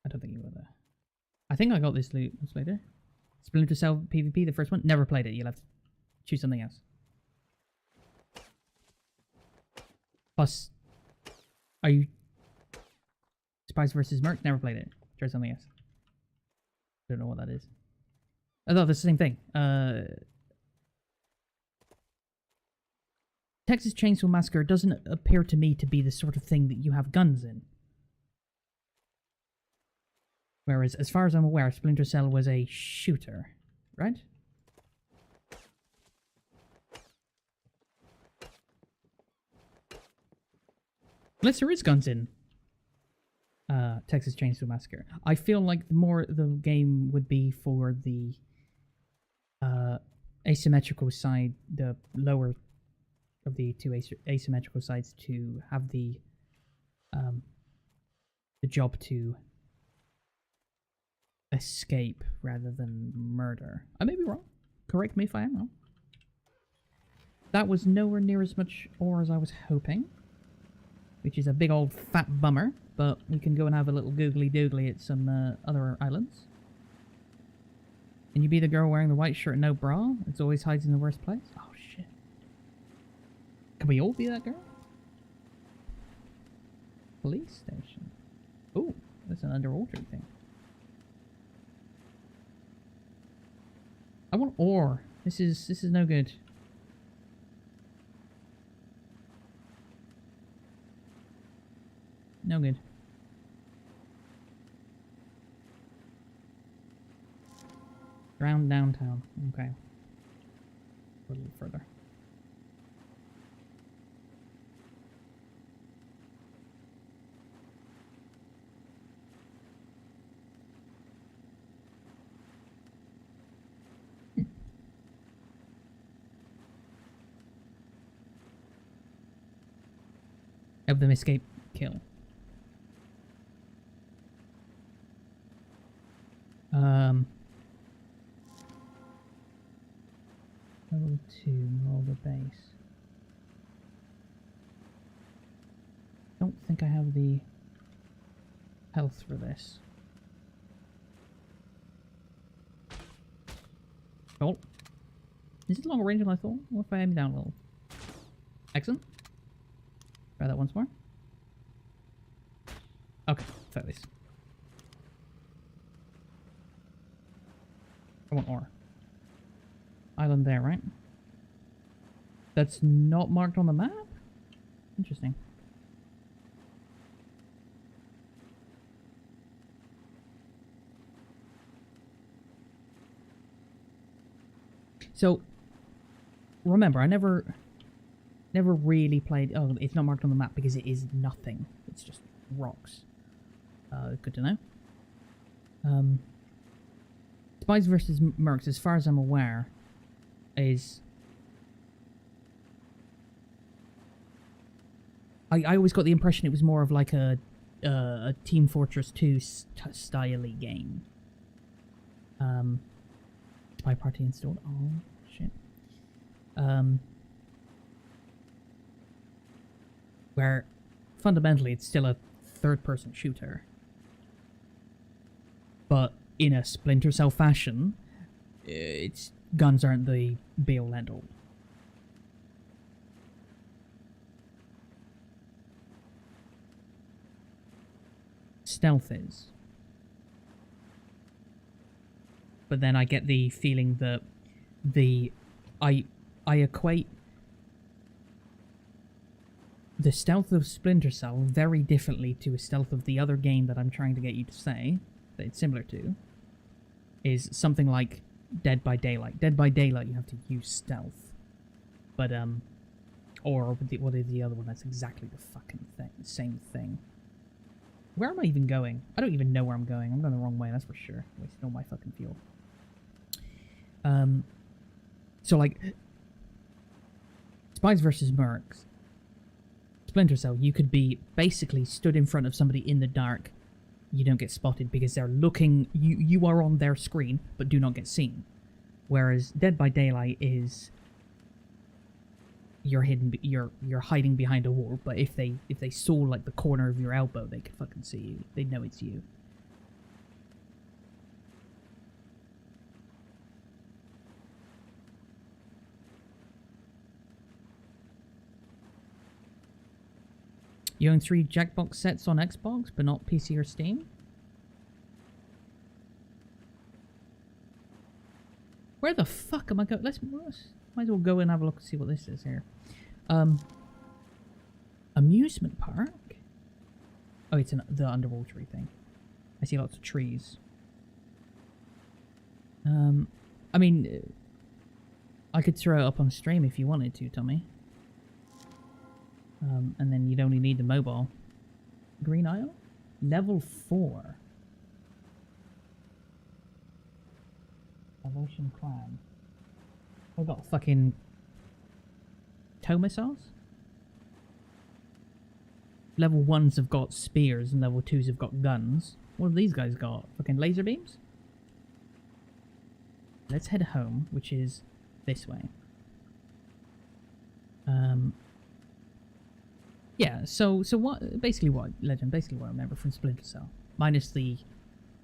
I don't think you were there. I think I got this loot later. Splinter Cell PvP, the first one. Never played it. You'll have to choose something else. Plus, are you Spice versus Merc? Never played it. Try something else. Don't know what that is. I thought it's the same thing. Texas Chainsaw Massacre doesn't appear to me to be the sort of thing that you have guns in. Whereas, as far as I'm aware, Splinter Cell was a shooter, right? Unless there is guns in Texas Chainsaw Massacre. I feel like the more the game would be for the asymmetrical side, the lower of the two asymmetrical sides, to have the job to escape rather than murder. I may be wrong. Correct me if I am wrong. That was nowhere near as much ore as I was hoping, which is a big old fat bummer, but we can go and have a little googly doogly at some other islands. Can you be the girl wearing the white shirt and no bra? It's always hides in the worst place? Oh shit. Can we all be that girl? Police station. Ooh, that's an underwater thing. I want ore. This is no good. No good. Drown downtown. Okay. A little further. Help them escape. Kill. to Mulder Base. Don't think I have the health for this. Oh. Is it longer range than I thought? What if I aim down a little? Excellent. Try that once more. Okay, focus. I want ore. Island there, right? That's not marked on the map? Interesting. So, remember, I never really played... Oh, it's not marked on the map because it is nothing. It's just rocks. Good to know. Spies versus Mercs, as far as I'm aware, is... I always got the impression it was more of like a Team Fortress 2 style-y game. Spy party installed. Oh, shit. Where fundamentally it's still a third-person shooter. But in a Splinter Cell fashion, its guns aren't the be-all end-all. Stealth is. But then I get the feeling that I equate the stealth of Splinter Cell very differently to a stealth of the other game that I'm trying to get you to say that it's similar to, is something like Dead by Daylight. Dead by Daylight you have to use stealth. But or what is the other one? That's exactly the fucking same thing. Where am I even going? I don't even know where I'm going. I'm going the wrong way, that's for sure. Wasting all my fucking fuel. So like, Spies versus Mercs. Splinter Cell, you could be basically stood in front of somebody in the dark. You don't get spotted because they're looking, you are on their screen, but do not get seen. Whereas Dead by Daylight is, you're hiding behind a wall, but if they saw like the corner of your elbow, they could fucking see you. They'd know it's you. You own 3 Jackbox sets on Xbox, but not PC or Steam? Where the fuck am I going? Let's might as well go and have a look and see what this is here. Amusement park? Oh, it's the underwater thing. I see lots of trees. I mean, I could throw it up on stream if you wanted to, Tommy. And then you'd only need the mobile. Green Isle? Level 4. Salvation Clan. I've got fucking tow missiles? Level 1s have got spears and level 2s have got guns. What have these guys got? Fucking laser beams? Let's head home, which is this way. Yeah, so what, basically what I remember from Splinter Cell. Minus the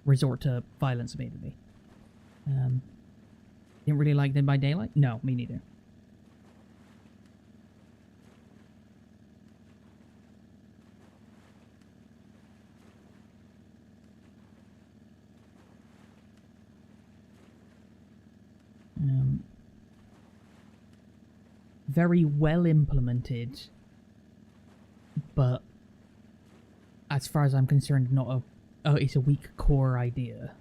resort to violence immediately. Didn't really like Dead by Daylight? No, me neither. Very well implemented, but as far as I'm concerned, not it's a weak core idea.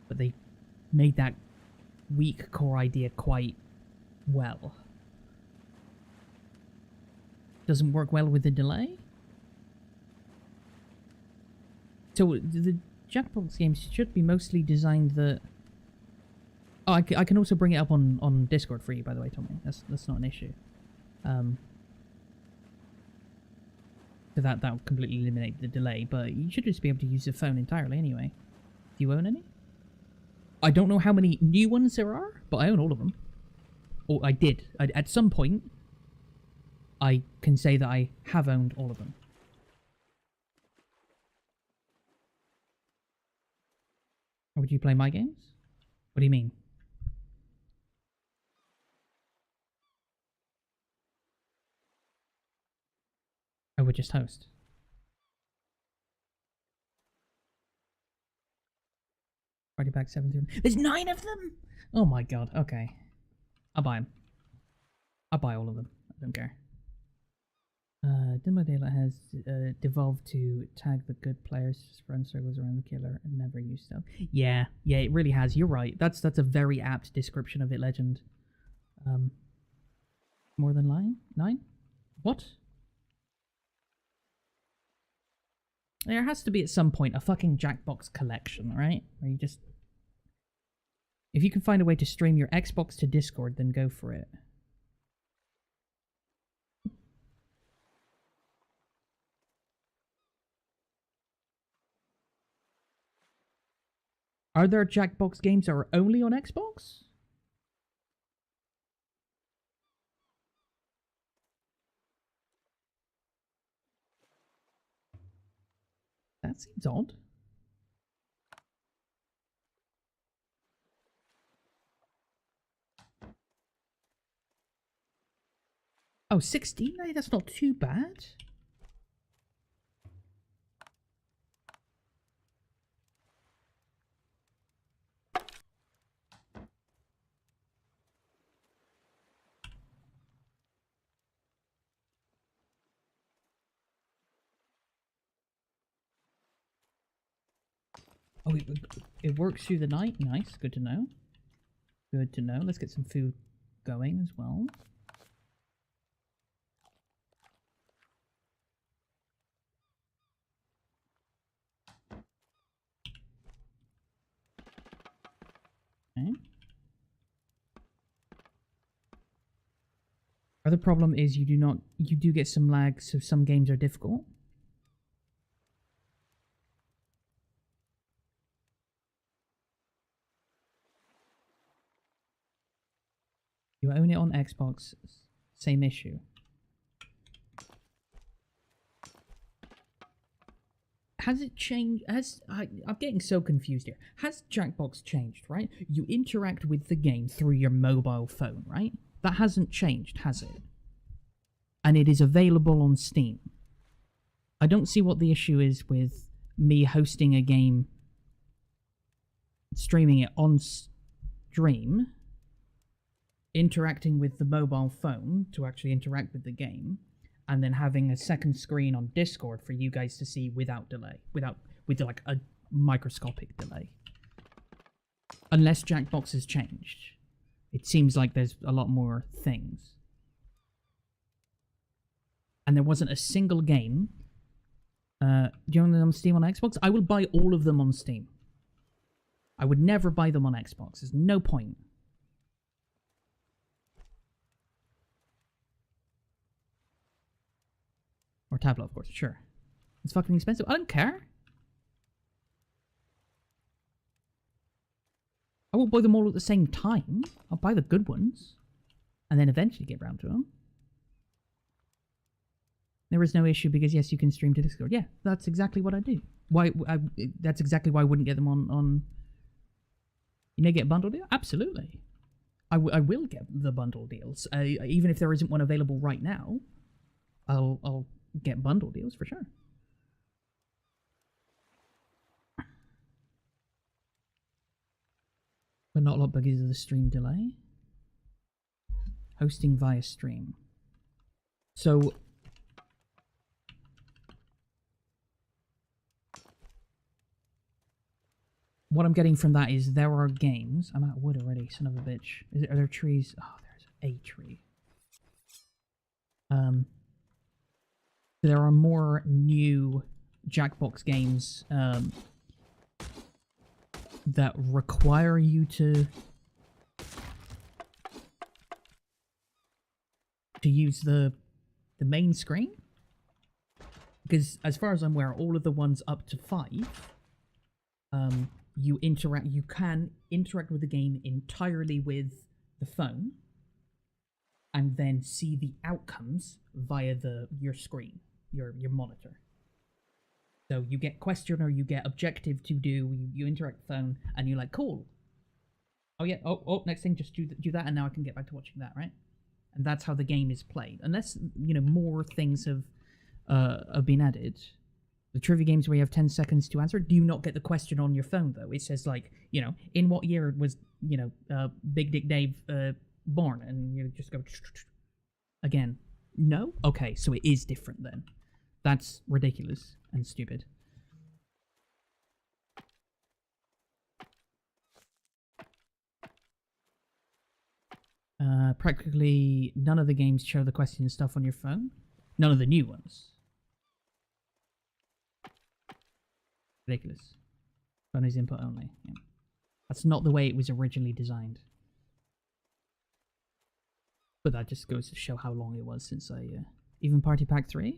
But they made that weak core idea quite well. Doesn't work well with the delay? So the Jackbox games should be mostly designed that... Oh, I can also bring it up on Discord for you, by the way, Tommy. That's not an issue. So that'll completely eliminate the delay, but you should just be able to use the phone entirely anyway. Do you own any? I don't know how many new ones there are, but I own all of them. Or I did. At some point, I can say that I have owned all of them. Or would you play my games? What do you mean? I would just host. Party pack 7. There's 9 of them? Oh my god, okay. I'll buy them. I'll buy all of them. I don't care. Demo Daylight has devolved to tag the good players, run circles around the killer, and never use stealth. Yeah, it really has. You're right. That's a very apt description of it, Legend. More than 9? What? There has to be at some point a fucking Jackbox collection, right? Where you just... If you can find a way to stream your Xbox to Discord, then go for it. Are there Jackbox games that are only on Xbox? That seems odd. Oh, 16? That's not too bad. Oh, it works through the night. Nice. Good to know. Good to know. Let's get some food going as well. Okay. Other problem is you do get some lag, so some games are difficult. You own it on Xbox, same issue. Has it changed? I'm getting so confused here. Has Jackbox changed, right? You interact with the game through your mobile phone, right? That hasn't changed, has it? And it is available on Steam. I don't see what the issue is with me hosting a game, streaming it on stream, interacting with the mobile phone to actually interact with the game, and then having a second screen on Discord for you guys to see without delay, with like a microscopic delay. Unless Jackbox has changed. It seems like there's a lot more things. And there wasn't a single game. Do you own them on Steam on Xbox? I will buy all of them on Steam. I would never buy them on Xbox. There's no point. Or tablet, of course, sure. It's fucking expensive. I don't care. I won't buy them all at the same time. I'll buy the good ones. And then eventually get around to them. There is no issue because, yes, you can stream to Discord. Yeah, that's exactly what I do. That's exactly why I wouldn't get them on... You may get a bundle deal? Absolutely. I will get the bundle deals. Even if there isn't one available right now, I'll get bundle deals for sure. But not a lot because of the stream delay. Hosting via stream. So... what I'm getting from that is there are games... I'm out of wood already, son of a bitch. Are there trees? Oh, there's a tree. There are more new Jackbox games that require you to use the main screen. Because as far as I'm aware, all of the ones up to 5, you can interact with the game entirely with the phone. and then see the outcomes via your screen, your monitor. So you get question or you get objective to do, you interact with the phone, and you're like, cool. Oh yeah, oh, next thing, just do that, and now I can get back to watching that, right? And that's how the game is played. Unless, more things have been added. The trivia games where you have 10 seconds to answer, do you not get the question on your phone, though? It says, like, in what year was, Big Dick Dave born? And you just go... Again, no? Okay, so it is different then. That's ridiculous and stupid. Practically none of the games show the question and stuff on your phone. None of the new ones. Ridiculous. Phone is input only. Yeah. That's not the way it was originally designed. But that just goes to show how long it was since I... even Party Pack 3?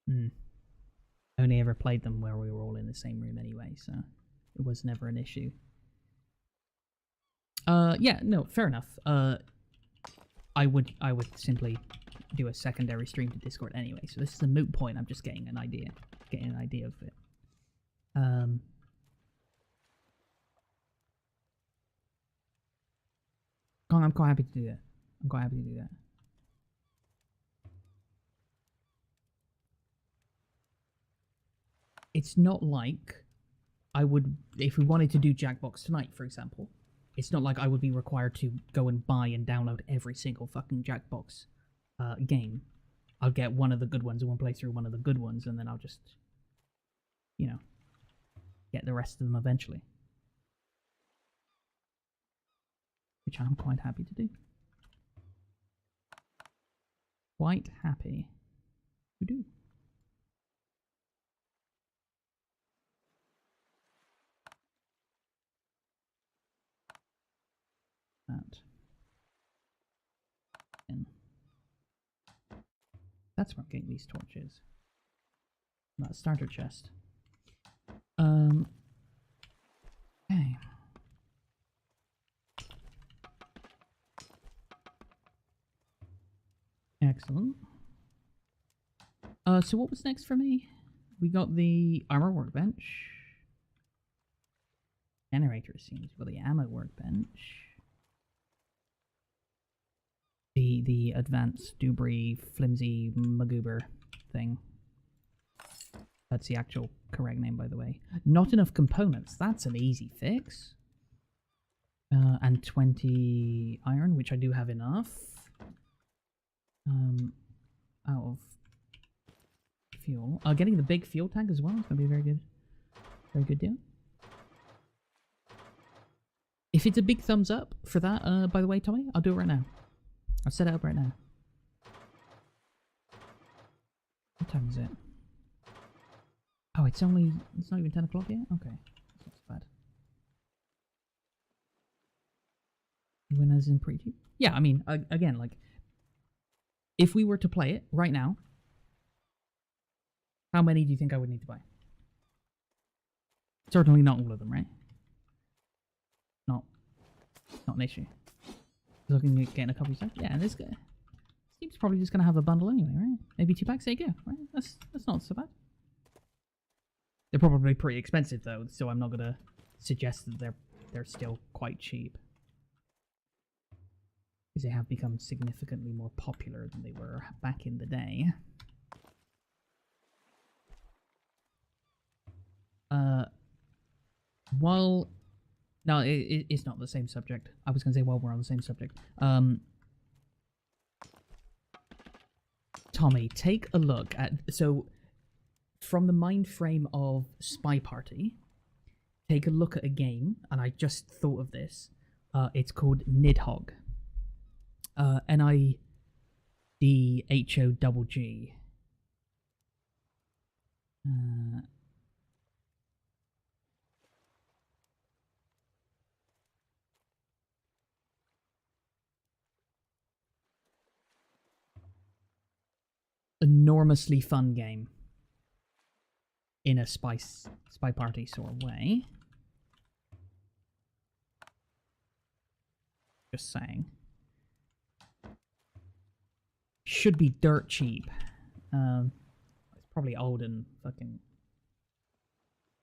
I only ever played them where we were all in the same room anyway, so it was never an issue. Yeah, no, fair enough. I would simply do a secondary stream to Discord anyway, so this is a moot point. I'm just getting an idea of it. I'm quite happy to do that. It's not like I would, if we wanted to do Jackbox tonight, for example, it's not like I would be required to go and buy and download every single fucking Jackbox game. I'll get one of the good ones and we'll play through one of the good ones, and then I'll just, get the rest of them eventually. Which I'm quite happy to do. Quite happy to do. That's where I'm getting these torches. That starter chest. Okay. Excellent. So what was next for me? We got the armor workbench. Generator seems. We got the ammo workbench. The advanced Dubry flimsy magoober thing. That's the actual correct name, by the way. Not enough components. That's an easy fix. And 20 iron, which I do have enough. Out of fuel. Getting the big fuel tank as well is going to be a very good deal. If it's a big thumbs up for that, by the way, Tommy, I'll do it right now. I'll set it up right now. What time is it? Oh, it's not even 10 o'clock yet? Okay. That's not so bad. Winners in preview? Yeah, I mean, again, like, if we were to play it right now, how many do you think I would need to buy? Certainly not all of them, right? Not an issue. Looking at getting a couple of stuff. Yeah, this guy. Steve's probably just gonna have a bundle anyway, right? Maybe 2 packs, there you go, right? That's not so bad. They're probably pretty expensive though, so I'm not gonna suggest that they're still quite cheap. Because they have become significantly more popular than they were back in the day. No, it's not the same subject. I was going to say while we're on the same subject. Tommy, take a look at... So, from the mind frame of Spy Party, take a look at a game, and I just thought of this. It's called Nidhogg. Nidhogg. Enormously fun game in a spy party sort of way. Just saying. Should be dirt cheap. It's probably old and fucking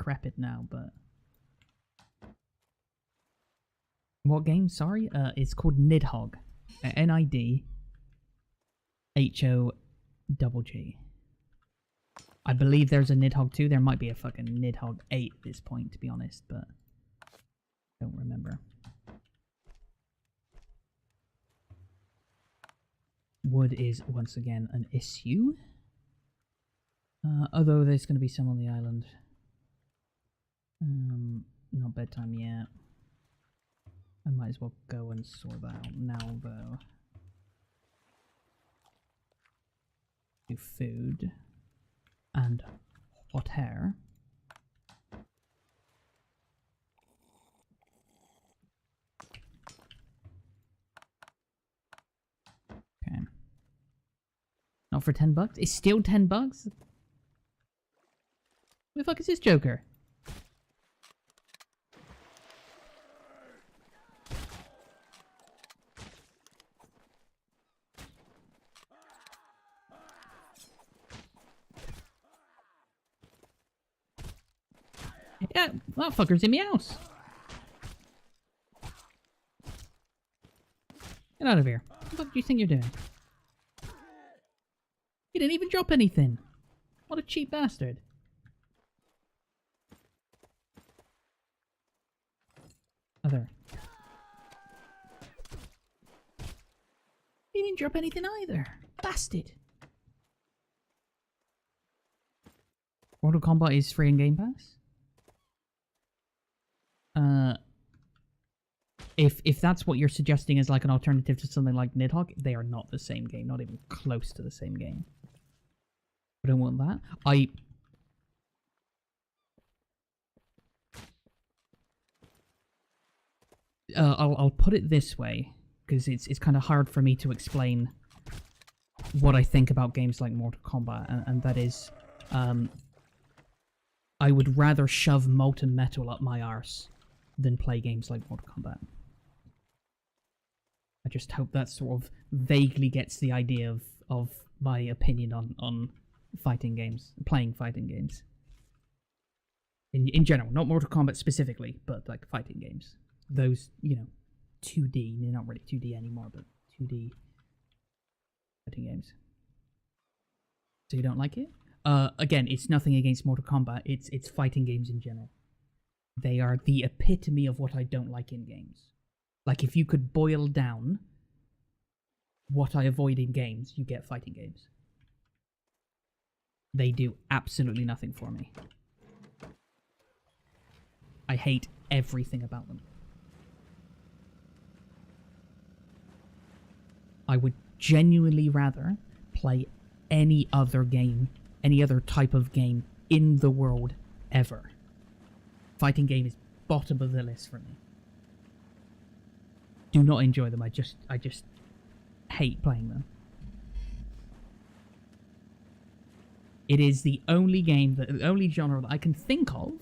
crepit now, but... What game? Sorry? It's called Nidhogg. Nidhogg. I believe there's a Nidhogg 2. There might be a fucking Nidhogg 8 at this point, to be honest, but... don't remember. Wood is, once again, an issue. Although there's going to be some on the island. Not bedtime yet. I might as well go and sort that out now, though. Do food. And hot air. Okay. Not for $10? It's still $10? Who the fuck is this Joker? Yeah, that fucker's in my house. Get out of here. What the fuck do you think you're doing? He didn't even drop anything. What a cheap bastard. Other. He didn't drop anything either. Bastard. Mortal Kombat is free in Game Pass? If that's what you're suggesting as like an alternative to something like Nidhogg, they are not the same game. Not even close to the same game. I don't want that. I'll put it this way, because it's kind of hard for me to explain what I think about games like Mortal Kombat, and that is, I would rather shove molten metal up my arse than play games like Mortal Kombat. I just hope that sort of vaguely gets the idea of my opinion on fighting games, playing fighting games. In general, not Mortal Kombat specifically, but like fighting games. Those, 2D, they're not really 2D anymore, but 2D fighting games. So you don't like it? Again, it's nothing against Mortal Kombat, it's fighting games in general. They are the epitome of what I don't like in games. Like, if you could boil down what I avoid in games, you get fighting games. They do absolutely nothing for me. I hate everything about them. I would genuinely rather play any other game, any other type of game in the world ever. Fighting game is bottom of the list for me. Do not enjoy them. I just hate playing them. It is the only game, the only genre that I can think of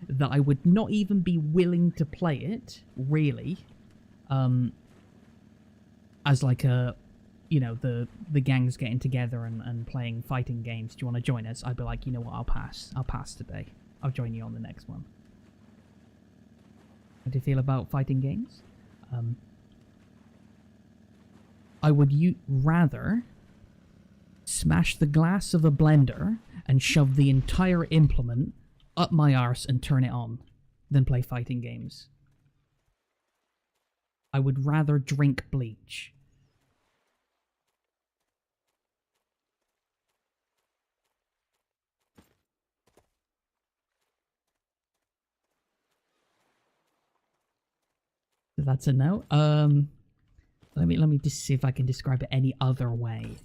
that I would not even be willing to play it, really, as like a, the gangs getting together and playing fighting games. Do you want to join us? I'd be like, you know what, I'll pass. I'll pass today. I'll join you on the next one. How do you feel about fighting games? I would rather smash the glass of a blender and shove the entire implement up my arse and turn it on than play fighting games. I would rather drink bleach. That's a no. Let me just see if I can describe it any other way.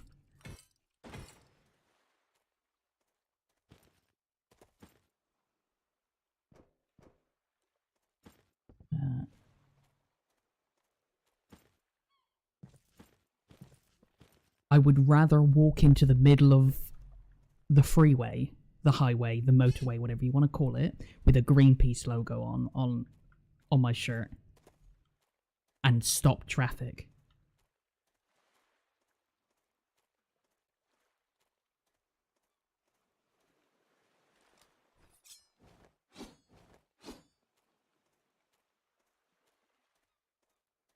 I would rather walk into the middle of the freeway, the highway, the motorway, whatever you want to call it, with a Greenpeace logo on my shirt. and stop traffic.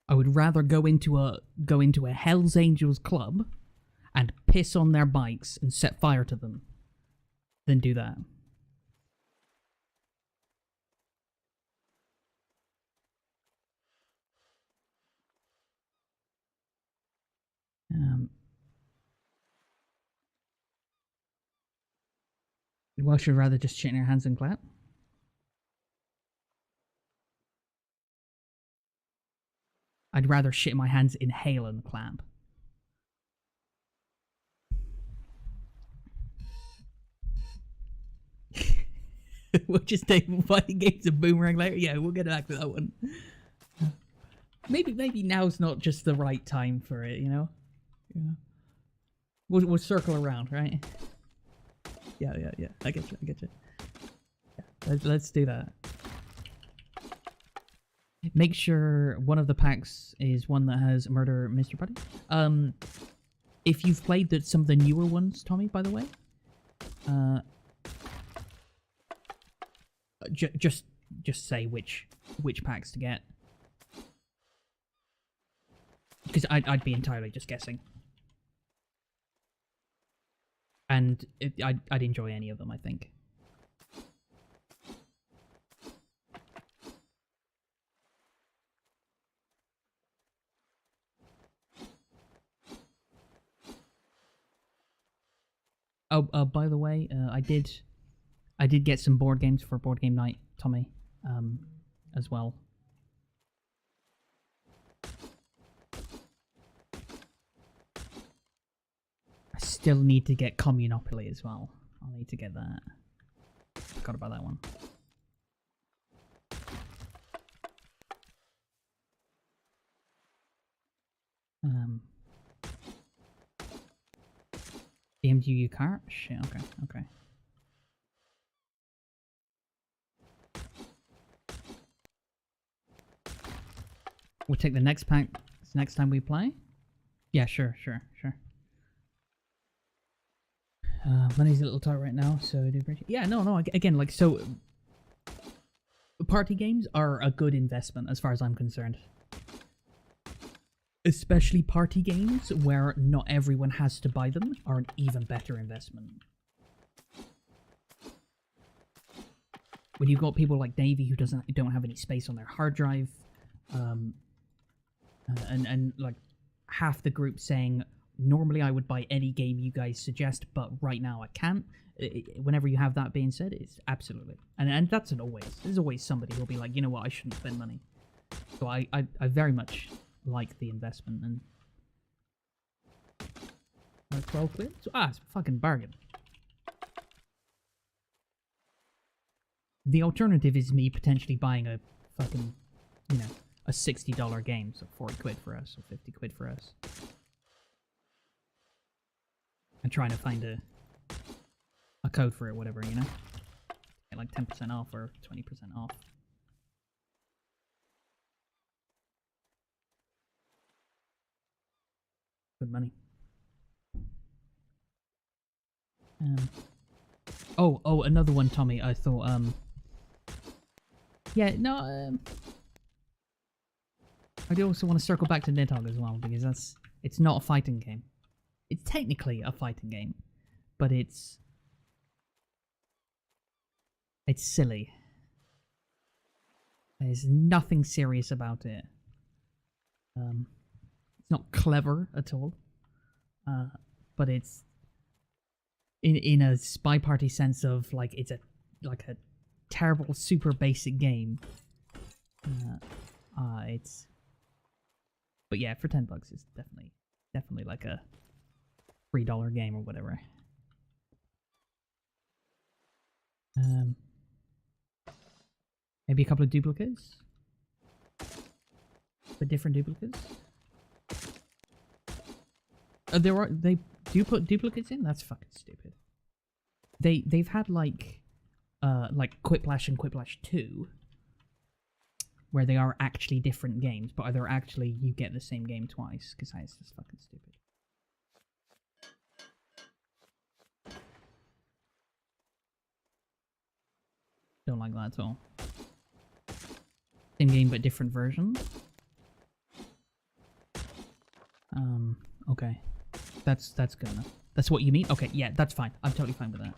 I would rather go into a Hell's Angels club and piss on their bikes and set fire to them than do that. Well, should rather just shit in your hands and clap. I'd rather shit in my hands, inhale, and clap. We'll just take fighting games of Boomerang later. Yeah, we'll get back to that one. Maybe now's not just the right time for it, you know? We'll circle around, right? Yeah. I get you. Yeah, let's do that. Make sure one of the packs is one that has Murder Mystery Party. If you've played some of the newer ones, Tommy, by the way, just say which packs to get, because I'd be entirely just guessing, and I'd enjoy any of them, I think. Oh, by the way, I did get some board games for board game night, Tommy, as well. I still need to get Communopoly as well. I'll need to get that. Forgot about that one. BMW car? Shit, okay. We'll take the next pack next time we play? Yeah, sure. Money's a little tight right now, so I do appreciate. Yeah, no. Again, like, so party games are a good investment as far as I'm concerned. Especially party games where not everyone has to buy them are an even better investment. When you've got people like Davey who don't have any space on their hard drive, and like half the group saying, normally I would buy any game you guys suggest, but right now I can't. Whenever you have that being said, it's absolutely, and that's an always. There's always somebody who'll be like, you know what, I shouldn't spend money. So I very much like the investment, and 12 quid? It's a fucking bargain. The alternative is me potentially buying a fucking, a $60 game, so 40 quid for us, or 50 quid for us. And trying to find a code for it, whatever, Get like 10% off or 20% off. Good money. Oh, another one, Tommy. I thought, yeah, no, I do also want to circle back to Nidhogg as well, because it's not a fighting game. It's technically a fighting game, but it's silly. There's nothing serious about it. It's not clever at all, but it's in a spy party sense of like it's a terrible super basic game. But yeah, for $10 it's definitely like a $3 game or whatever. Maybe a couple of duplicates, but different duplicates. They do put duplicates in? That's fucking stupid. They've had like Quiplash and Quiplash 2, where they are actually different games, but are they actually you get the same game twice? Because that's just fucking stupid. Don't like that at all. Same game but different version. Okay. That's good enough. That's what you mean? Okay, yeah, that's fine. I'm totally fine with that.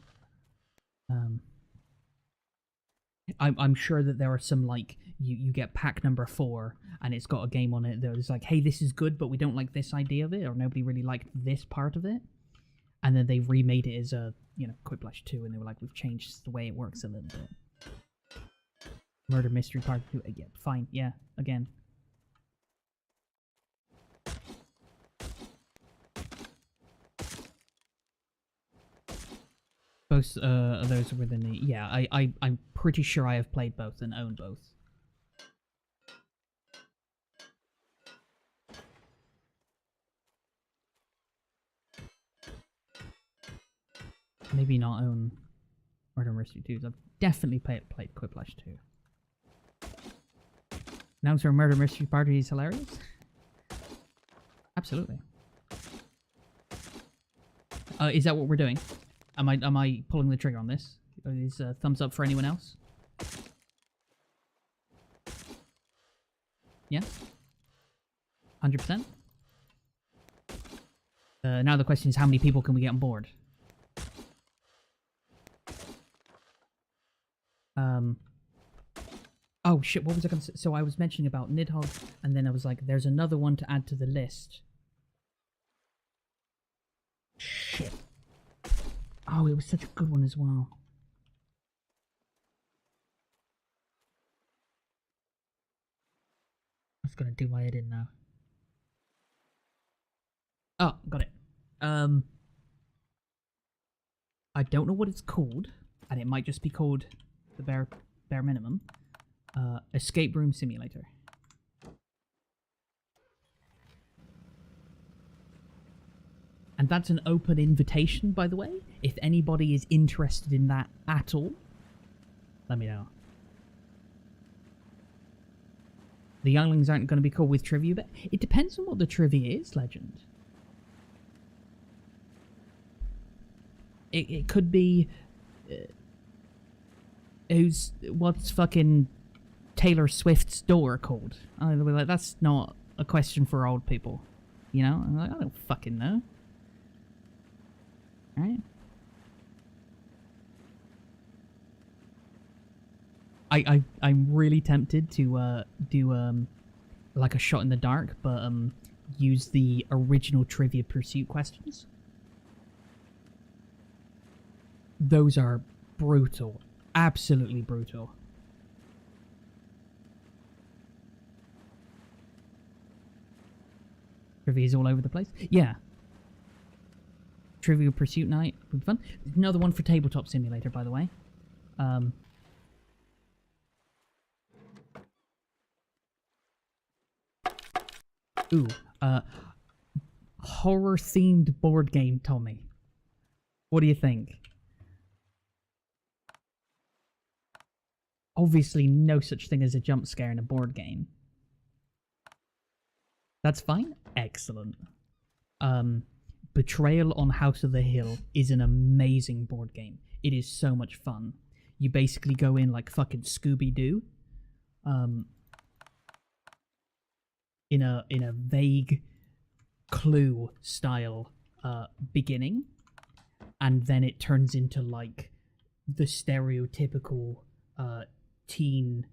I'm sure that there are some, like, you get pack number 4, and it's got a game on it that is like, hey, this is good, but we don't like this idea of it, or nobody really liked this part of it. And then they remade it as a, you know, Quiplash 2, and they were like, we've changed the way it works a little bit. Murder Mystery Part 2, yeah, fine, yeah, again. Both of those are within the... Yeah, I'm pretty sure I have played both and own both. Maybe not own Murder Mystery 2s. I've definitely played Quiplash 2. Announcer Murder Mystery Party is hilarious? Absolutely. Is that what we're doing? Am I pulling the trigger on this? Are these thumbs up for anyone else? Yeah? 100%? Now the question is, how many people can we get on board? Oh shit, what was I gonna say? So I was mentioning about Nidhogg, and then I was like, there's another one to add to the list. Shit. Oh, it was such a good one as well. I was gonna do my edit now. Oh, got it. I don't know what it's called, and it might just be called the bare minimum. Escape Room Simulator. And that's an open invitation, by the way. If anybody is interested in that at all, let me know. The younglings aren't going to be cool with trivia, but it depends on what the trivia is, Legend. It could be... what's fucking Taylor Swift's door called? They'll be like, that's not a question for old people. You know? I'm like, I don't fucking know. Right? I'm really tempted to do like a shot in the dark, but use the original Trivia Pursuit questions. Those are brutal. Absolutely brutal. Trivia's all over the place. Yeah. Trivial Pursuit night would be fun. Another one for Tabletop Simulator, by the way. Horror-themed board game, Tommy. What do you think? Obviously, no such thing as a jump scare in a board game. That's fine? Excellent. Betrayal on House of the Hill is an amazing board game. It is so much fun. You basically go in like fucking Scooby-Doo. In a vague Clue style beginning, and then it turns into like the stereotypical teen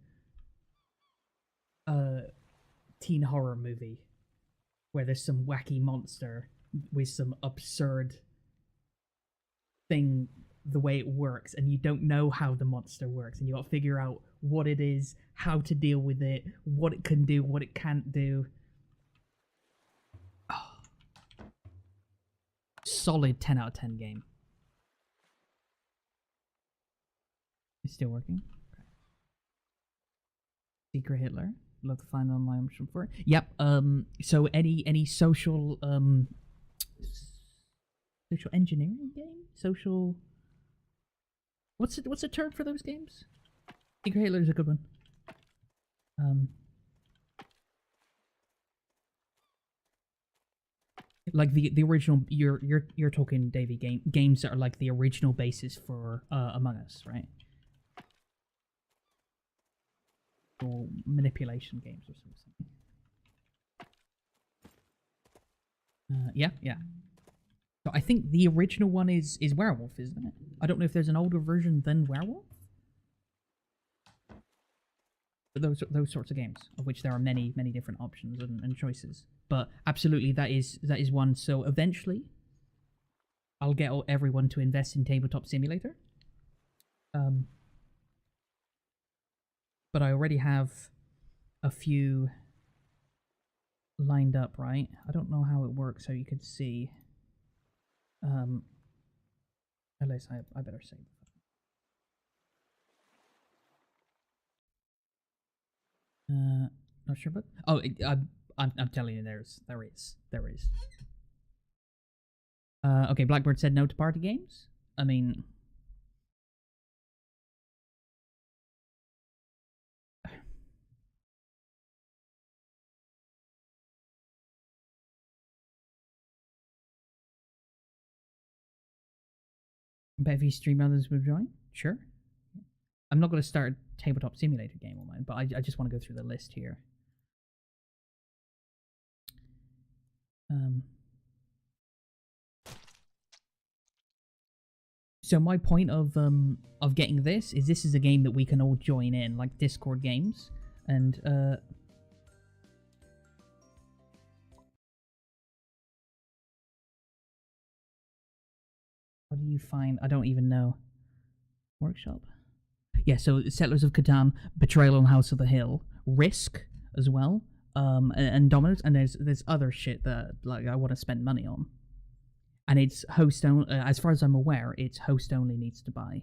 horror movie where there's some wacky monster with some absurd thing, the way it works, and you don't know how the monster works, and you got to figure out what it is, how to deal with it, what it can do, what it can't do. Oh. Solid 10 out of 10 game. It's still working. Okay. Secret Hitler. Love to find online option for it. Yep. So any social social engineering game? Social. What's the term for those games? Secret Hitler is a good one. Um, like the original, you're talking, Davey, games that are like the original basis for Among Us, right? Or manipulation games or something. Yeah, yeah. So I think the original one is Werewolf, isn't it? I don't know if there's an older version than Werewolf. But those sorts of games, of which there are many different options and choices. But absolutely, that is one. So eventually, I'll get everyone to invest in Tabletop Simulator. Um, but I already have a few lined up, right? I don't know how it works, so you could see. At least I better save. Not sure, but I'm telling you, there is. Okay, Blackbird said no to party games. I mean, bet if you stream others would join. Sure. I'm not going to start a tabletop simulator game on mine, but I just want to go through the list here. So my point of getting this is a game that we can all join in, like Discord games, and how do you find? I don't even know. Workshop. Yeah, so Settlers of Catan, Betrayal on House of the Hill, Risk as well, and Dominance, and there's other shit that like I want to spend money on, and it's host only. As far as I'm aware, it's host only needs to buy.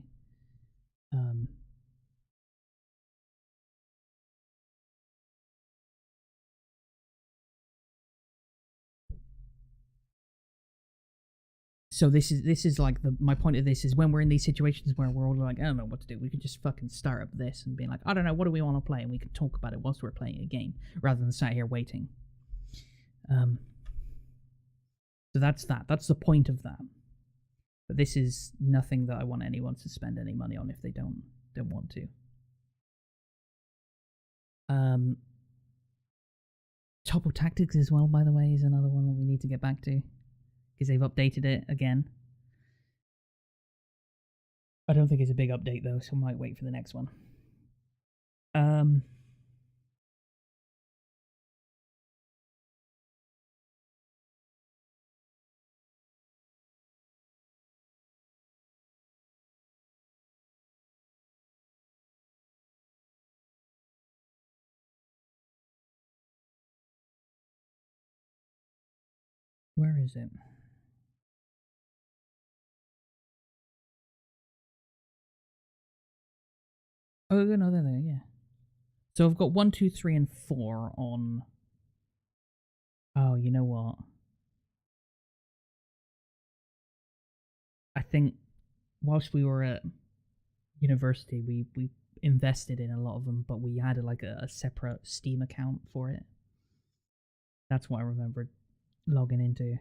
So this is like my point of this is when we're in these situations where we're all like, I don't know what to do, we could just fucking start up this and be like, I don't know, what do we want to play, and we can talk about it whilst we're playing a game rather than sat here waiting. So that's the point of that. But this is nothing that I want anyone to spend any money on if they don't want to. Topple Tactics as well, by the way, is another one that we need to get back to because they've updated it again. I don't think it's a big update though, so I might wait for the next one. Where is it? Oh no, they're there, yeah. So I've got 1, 2, 3, and 4 on. Oh, you know what? I think whilst we were at university, we invested in a lot of them, but we had like a separate Steam account for it. That's what I remembered logging into.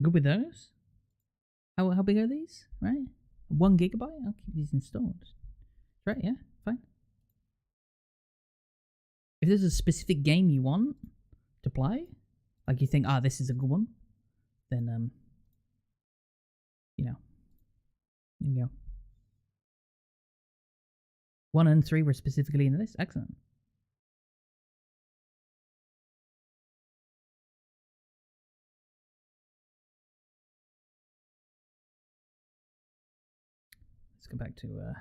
Good with those. How big are these? Right, 1 gigabyte. I'll keep these installed. Right, yeah, fine. If there's a specific game you want to play, like you think, this is a good one, then you know, there you go. 1 and 3 were specifically in the list. Excellent. Let's go back to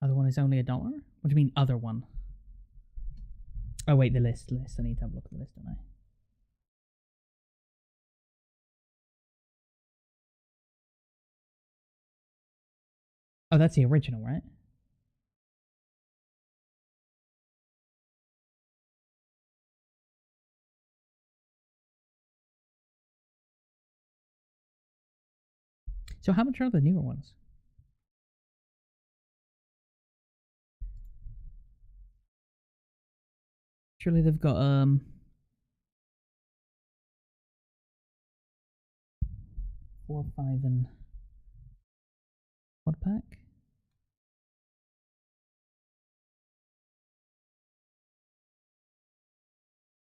other one is only $1. What do you mean other one? Oh wait, the list. I need to have a look at the list, don't I? Oh, that's the original, right? So how much are the newer ones? Surely they've got 4, 5, and what pack?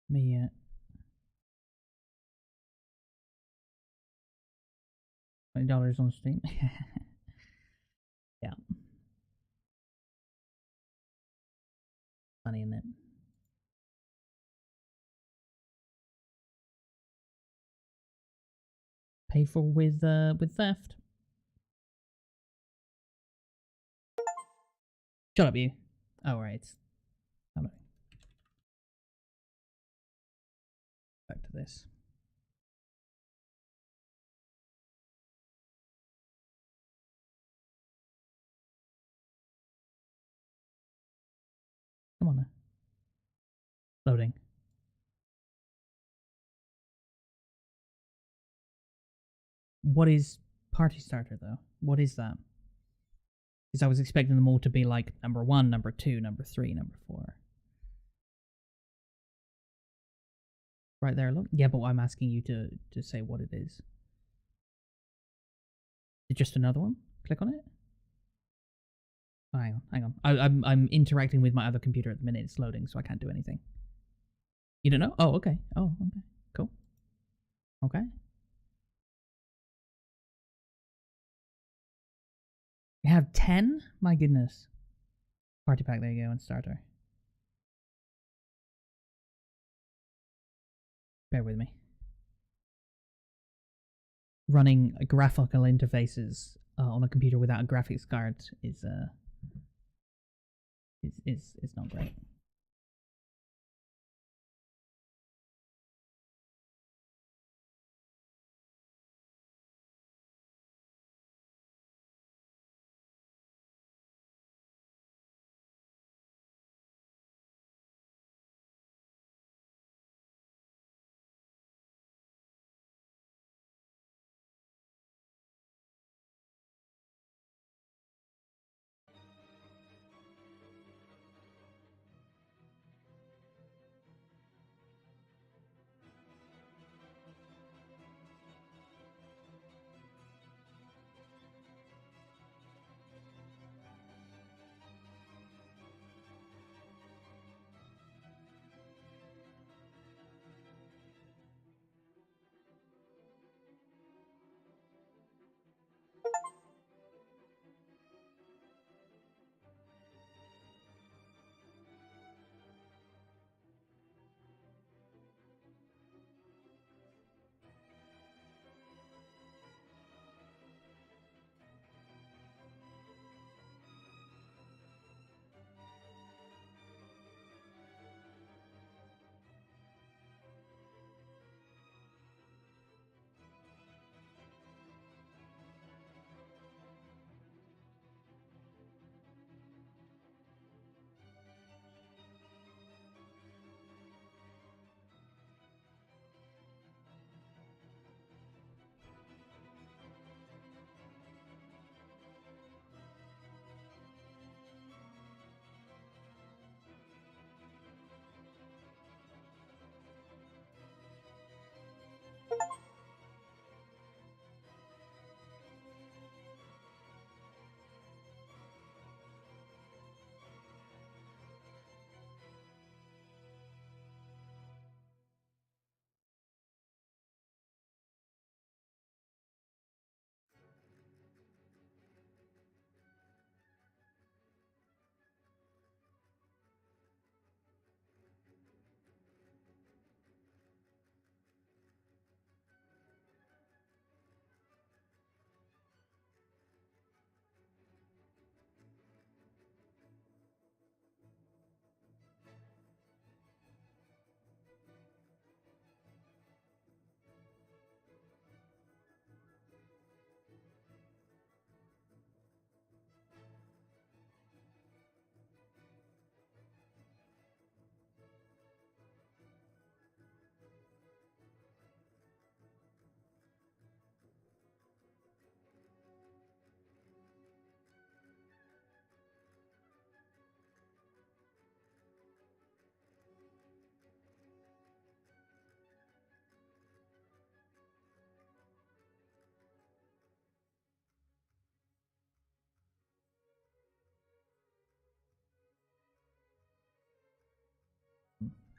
Me $20 on Steam. Yeah, money in it. Pay for with theft. Shut up, you. Oh right. Hello. Back to this. Come on now. Loading. What is party starter though? What is that? Because I was expecting them all to be like number 1, number 2, number 3, number 4. Right there, look. Yeah, but I'm asking you to say what it is. Is it just another one? Click on it. Oh, hang on. I'm interacting with my other computer at the minute. It's loading, so I can't do anything. You don't know? Oh, okay. Oh, okay. Cool. Okay. We have 10? My goodness. Party pack, there you go, and starter. Bear with me. Running graphical interfaces on a computer without a graphics card is not great.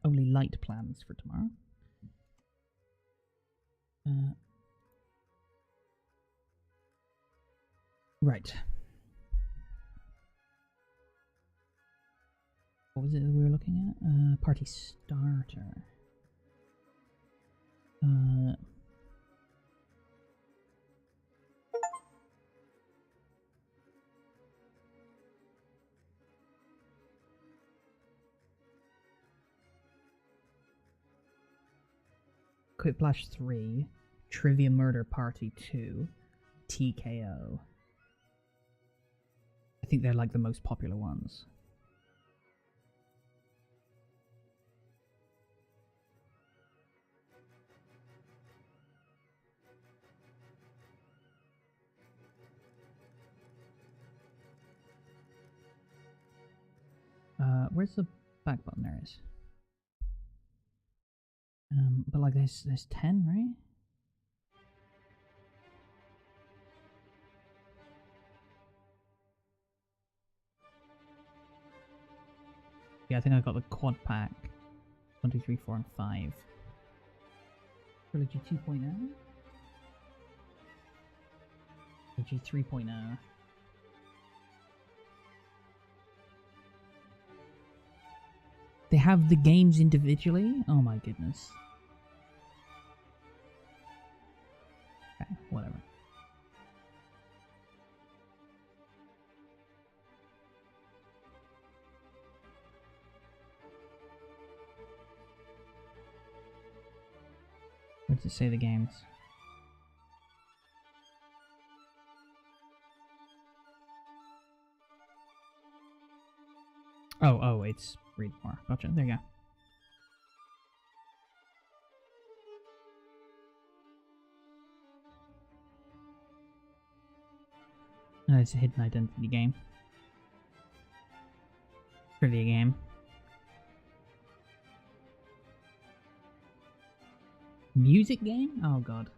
only light plans for tomorrow. Right. What was it that we were looking at? Party starter. Quiplash 3, Trivia Murder Party 2, TKO. I think they're like the most popular ones. Where's the back button? There it is. But like there's 10, right? Yeah, I think I got the quad pack. 1, 2, 3, 4, and 5. Trilogy 2.0? Trilogy 3.0. They have the games individually? Oh my goodness. Okay, whatever. Where does it say the games? Oh, it's read more. Gotcha. There you go. No, it's a hidden identity game. Trivia game. Music game? Oh god.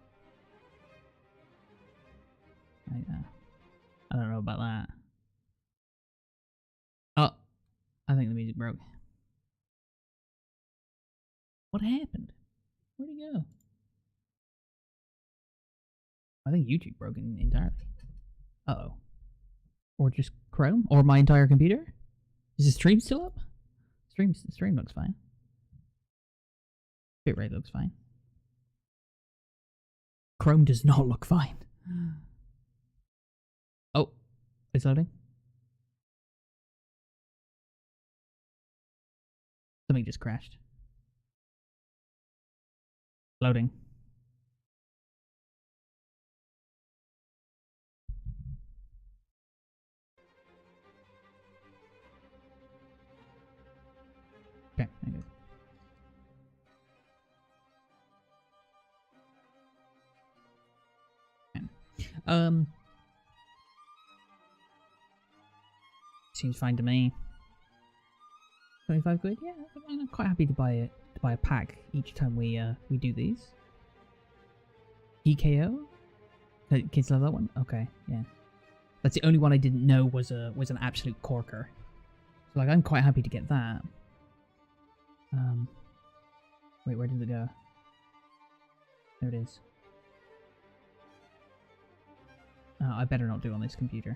I don't know about that. Oh, I think the music broke. What happened? Where'd it go? I think YouTube broke entirely. Uh-oh. Or just Chrome? Or my entire computer? Is the stream still up? Stream looks fine. Bitrate looks fine. Chrome does not look fine. Oh, it's loading. Something just crashed. Loading. Okay, I guess. Seems fine to me. 25 quid? Yeah, I'm quite happy to buy a pack each time we do these. EKO? Kids love that one? Okay, yeah. That's the only one I didn't know was an absolute corker. So like I'm quite happy to get that. Wait, where did it go? There it is. Oh, I better not do it on this computer.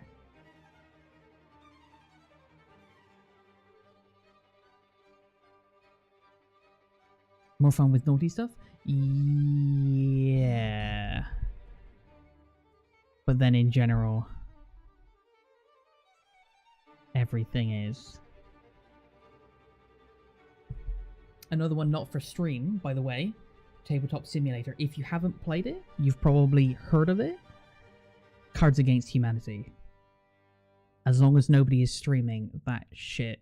More fun with naughty stuff? Yeah. But then in general, everything is. Another one not for stream, by the way. Tabletop Simulator. If you haven't played it, you've probably heard of it. Cards Against Humanity. As long as nobody is streaming, that shit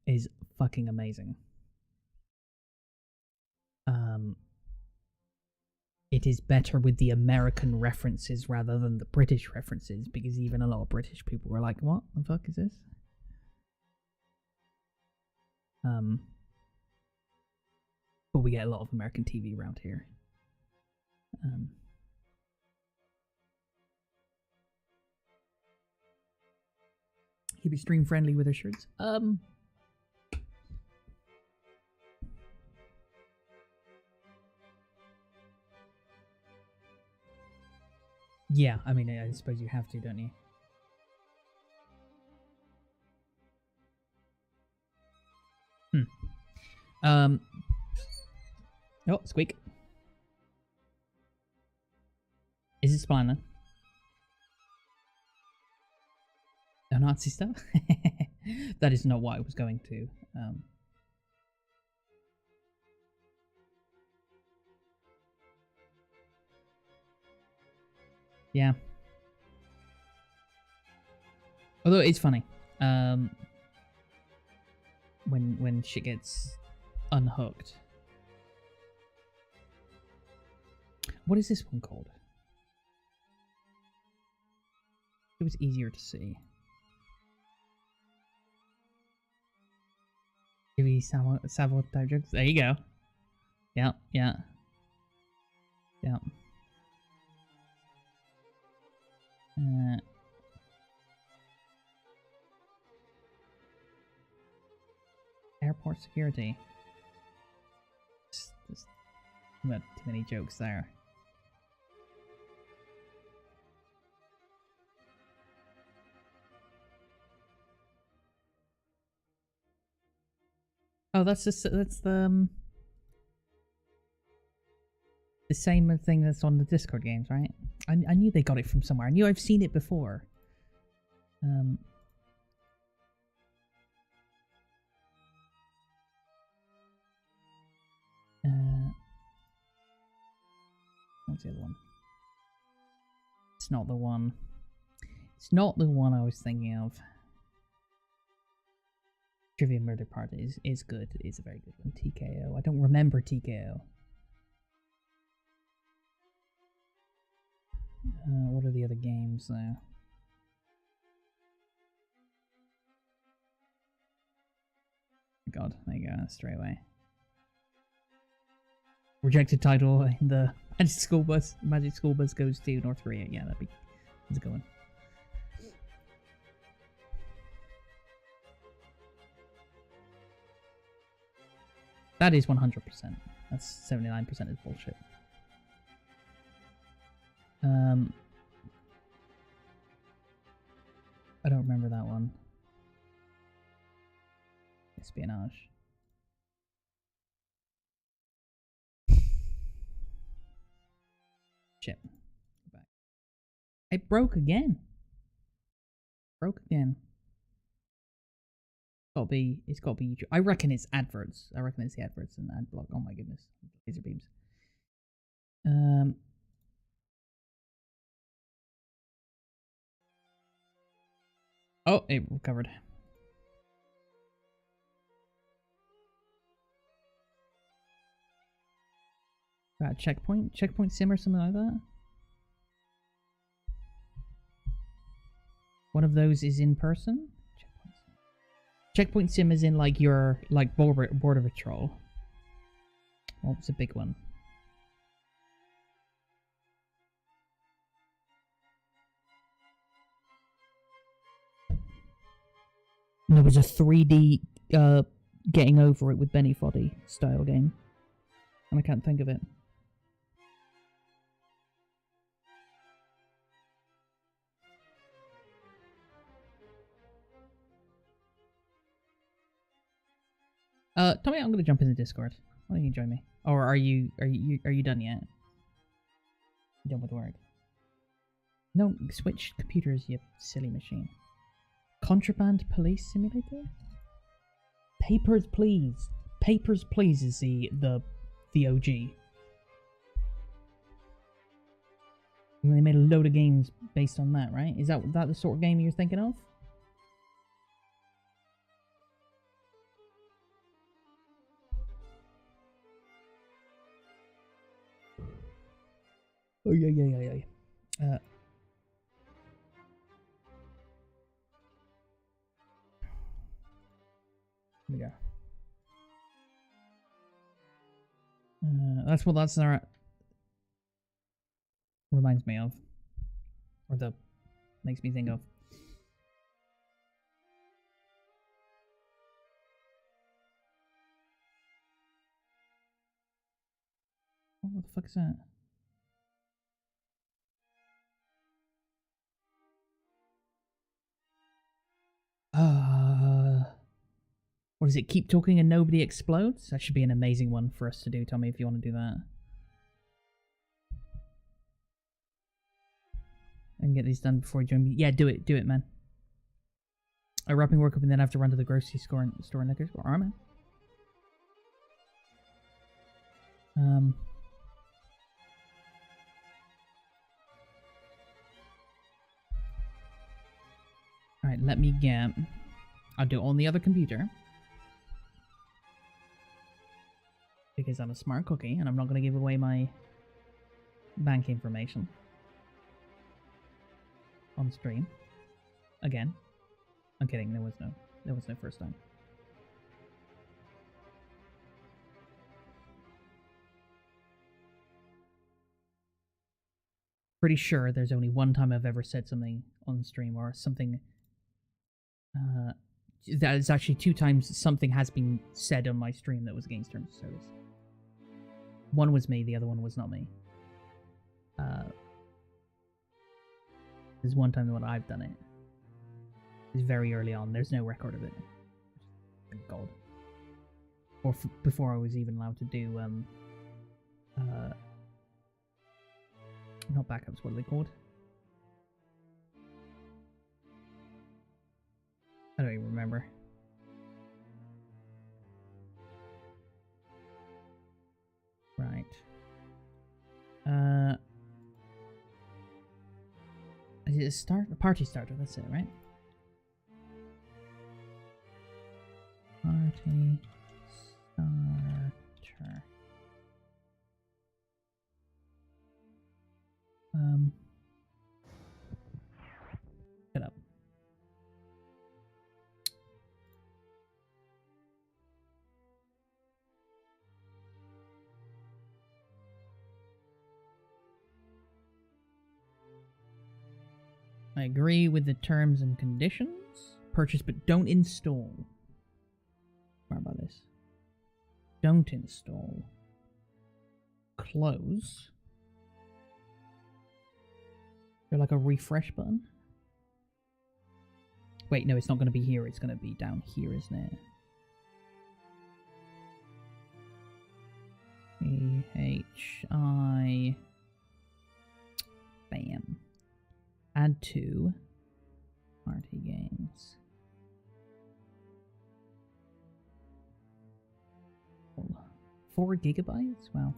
is fucking amazing. It is better with the American references rather than the British references, because even a lot of British people were like, what the fuck is this? But we get a lot of American TV around here. Keep it stream friendly with our shirts. Yeah, I mean, I suppose you have to, don't you? Hmm. Um. Oh, squeak. Is it spine then? No Nazi stuff? That is not what I was going to. Yeah. Although it's funny. When shit gets unhooked. What is this one called? It was easier to see. Maybe sabotage. There you go. Yeah, yeah, yeah. Airport security. There's too many jokes there. Oh, that's the same thing that's on the Discord games, right? I knew they got it from somewhere. I knew I've seen it before. What's the other one? It's not the one. It's not the one I was thinking of. Trivia Murder Party is good. It's a very good one. TKO. I don't remember TKO. What are the other games there? God, there you go. Straight away. Rejected title in the Magic School Bus. Magic School Bus goes to North Korea. Yeah, that's a good one. That is 100%. That's 79% is bullshit. I don't remember that one. Espionage. Shit. Back. It broke again. Broke again. It's gotta be YouTube. I reckon it's adverts. I reckon it's the adverts and ad block. Oh my goodness. Laser beams. Oh, it recovered. Checkpoint sim or something like that. One of those is in person. Checkpoint sim is in like your border patrol. What was a big one? There was a 3D getting over it with Benny Foddy style game, and I can't think of it. Tommy, I'm gonna jump in the Discord. Why don't you join me? Or are you done yet? You done with work? No, switch computers, you silly machine. Contraband Police Simulator? Papers, Please. Papers, Please is the OG. And they made a load of games based on that, right? Is that the sort of game you're thinking of? Oh yeah. Here we go. That's what that's reminds me of, or makes me think of. Oh, what the fuck is that? What is it? Keep talking and nobody explodes? That should be an amazing one for us to do. Tell me if you want to do that. And get these done before you join me. Yeah, do it. Do it, man. Wrapping work up and then I have to run to the grocery store and liquor store. Alright, man. Alright, let me get... I'll do it on the other computer. Because I'm a smart cookie and I'm not going to give away my bank information. On stream. Again. I'm kidding, there was no first time. Pretty sure there's only one time I've ever said something on stream or something... that is actually 2 times something has been said on my stream that was against terms of service. One was me, the other one was not me. There's one time that I've done it. It's very early on. There's no record of it. Thank God. Or before I was even allowed to do not backups. What are they called? I don't even remember. Right. Is it a start? A party starter, that's it, right? Party starter. Shut up. I agree with the terms and conditions. Purchase, but don't install. Smart about this. Don't install. Close. Is there like a refresh button? Wait, no, it's not going to be here. It's going to be down here, isn't it? PHI. Bam. Add to party games. 4 gigabytes? Wow.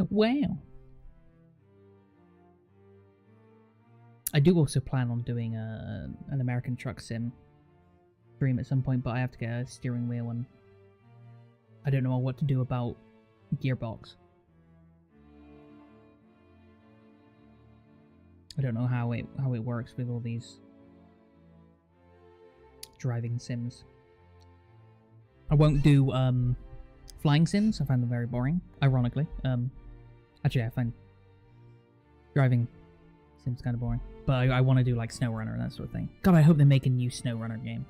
Wow. I do also plan on doing an American Truck Sim stream at some point, but I have to get a steering wheel and I don't know what to do about Gearbox. I don't know how it works with all these driving sims. I won't do flying sims. I find them very boring. Ironically, actually, I find driving sims kind of boring. But I want to do like SnowRunner and that sort of thing. God, I hope they make a new SnowRunner game.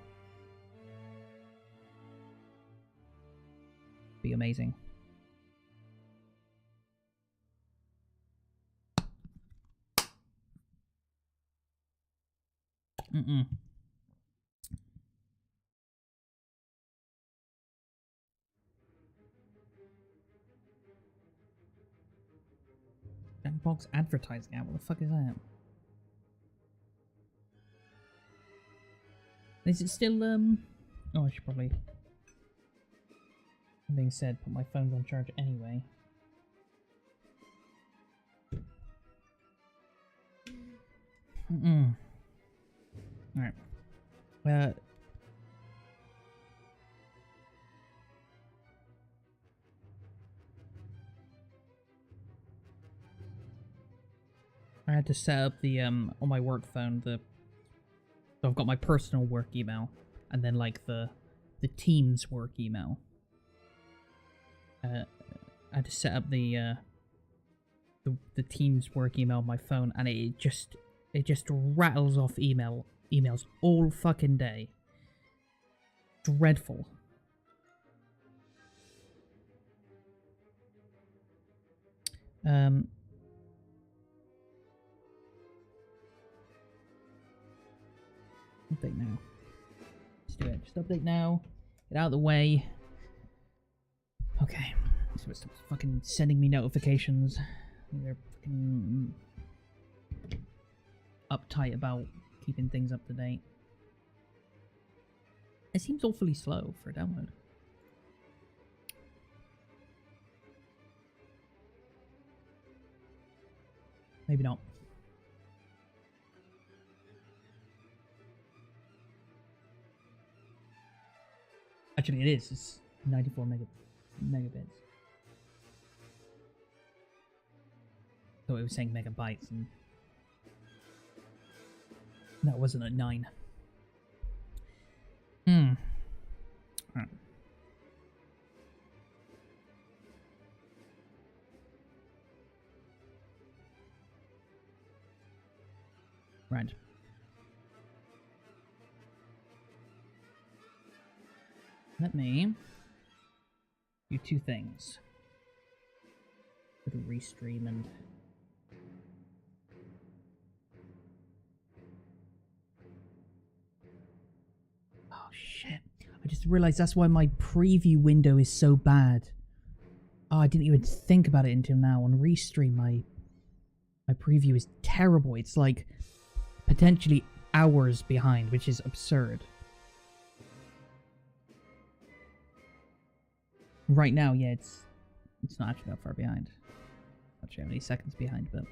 Be amazing. Jackbox advertising ad. What the fuck is that? Is it still oh, I should probably, that being said, put my phone on charge anyway. Alright. I had to set up the on my work phone so I've got my personal work email and then like the team's work email. I had to set up the team's work email on my phone and it just rattles off emails all fucking day. Dreadful. Update now. Let's do it. Just update now. Get out of the way. Okay. So it's fucking sending me notifications. They're fucking uptight about keeping things up to date. It seems awfully slow for a download. Maybe not. Actually, it is. It's 94 megabits. So it was saying megabytes, and that wasn't a 9. Right. Let me do 2 things. Go to restream and oh shit. I just realized that's why my preview window is so bad. Oh, I didn't even think about it until now. On restream, my preview is terrible. It's like potentially hours behind, which is absurd. Right now, yeah, it's not actually that far behind. Not sure how many seconds behind, but